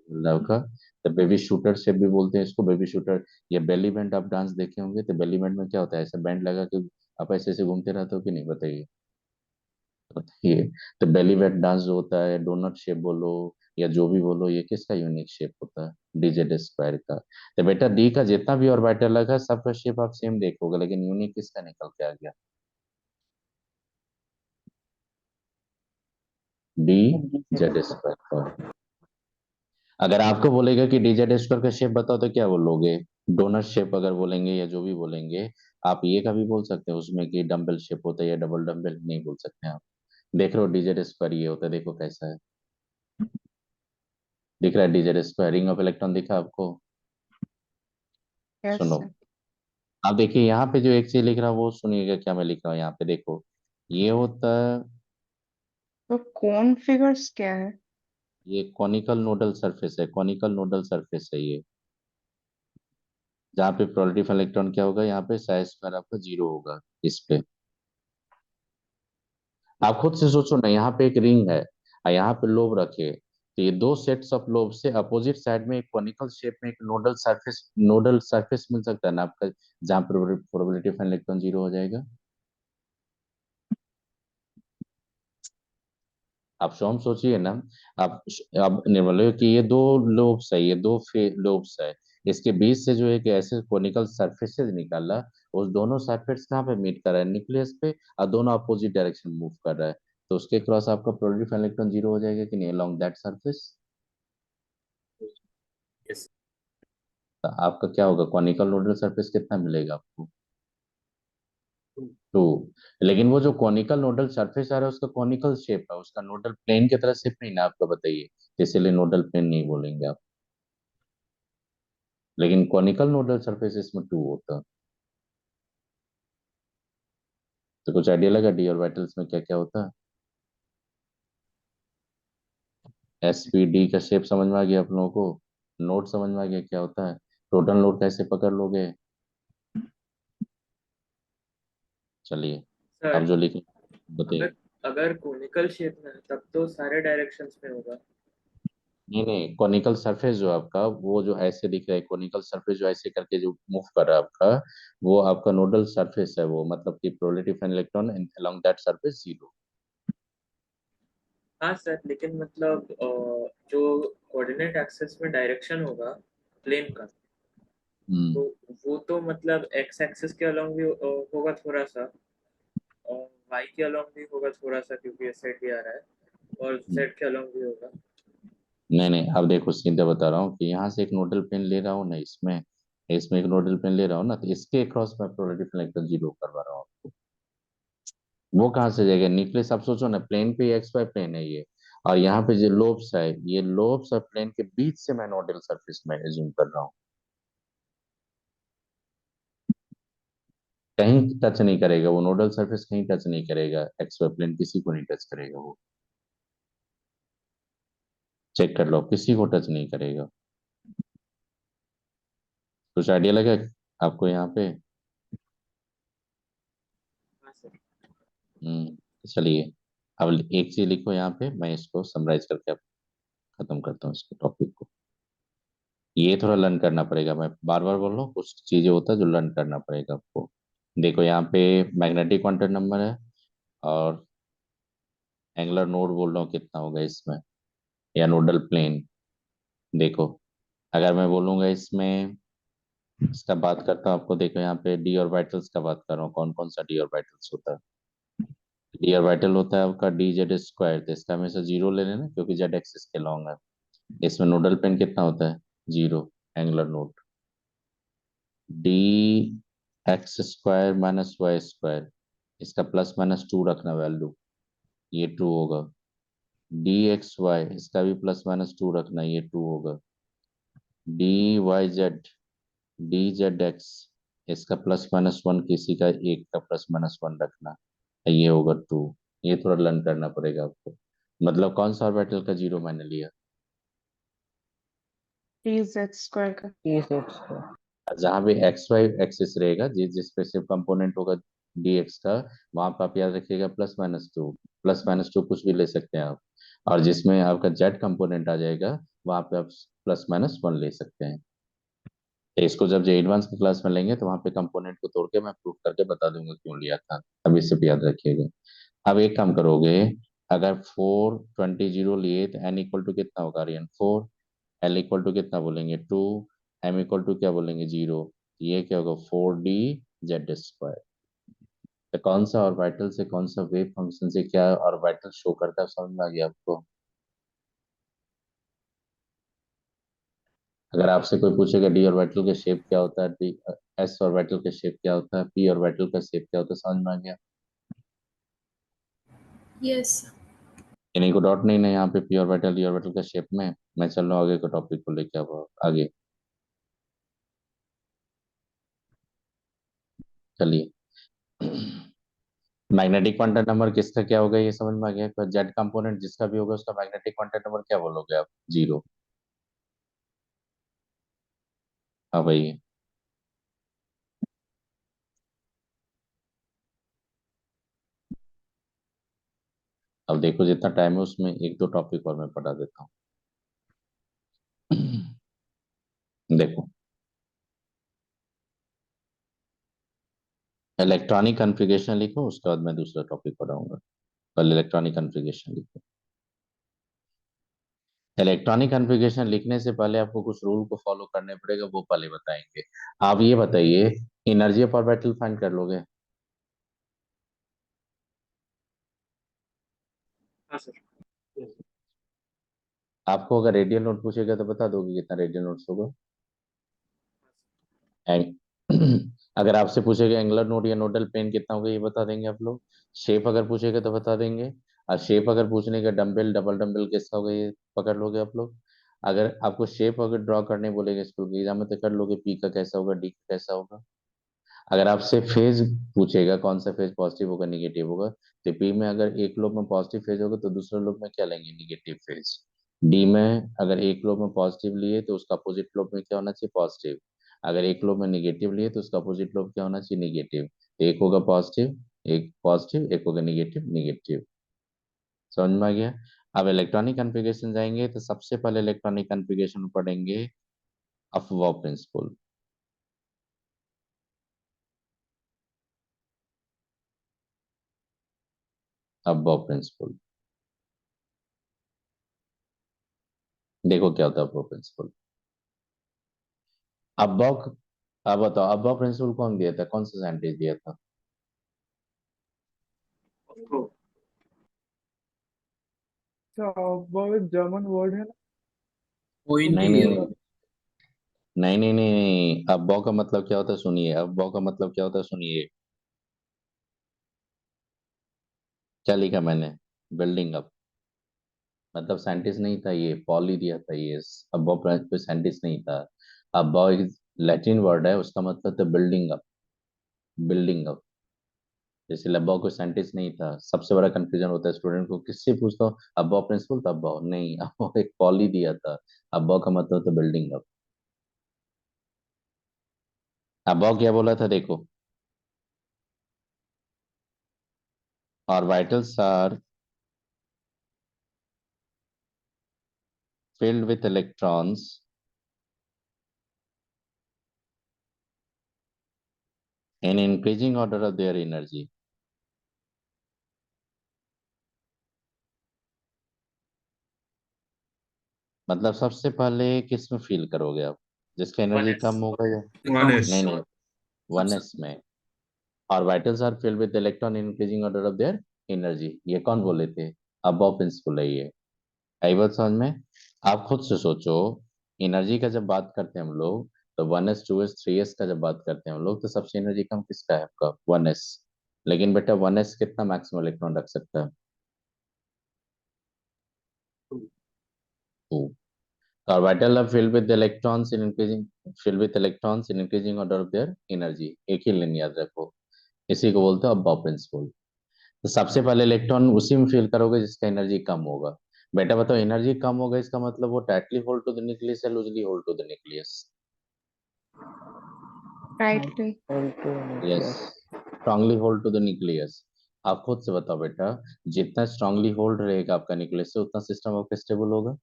लव का। तो बेबी शूटर शेप भी बोलते हैं इसको, बेबी शूटर। ये बेली बैंड आप डांस देखे होंगे, तो बेली बैंड में क्या होता है, ऐसा बैंड लगा के आप ऐसे ऐसे घूमते रहते हो कि नहीं, बताइए बताइए। तो बेली बैंड डांस जो होता है, डोनट शेप बोलो या जो भी बोलो, ये किसका यूनिक शेप होता है, डीजेड स्क्वायर का। तो बेटा डी का जितना भी ऑर्बिटल लगा सबका शेप आप सेम देखोगे, लेकिन यूनिक किसका निकल के आ गया, डी जेड स्क्वायर का। अगर आपको बोलेगा कि डीजेड स्क्वायर का शेप बताओ, तो क्या बोलोगे, डोनट शेप अगर बोलेंगे या जो भी बोलेंगे, आप ये का भी बोल सकते हैं उसमें कि डंबल शेप होता है या डबल डंबल, नहीं बोल सकते आप। देख रहे हो डीजेड स्क्वायर ये होता है, देखो कैसा है, दिख रहा है DZ square, ring of electron दिखा आपको। यस सुनो, सर। आप देखिए यहाँ पे जो एक चीज लिख रहा हूँ वो सुनिएगा, क्या मैं लिख रहा हूँ यहाँ पे, देखो ये होता है, तो कौन फिगर्स क्या है? ये कॉनिकल नोडल सरफेस है, कॉनिकल नोडल सरफेस है ये, जहाँ पे प्रोबेबिलिटी ऑफ इलेक्ट्रॉन क्या होगा, यहाँ पे साइ स्क्वायर आपका जीरो होगा इस पे। आप खुद से सोचो ना, यहाँ पे एक रिंग है और यहाँ पे लोब रखे, तो ये दो सेट्स ऑफ लोब से अपोजिट साइड में एक कॉनिकल शेप में एक नोडल सरफेस मिल सकता है ना आपका, जहाँ प्रोबेबिलिटी ऑफ इलेक्ट्रॉन जीरो हो जाएगा। आप स्वयं सोचिए ना, आप निर्मल हो कि ये दो लोब्स है, ये दो लोब्स है, इसके बीच से जो एक ऐसे कोनिकल सरफेसेस निकाला, उस दोनों सरफेस कहाँ पे मीट कर रहा है, न्यूक्लियस पे, और दोनों अपोजिट डायरेक्शन मूव कर रहा है, तो उसके क्रॉस आपका प्रोबेबिलिटी ऑफ इलेक्ट्रॉन जीरो हो जाएगा कि नहीं, अलोंग दैट सरफेस। यस तो आपका क्या होगा, कॉनिकल नोडल सरफेस कितना मिलेगा आपको, 2। लेकिन वो जो कॉनिकल नोडल सरफेस आ रहा है उसका कॉनिकल शेप है, उसका नोडल प्लेन की तरह शेप नहीं ना आपका, बताइए, इसीलिए नोडल प्लेन नहीं बोलेंगे आप। लेकिन कॉनिकल नोडल सरफेस इसमें 2 होता है। तो कुछ आइडिया लगा डी ऑर्बिटल्स में क्या क्या होता है। एसपीडी का शेप समझ में आ गया आप लोगों को, नोड समझ में आ गया क्या होता है, टोटल नोड कैसे पकड़ लोगे। चलिए अब सर जो लिख बताइए। अगर अगर कोनिकल शेप में है तब तो सारे डायरेक्शंस में होगा। नहीं नहीं, कॉनिकल सरफेस जो आपका वो जो ऐसे दिख रहा है, कॉनिकल सरफेस जो ऐसे करके जो मूव कर रहा है आपका, वो आपका नोडल सरफेस है, वो मतलब कि probability of an electron along that surface 0। हाँ सर, लेकिन मतलब जो कोऑर्डिनेट एक्सिस में डायरेक्शन होगा प्लेन का, तो वो तो मतलब एक्स एक्सिस के अलोंग भी होगा थोड़ा सा, और वाई के अलोंग भी होगा थोड़ा सा क्योंकि इस साइड भी आ रहा है, और जेड के अलोंग भी होगा। नहीं नहीं, अब देखो सीधा बता रहा हूँ कि यहाँ से एक नोडल प्लेन ले रहा हूँ ना, इसमें इसमें एक नोडल प्लेन ले रहा हूँ ना, तो इसके क्रॉस में प्रोबेबिलिटी ऑफ इलेक्ट्रॉन 0 करवा रहा हूँ आपको। वो कहाँ से जाएगा, न्यूक्लियस, आप सोचो ना, प्लेन पे एक्स वाई प्लेन है ये, और यहाँ पे जो लोब्स है, ये लोब्स और प्लेन के बीच से मैं नोडल सरफेस में एज्यूम कर रहा हूँ, कहीं टच नहीं करेगा वो नोडल सरफेस, कहीं टच नहीं करेगा, एक्स वाई प्लेन किसी को नहीं टच करेगा वो, चेक कर लो, किसी को टच नहीं करेगा। कुछ आइडिया लगा आपको यहाँ पे। हाँ सर। चलिए अब एक चीज लिखो यहाँ पे, मैं इसको समराइज करके अब खत्म करता हूँ इसको टॉपिक को। ये थोड़ा लर्न करना पड़ेगा, मैं बार बार बोल रहा हूँ, कुछ चीजें होता है जो लर्न करना पड़ेगा आपको। देखो यहाँ पे मैग्नेटिक क्वांटम नंबर है, और एंगुलर नोड बोल रहा हूँ कितना होगा इसमें, या नोडल प्लेन। देखो अगर मैं बोलूंगा इसमें, इसका बात करता हूँ आपको, देखो यहाँ पे डी ऑर्बिटल्स का बात कर रहा हूँ, कौन कौन सा डी ऑर्बिटल्स होता है। डी ऑर्बिटल होता है आपका डी जेड स्क्वायर, तो इसका हमेशा 0 ले लेना क्योंकि जेड एक्सिस के लॉन्ग है। इसमें नोडल प्लेन कितना होता है, 0, angular node. D X square minus Y square, इसका प्लस माइनस 2 रखना वैल्यू, ये 2 होगा। डी एक्स वाई, इसका भी प्लस माइनस 2 रखना, ये 2 होगा। D Y Z, D Z X, इसका प्लस माइनस 1, किसी का एक का प्लस माइनस 1 रखना, ये होगा 2। ये थोड़ा लर्न करना पड़ेगा आपको। मतलब कौन सा ऑर्बिटल का 0 मैंने लिया, टी जेड स्क्वायर का। T sets का। जहाँ भी एक्स वाई एक्सिस रहेगा, जिस पे सिर्फ कंपोनेंट होगा डी एक्स का, वहां पर आप याद रखिएगा +-2, +-2 कुछ भी ले सकते हैं आप। और जिसमें आपका जेड कंपोनेंट आ जाएगा, वहां पे आप +-1 ले सकते हैं। तो इसको जब जो एडवांस की क्लास में लेंगे तो वहां पे कंपोनेंट को तोड़ के मैं प्रूफ करके बता दूंगा क्यों लिया था, अब इससे भी याद रखिएगा। अब एक काम करोगे, अगर 4 20 लिए तो n इक्वल टू कितना होगा, आर्यन 4, एल इक्वल टू कितना बोलेंगे 2, एम इक्वल टू क्या बोलेंगे 0, ये क्या होगा 4D जेड स्क्वायर। तो कौन सा ऑर्बिटल से कौन सा वेव फंक्शन से क्या ऑर्बिटल शो करता है, समझ में आ गया आपको। अगर आपसे कोई पूछेगा डी ऑर्बिटल का शेप क्या होता है, डी एस ऑर्बिटल का शेप क्या होता है, पी ऑर्बिटल का शेप क्या होता है, समझ में आ गया। Yes. इन्हीं को डॉट नहीं ना यहाँ पे, पी ऑर्बिटल डी ऑर्बिटल का शेप में। मैं चल रहा हूँ आगे के टॉपिक को लेके, अब आगे चलिए। मैग्नेटिक क्वांटम नंबर किसका क्या होगा ये समझ में आ गया, तो जेड कंपोनेंट जिसका भी होगा उसका मैग्नेटिक क्वांटम नंबर क्या बोलोगे आप, 0। हाँ भाई, अब देखो जितना टाइम है उसमें एक दो टॉपिक और मैं पढ़ा देता हूँ। देखो इलेक्ट्रॉनिक कॉन्फ़िगरेशन लिखो, उसके बाद मैं दूसरा टॉपिक पढ़ाऊंगा। पहले इलेक्ट्रॉनिक कॉन्फ़िगरेशन लिखो। इलेक्ट्रॉनिक कॉन्फ़िगरेशन लिखने से पहले आपको कुछ रूल को फॉलो करने पड़ेगा, वो पहले बताएंगे। आप ये बताइए, एनर्जी ऑफ ऑर्बिटल फाइंड कर लोगे। हाँ सर। आपको अगर रेडियल नोट पूछेगा तो बता दोगे कितना रेडियल नोट्स होगा? एंग- अगर आपसे पूछेगा एंगुलर नोड या नोडल प्लेन कितना होगा, ये बता देंगे आप लोग। शेप अगर पूछेगा तो बता देंगे। और शेप अगर पूछने का डंबल डबल डंबल किसका होगा, ये पकड़ लोगे आप लोग। अगर आपको शेप अगर ड्रॉ करने बोलेंगे स्कूल के एग्जाम में तो कर लोगे, पी का कैसा होगा, डी का कैसा होगा। अगर आपसे फेज पूछेगा कौन सा फेज पॉजिटिव होगा निगेटिव होगा, तो पी में अगर एक लोब में पॉजिटिव फेज होगा तो दूसरे लोब में क्या लेंगे, निगेटिव फेज। डी में अगर एक लोब में पॉजिटिव लिए तो उसका अपोजिट लोब में क्या होना चाहिए, पॉजिटिव। अगर एक लोब में निगेटिव लिए तो उसका अपोजिट लोब क्या होना चाहिए, निगेटिव। तो एक होगा पॉजिटिव, एक पॉजिटिव, एक होगा निगेटिव निगेटिव। समझ में आ गया? अब इलेक्ट्रॉनिक कन्फिगरेशन जाएंगे तो सबसे पहले इलेक्ट्रॉनिक कन्फिगरेशन पढ़ेंगे अफवाह प्रिंसिपल। अफवाह प्रिंसिपल देखो क्या होता है अफवाह प्रिंसिपल। अफवाह, अब बताओ अफवाह प्रिंसिपल कौन दिया था, कौन सा साइंटिस्ट दिया था? उसको अच्छा, वो एक जर्मन वर्ड है ना। कोई नहीं नहीं नहीं है। नहीं नहीं नहीं नहीं नहीं, अफवाह का मतलब क्या होता है सुनिए, अफवाह का मतलब क्या होता है सुनिए। क्या लिखा मैंने, बिल्डिंग अप। मतलब साइंटिस्ट नहीं था ये, पॉल ही दिया था ये। अफवाह कोई साइंटिस्ट नहीं था। अफवाह एक लैटिन वर्ड है, उसका मतलब था बिल्डिंग अप, बिल्डिंग अप। जैसे लब्बा कोई साइंटिस्ट नहीं था। सबसे बड़ा कंफ्यूजन होता है स्टूडेंट को, किससे पूछता हूँ अब्बा प्रिंसिपल था, अब्बा नहीं, अब्बा एक पॉली दिया था। अब्बा का मतलब था बिल्डिंग अप। अब्बा क्या बोला था देखो, orbitals are filled with electrons in increasing order of their energy। मतलब सबसे पहले किस में फील करोगे आप, जिसका एनर्जी कम 1s होगा या? One S. नहीं नहीं, वन सबसे एस में। Orbitals are filled with electron in increasing order of their energy, ये कौन बोले थे? अब्बा प्रिंसिपल है ये। आई बात समझ में? आप खुद से सोचो, एनर्जी का जब बात करते हैं हम लोग तो 1s 2s 3s का जब बात करते हैं हम लोग तो सबसे एनर्जी कम किसका है, आपका 1s। लेकिन बेटा 1s कितना मैक्सिमम इलेक्ट्रॉन रख सकता है? 2। Orbital are filled with electrons in increasing, filled with electrons in increasing order of their energy. एक ही लाइन याद रखो, इसी को बोलते हैं अब्बा प्रिंसिपल। तो सबसे पहले इलेक्ट्रॉन उसी में फील करोगे जिसका एनर्जी कम होगा। बेटा बताओ एनर्जी कम होगा इसका मतलब वो tightly hold to the nucleus या loosely hold to the nucleus? Tightly. Yes, strongly hold to the nucleus. आप खुद से बताओ बेटा, जितना स्ट्रांगली होल्ड रहेगा आपका न्यूक्लियस से उतना सिस्टम आपका स्टेबल होगा।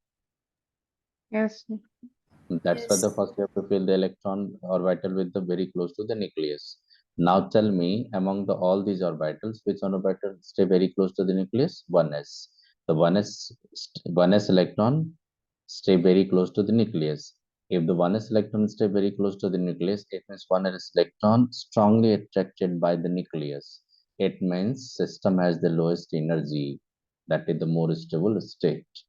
Yes. That's why Yes. the first you have to fill the electron orbital with the very close to the nucleus. Now tell me, among the all these orbitals, which one orbital stay very close to the nucleus? 1s. The 1s electron stay very close to the nucleus. If the 1s electron stay very close to the nucleus, it means 1s electron strongly attracted by the nucleus. It means system has the lowest energy, that is the more stable state.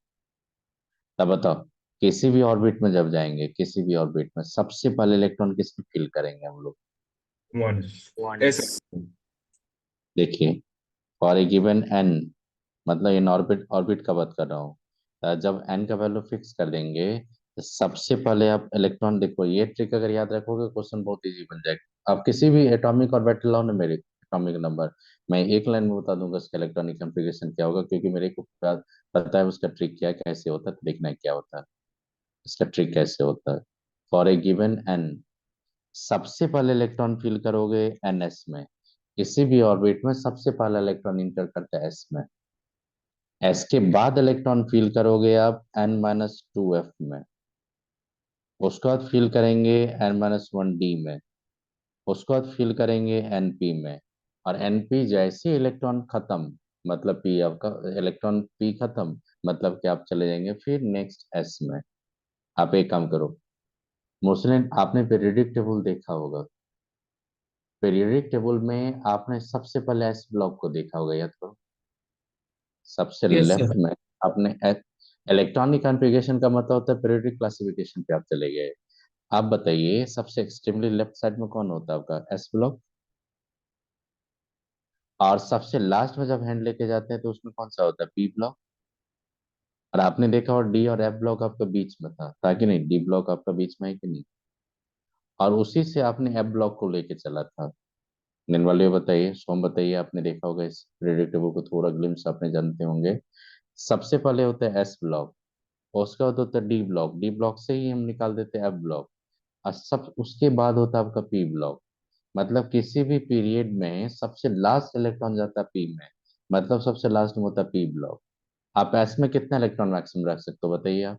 तब बताओ, किसी भी orbit में जब जाएंगे, किसी भी orbit में सबसे पहले इलेक्ट्रॉन किसमें फिल करेंगे हम लोग? वन ऐसा। once देखिए, फॉर ए गिवन एन, मतलब इन ऑर्बिट, ऑर्बिट का बात कर रहा हूँ। जब एन का वैल्यू फिक्स कर देंगे तो सबसे पहले आप इलेक्ट्रॉन देखो, ये ट्रिक अगर याद रखोगे क्वेश्चन बहुत इजी बन जाएगा। आप किसी भी एटॉमिक ऑर्बिटल लाओ ना, मेरे एटॉमिक नंबर, मैं एक लाइन में बता दूंगा उसका इलेक्ट्रॉनिक कॉन्फ़िगरेशन क्या होगा, क्योंकि मेरे को पता है उसका ट्रिक क्या है, कैसे होता है, तो देखना है क्या होता है इसका ट्रिक कैसे होता है। फॉर ए गिवन एन, सबसे पहले इलेक्ट्रॉन फील करोगे एनएस में। किसी भी ऑर्बिट में सबसे पहला इलेक्ट्रॉन इंटर करता है एस में। एस के बाद इलेक्ट्रॉन फील करोगे आप n-2f में। उसके बाद फील करेंगे n-1d में। उसके बाद फील करेंगे np में। और np जैसे इलेक्ट्रॉन खत्म, मतलब p आपका इलेक्ट्रॉन p खत्म, मतलब कि आप चले जाएंगे फिर नेक्स्ट s में। आप एक काम करो, मोस्टली आपने पीरियोडिक टेबल देखा होगा, पीरियोडिक टेबल में आपने सबसे पहले एस ब्लॉक को देखा होगा, याद करो। सबसे यस लेफ्ट सर। में आपने इलेक्ट्रॉनिक कॉन्फ़िगरेशन का मतलब होता है पीरियोडिक क्लासिफिकेशन पे आप चले गए। आप बताइए सबसे एक्सट्रीमली लेफ्ट साइड में कौन होता है आपका एस ब्लॉक, और सबसे लास्ट में जब हैंड लेके जाते हैं तो उसमें कौन सा होता है पी ब्लॉक। और आपने देखा और डी और एफ ब्लॉक आपका बीच में था कि नहीं, डी ब्लॉक आपका बीच में है कि नहीं, और उसी से आपने एफ ब्लॉक को लेके चला था। निर्मल बताइए, सोम बताइए, आपने देखा होगा इस प्रेडिक्टेबल को, थोड़ा ग्लिम्स आपने जानते होंगे। सबसे पहले होता है एस ब्लॉक, और उसके बाद होता है डी ब्लॉक, डी ब्लॉक से ही हम निकाल देते हैं एफ ब्लॉक, और सब उसके बाद होता है आपका पी ब्लॉक। मतलब किसी भी पीरियड में सबसे लास्ट इलेक्ट्रॉन जाता है पी में, मतलब सबसे लास्ट में होता है पी ब्लॉक। आप एस में कितना इलेक्ट्रॉन मैक्सिमम रख सकते हो बताइए आप।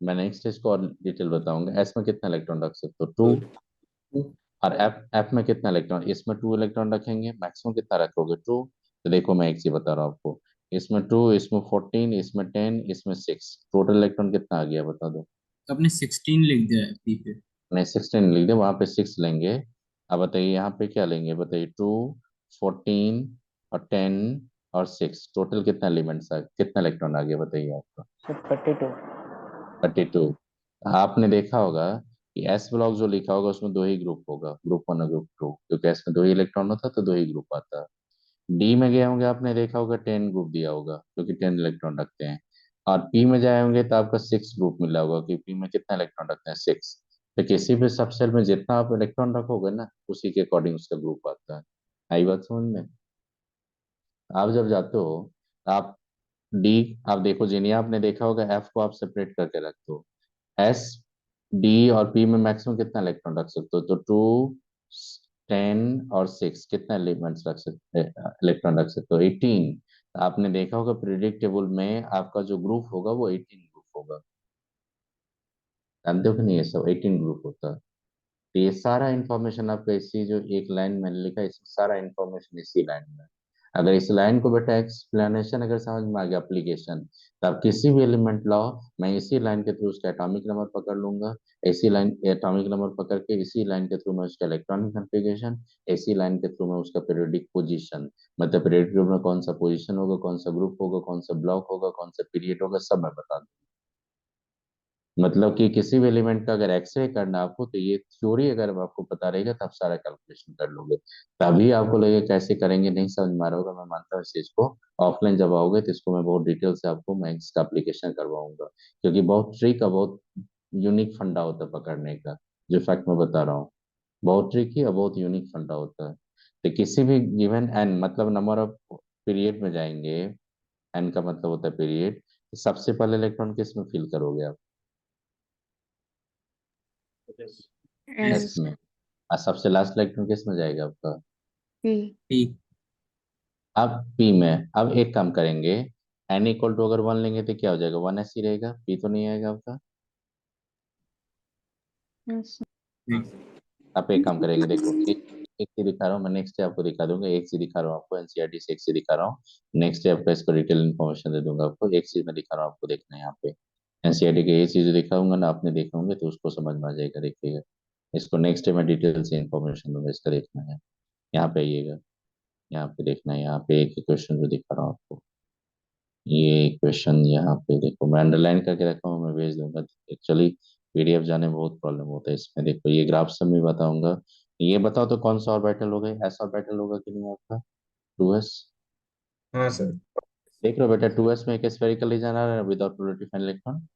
मैं नेक्स्ट इसको और डिटेल बताऊंगा। एस में कितना इलेक्ट्रॉन रख सकते हो, 2। और एफ एफ में कितना इलेक्ट्रॉन, इसमें 2 इलेक्ट्रॉन रखेंगे, मैक्सिमम कितना रखोगे 2। तो देखो मैं एक चीज बता रहा हूँ आपको, इसमें 2, इसमें 14, इसमें 10, इसमें 6, टोटल इलेक्ट्रॉन कितना आ गया बता दो। तो आपने 16 लिख दिया है पी पे। नहीं 16 लिख दे, वहां पे 6 लेंगे। अब बताइए यहाँ पे क्या लेंगे, बताइए 2, 14 और 10 और 6, टोटल कितना एलिमेंट्स आ, कितना इलेक्ट्रॉन आ गया बताइए आपका। सर 32। 32। आपने देखा होगा कि एस ब्लॉक जो लिखा होगा उसमें दो ही ग्रुप होगा, ग्रुप 1 और ग्रुप 2, क्योंकि एस में दो ही इलेक्ट्रॉन होता है तो दो ही ग्रुप आता है। डी में गए होंगे आपने देखा होगा 10 ग्रुप दिया होगा क्योंकि 10 इलेक्ट्रॉन रखते हैं। और पी में जाए होंगे तो आपका 6 ग्रुप मिला होगा कि पी में कितना इलेक्ट्रॉन रखते हैं 6। तो किसी भी सबसेल में जितना आप इलेक्ट्रॉन रखोगे ना उसी के अकॉर्डिंग उसका ग्रुप आता है। आई बात समझ में। आप जब जाते हो आप डी, आप देखो जिन्हें आपने देखा होगा एफ को आप सेपरेट करके रखते हो। एस, डी और पी में मैक्सिमम कितना इलेक्ट्रॉन रख सकते हो, तो 2, 10 और 6 कितना एलिमेंट्स रख सकते, इलेक्ट्रॉन रख सकते हो 18। आपने देखा होगा पीरियोडिक टेबल में आपका जो ग्रुप होगा वो 18 ग्रुप होगा, जानते हो कि नहीं, ये सब 18 ग्रुप होता है। तो ये सारा इंफॉर्मेशन आपका इसी जो एक लाइन मैंने लिखा है इसमें सारा इंफॉर्मेशन इसी लाइन में है। अगर इस लाइन को बेटा एक्सप्लेनेशन अगर समझ में आ गया एप्लीकेशन, तो आप किसी भी एलिमेंट लाओ, मैं इसी लाइन के थ्रू उसका एटॉमिक नंबर पकड़ लूंगा, इसी लाइन एटॉमिक नंबर पकड़ के इसी लाइन के थ्रू मैं उसका इलेक्ट्रॉनिक कन्फिगरेशन, इसी लाइन के थ्रू मैं उसका पीरियोडिक पोजीशन, मतलब पीरियोडिक ग्रुप में कौन सा पोजीशन होगा, कौन सा ग्रुप होगा, कौन सा ब्लॉक होगा, कौन सा पीरियड होगा, सब मैं बता दूँ। मतलब कि किसी भी एलिमेंट का अगर एक्सरे करना आपको तो ये थ्योरी अगर आपको पता रहेगा तो आप सारा कैलकुलेशन कर लोगे। तभी आपको लगेगा कैसे करेंगे नहीं समझ में आ रहा होगा, मैं मानता हूँ इस चीज को। ऑफलाइन जब आओगे तो इसको मैं बहुत डिटेल से आपको मैं इसका एप्लीकेशन करवाऊंगा, क्योंकि बहुत ट्रिक का बहुत यूनिक फंडा होता है पकड़ने का, जो फैक्ट मैं बता रहा हूँ। बहुत ट्रिकी और बहुत यूनिक फंडा होता है। तो किसी भी गिवन एन मतलब नंबर ऑफ पीरियड में जाएंगे, एन का मतलब होता है पीरियड, सबसे पहले इलेक्ट्रॉन किस में फिल करोगे आप, एस एस में। और सबसे लास्ट इलेक्ट्रॉन किस में जाएगा आपका, पी पी। अब पी में। अब एक काम करेंगे, एन इक्वल टू अगर 1 लेंगे तो क्या हो जाएगा, 1 एस ही रहेगा, पी तो नहीं आएगा आपका। यस नहीं। आप एक काम करेंगे, देखो एक एक से दिखा रहा हूँ मैं, नेक्स्ट डे आपको दिखा दूंगा, एक से दिखा रहा हूँ आपको एनसीईआरटी से, एक से दिखा रहा हूँ। नेक्स्ट डे आपको इसको डिटेल इन्फॉर्मेशन दे दूंगा आपको, एक चीज मैं दिखा रहा हूँ आपको, देखना है यहाँ पे एनसीईआरटी के ये चीज दिखाऊंगा ना, आपने देखे होंगे तो उसको समझ में आ जाएगा, देखिएगा इसको नेक्स्ट डे मैं डिटेल से इन्फॉर्मेशन दूंगा, इसका देखना है। यहाँ पे आइएगा, यहाँ पे देखना है, यहाँ पे एक क्वेश्चन जो दिखा रहा हूँ आपको, ये क्वेश्चन यहाँ पे देखो मैं अंडरलाइन करके रखा हूँ, मैं भेज दूंगा। एक्चुअली पीडीएफ जाने में बहुत प्रॉब्लम होता है इसमें, देखो ये ग्राफ सब में बताऊंगा। ये बताओ तो कौन सा ऑर्बिटल होगा, एस ऑर्बिटल होगा कि नहीं आपका, 2s। हाँ सर। देख रहे हो बेटा 2s में एक स्फेरिकल रीजन आ रहा है विदाउट डिफाइंड इलेक्ट्रॉन।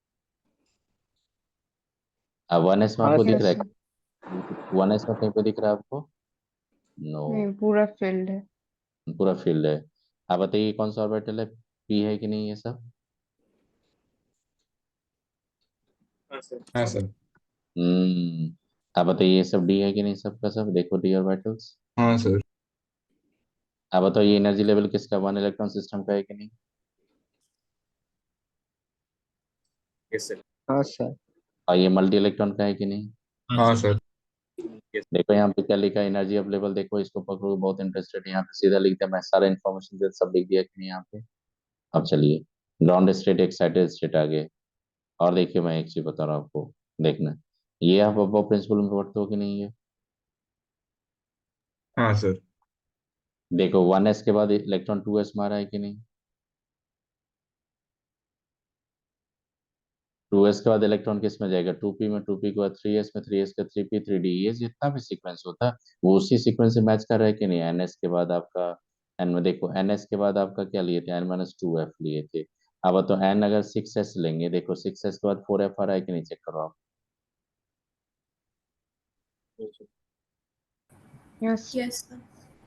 अब 1s में हाँ आपको दिख सर। रहा यस है, 1s में कहीं पे दिख रहा है आपको, नो, नहीं पूरा फील्ड है। पूरा फील्ड है। आप बताइए कौन सा ऑर्बिटल है, पी है कि नहीं ये सब। हाँ सर। हाँ सर। हम्म। आप बताइए ये सब डी है कि नहीं, सबका सब देखो डी ऑर्बिटल्स। हाँ सर। अब बताओ ये एनर्जी लेवल किसका, 1 इलेक्ट्रॉन सिस्टम का है कि नहीं। Yes sir. हाँ सर। और ये मल्टी इलेक्ट्रॉन का है कि नहीं। हाँ हाँ सर। सर। यस। देखो यहाँ पे क्या लिखा है, एनर्जी अवेलेबल, देखो इसको पकड़ो, बहुत इंटरेस्टेड है यहाँ पे, सीधा लिख दिया मैं, सारा इन्फॉर्मेशन सब लिख दिया कि नहीं यहाँ पे। अब चलिए ग्राउंड स्टेट एक्साइटेड स्टेट आ गए। और देखिए मैं एक चीज बता रहा हूँ आपको, देखना ये आप अब प्रिंसिपल में पढ़ते हो कि नहीं है। हाँ सर। देखो 1s के बाद इलेक्ट्रॉन 2s मारा है कि नहीं। 2s के बाद इलेक्ट्रॉन किस में जाएगा, 2p में, 2p के बाद 3s में, 3s का 3p 3d, ये जितना भी सीक्वेंस होता है वो उसी सीक्वेंस से मैच कर रहा है कि नहीं। ns के बाद आपका n में देखो, ns के बाद आपका क्या लिए थे, n-2f लिए थे। अब तो n अगर 6s लेंगे, देखो 6s के बाद 4f आ रहा है कि नहीं, चेक करो आप। Yes Yes, sir.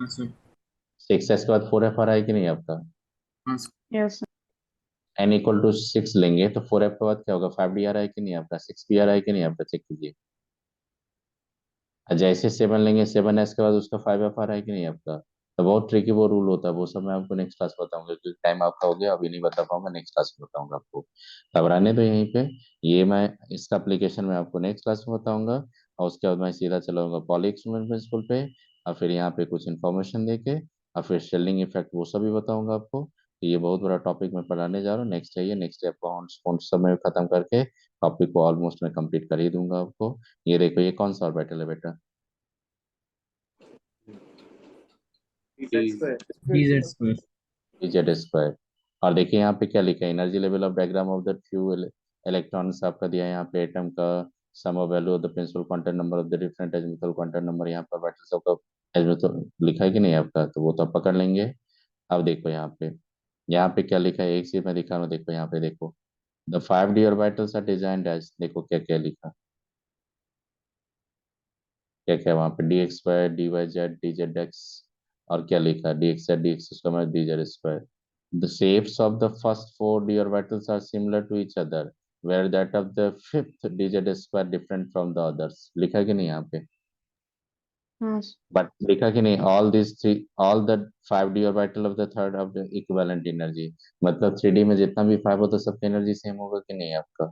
हाँ सर। 6s के बाद 4f आ रहा है कि नहीं आपका। हाँ sir. Yes n equal to 6 लेंगे तो 4f के बाद क्या होगा, 5d आ रहा है कि नहीं आपका, 6p आ रहा है कि नहीं आपका, चेक कीजिए। जैसे 7 लेंगे, 7s के बाद उसका 5f आ रहा है कि नहीं आपका। तो बहुत ट्रिकी वो रूल होता है, वो सब मैं आपको नेक्स्ट क्लास बताऊंगा, क्योंकि टाइम आपका हो गया, अभी नहीं बता पाऊंगा, नेक्स्ट क्लास में बताऊंगा आपको। घबराने दो यहीं पे, ये मैं इसका एप्लीकेशन मैं आपको नेक्स्ट क्लास में बताऊंगा। और उसके बाद मैं सीधा चलाऊंगा पॉली एक्सपेरिमेंट प्रिंसिपल पे, और फिर यहाँ पे कुछ इन्फॉर्मेशन देके, और फिर शेल्डिंग इफेक्ट वो सब भी बताऊंगा आपको। तो ये बहुत बड़ा टॉपिक मैं पढ़ाने जा रहा हूँ। नेक्स्ट है ये, नेक्स्ट डे आपको समय खत्म करके टॉपिक को ऑलमोस्ट मैं कंप्लीट कर ही दूंगा आपको। ये देखो, ये कौन सा ऑर्बिटल है बेटा, dz square. Z square. और देखिए यहाँ पे क्या लिखा है, energy level of diagram of the few electrons आपका दिया है यहाँ पे, एटम का sum of value of the principal quantum number of the different atomical quantum number, यहाँ पर ऑर्बिटल्स का एटॉमिक लिखा है कि नहीं आपका, तो वो तो आप पकड़ लेंगे। अब देखो यहाँ पे क्या लिखा है, एक चीज मैं दिखा रहा हूँ, देखो यहाँ पे देखो, the 5d orbitals are designed as, देखो क्या क्या लिखा, क्या क्या वहाँ पे, D X square, D Y Z, D Z X, और क्या लिखा, D X Z, D X square, D Z square. The shapes of the first four d orbitals are similar to each other, where that of the fifth digit is quite different from the others. लिखा कि नहीं यहाँ पे, हाँ but लिखा कि नहीं, all the 5d orbital of the third of the equivalent energy, मतलब 3d में जितना भी 5 हो तो सबकी एनर्जी सेम होगा कि नहीं आपका।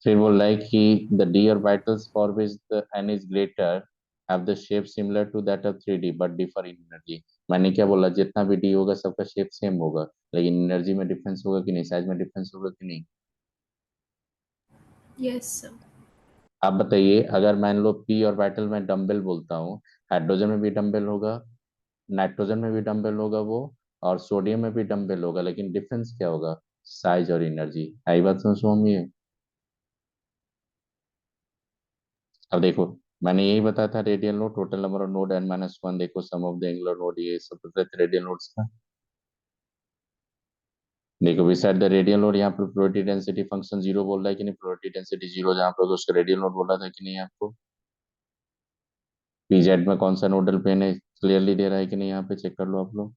फिर वो लाइक कि the d orbitals for which the n is greater have the shape similar to that of 3d but differ in energy। मैंने क्या बोला, जितना भी d होगा सबका शेप सेम होगा, लेकिन एनर्जी में डिफरेंस होगा कि नहीं, साइज में डिफरेंस होगा कि नहीं। Yes, sir. आप बताइए, अगर मान लो p ऑर्बिटल में डम्बल बोलता हूँ, हाइड्रोजन में भी डम्बल होगा, नाइट्रोजन में भी डम्बल होगा वो, और सोडियम में भी डम्बल होगा, लेकिन डिफरेंस क्या होगा, साइज और एनर्जी। आई बात समझ में है। अब देखो, मैंने यही बताया था, radial node, total number of node n-1, देखो सम ऑफ द एंगुलर नोड, ये सब पता है रेडियल नोड्स का। देखो बिसाइड द रेडियल नोड, यहाँ पर प्रोबेबिलिटी डेंसिटी फंक्शन जीरो बोल रहा है कि नहीं, प्रोबेबिलिटी डेंसिटी जीरो जहाँ पर उसका रेडियल नोड बोला था कि नहीं आपको। पीजेड में कौन सा नोडल प्लेन है, क्लियरली दे रहा है कि नहीं, यहाँ पे चेक कर लो आप लोग।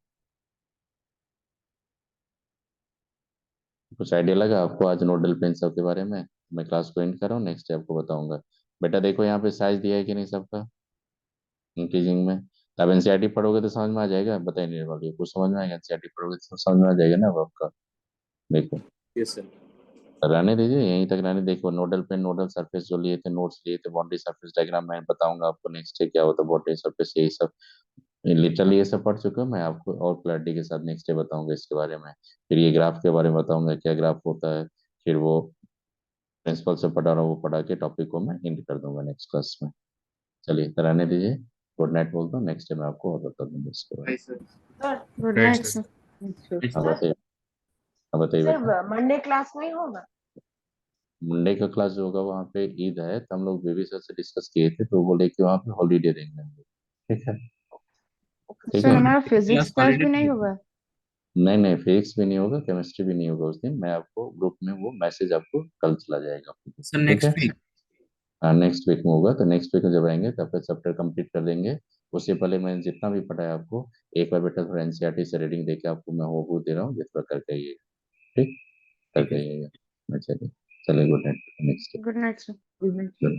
कुछ आइडिया लगा आपको आज नोडल प्लेन सब के बारे में। मैं क्लास को एंड कर रहा हूँ, नेक्स्ट डे आपको बताऊंगा। बेटा देखो यहाँ पे साइज दिया है कि नहीं सबका, इंक्रीजिंग में। तब एनसीईआरटी पढ़ोगे तो समझ में आ जाएगा, बताइए नहीं वाली कुछ समझ में आएगा, एनसीईआरटी पढ़ोगे तो समझ में आ जाएगा ना अब आपका। देखो, Yes sir. रहने दीजिए यहीं तक रहने, देखो नोडल पेन, नोडल सरफेस जो लिए थे, नोट्स लिए थे, बाउंड्री सरफेस डायग्राम मैं बताऊंगा आपको नेक्स्ट डे क्या होता है, बाउंड्री सरफेस, यही सब लिटरली ये सब पढ़ चुका हूँ मैं, आपको और क्लैरिटी के साथ नेक्स्ट डे बताऊंगा इसके बारे में। फिर ये ग्राफ के बारे में बताऊंगा, क्या ग्राफ होता है, फिर वो प्रिंसिपल से पढ़ा रहा हूँ वो पढ़ा के टॉपिक को मैं एंड कर दूंगा नेक्स्ट क्लास में। चलिए तो रहने दीजिए, गुड नाइट बोलता हूँ, नेक्स्ट डे मैं आपको और बता दूंगा इसके बारे Hi, sir. Sir good right night sir. Sir में। हाँ बताइए, हाँ बताइए बेटा। सर मंडे क्लास नहीं होगा। मंडे का क्लास जो होगा वहाँ पे ईद है, तो हम लोग बेबी सर से डिस्कस किए थे, तो वो बोले कि वहाँ पे हॉलीडे देंगे हम लोग। ठीक है, ठीक सर है। हमारा फिजिक्स क्लास क्लास भी हॉलीडे। नहीं होगा। नहीं नहीं, फिजिक्स भी नहीं होगा, केमिस्ट्री भी नहीं होगा उस दिन, मैं आपको ग्रुप में वो मैसेज आपको कल चला जाएगा आपको, सर ठीक है। Next week. हाँ नेक्स्ट वीक में होगा, तो नेक्स्ट वीक में जब आएंगे तब तक चैप्टर कंप्लीट कर देंगे। उससे पहले मैंने जितना भी पढ़ा है आपको, एक बार बेटा थोड़ा एनसीईआरटी से रीडिंग देके आपको मैं वो दे रहा हूँ, जिस पर करके आइएगा, ठीक, ठीक करके है। आइएगा। चलिए, चलिए good night, next good night sir. Day.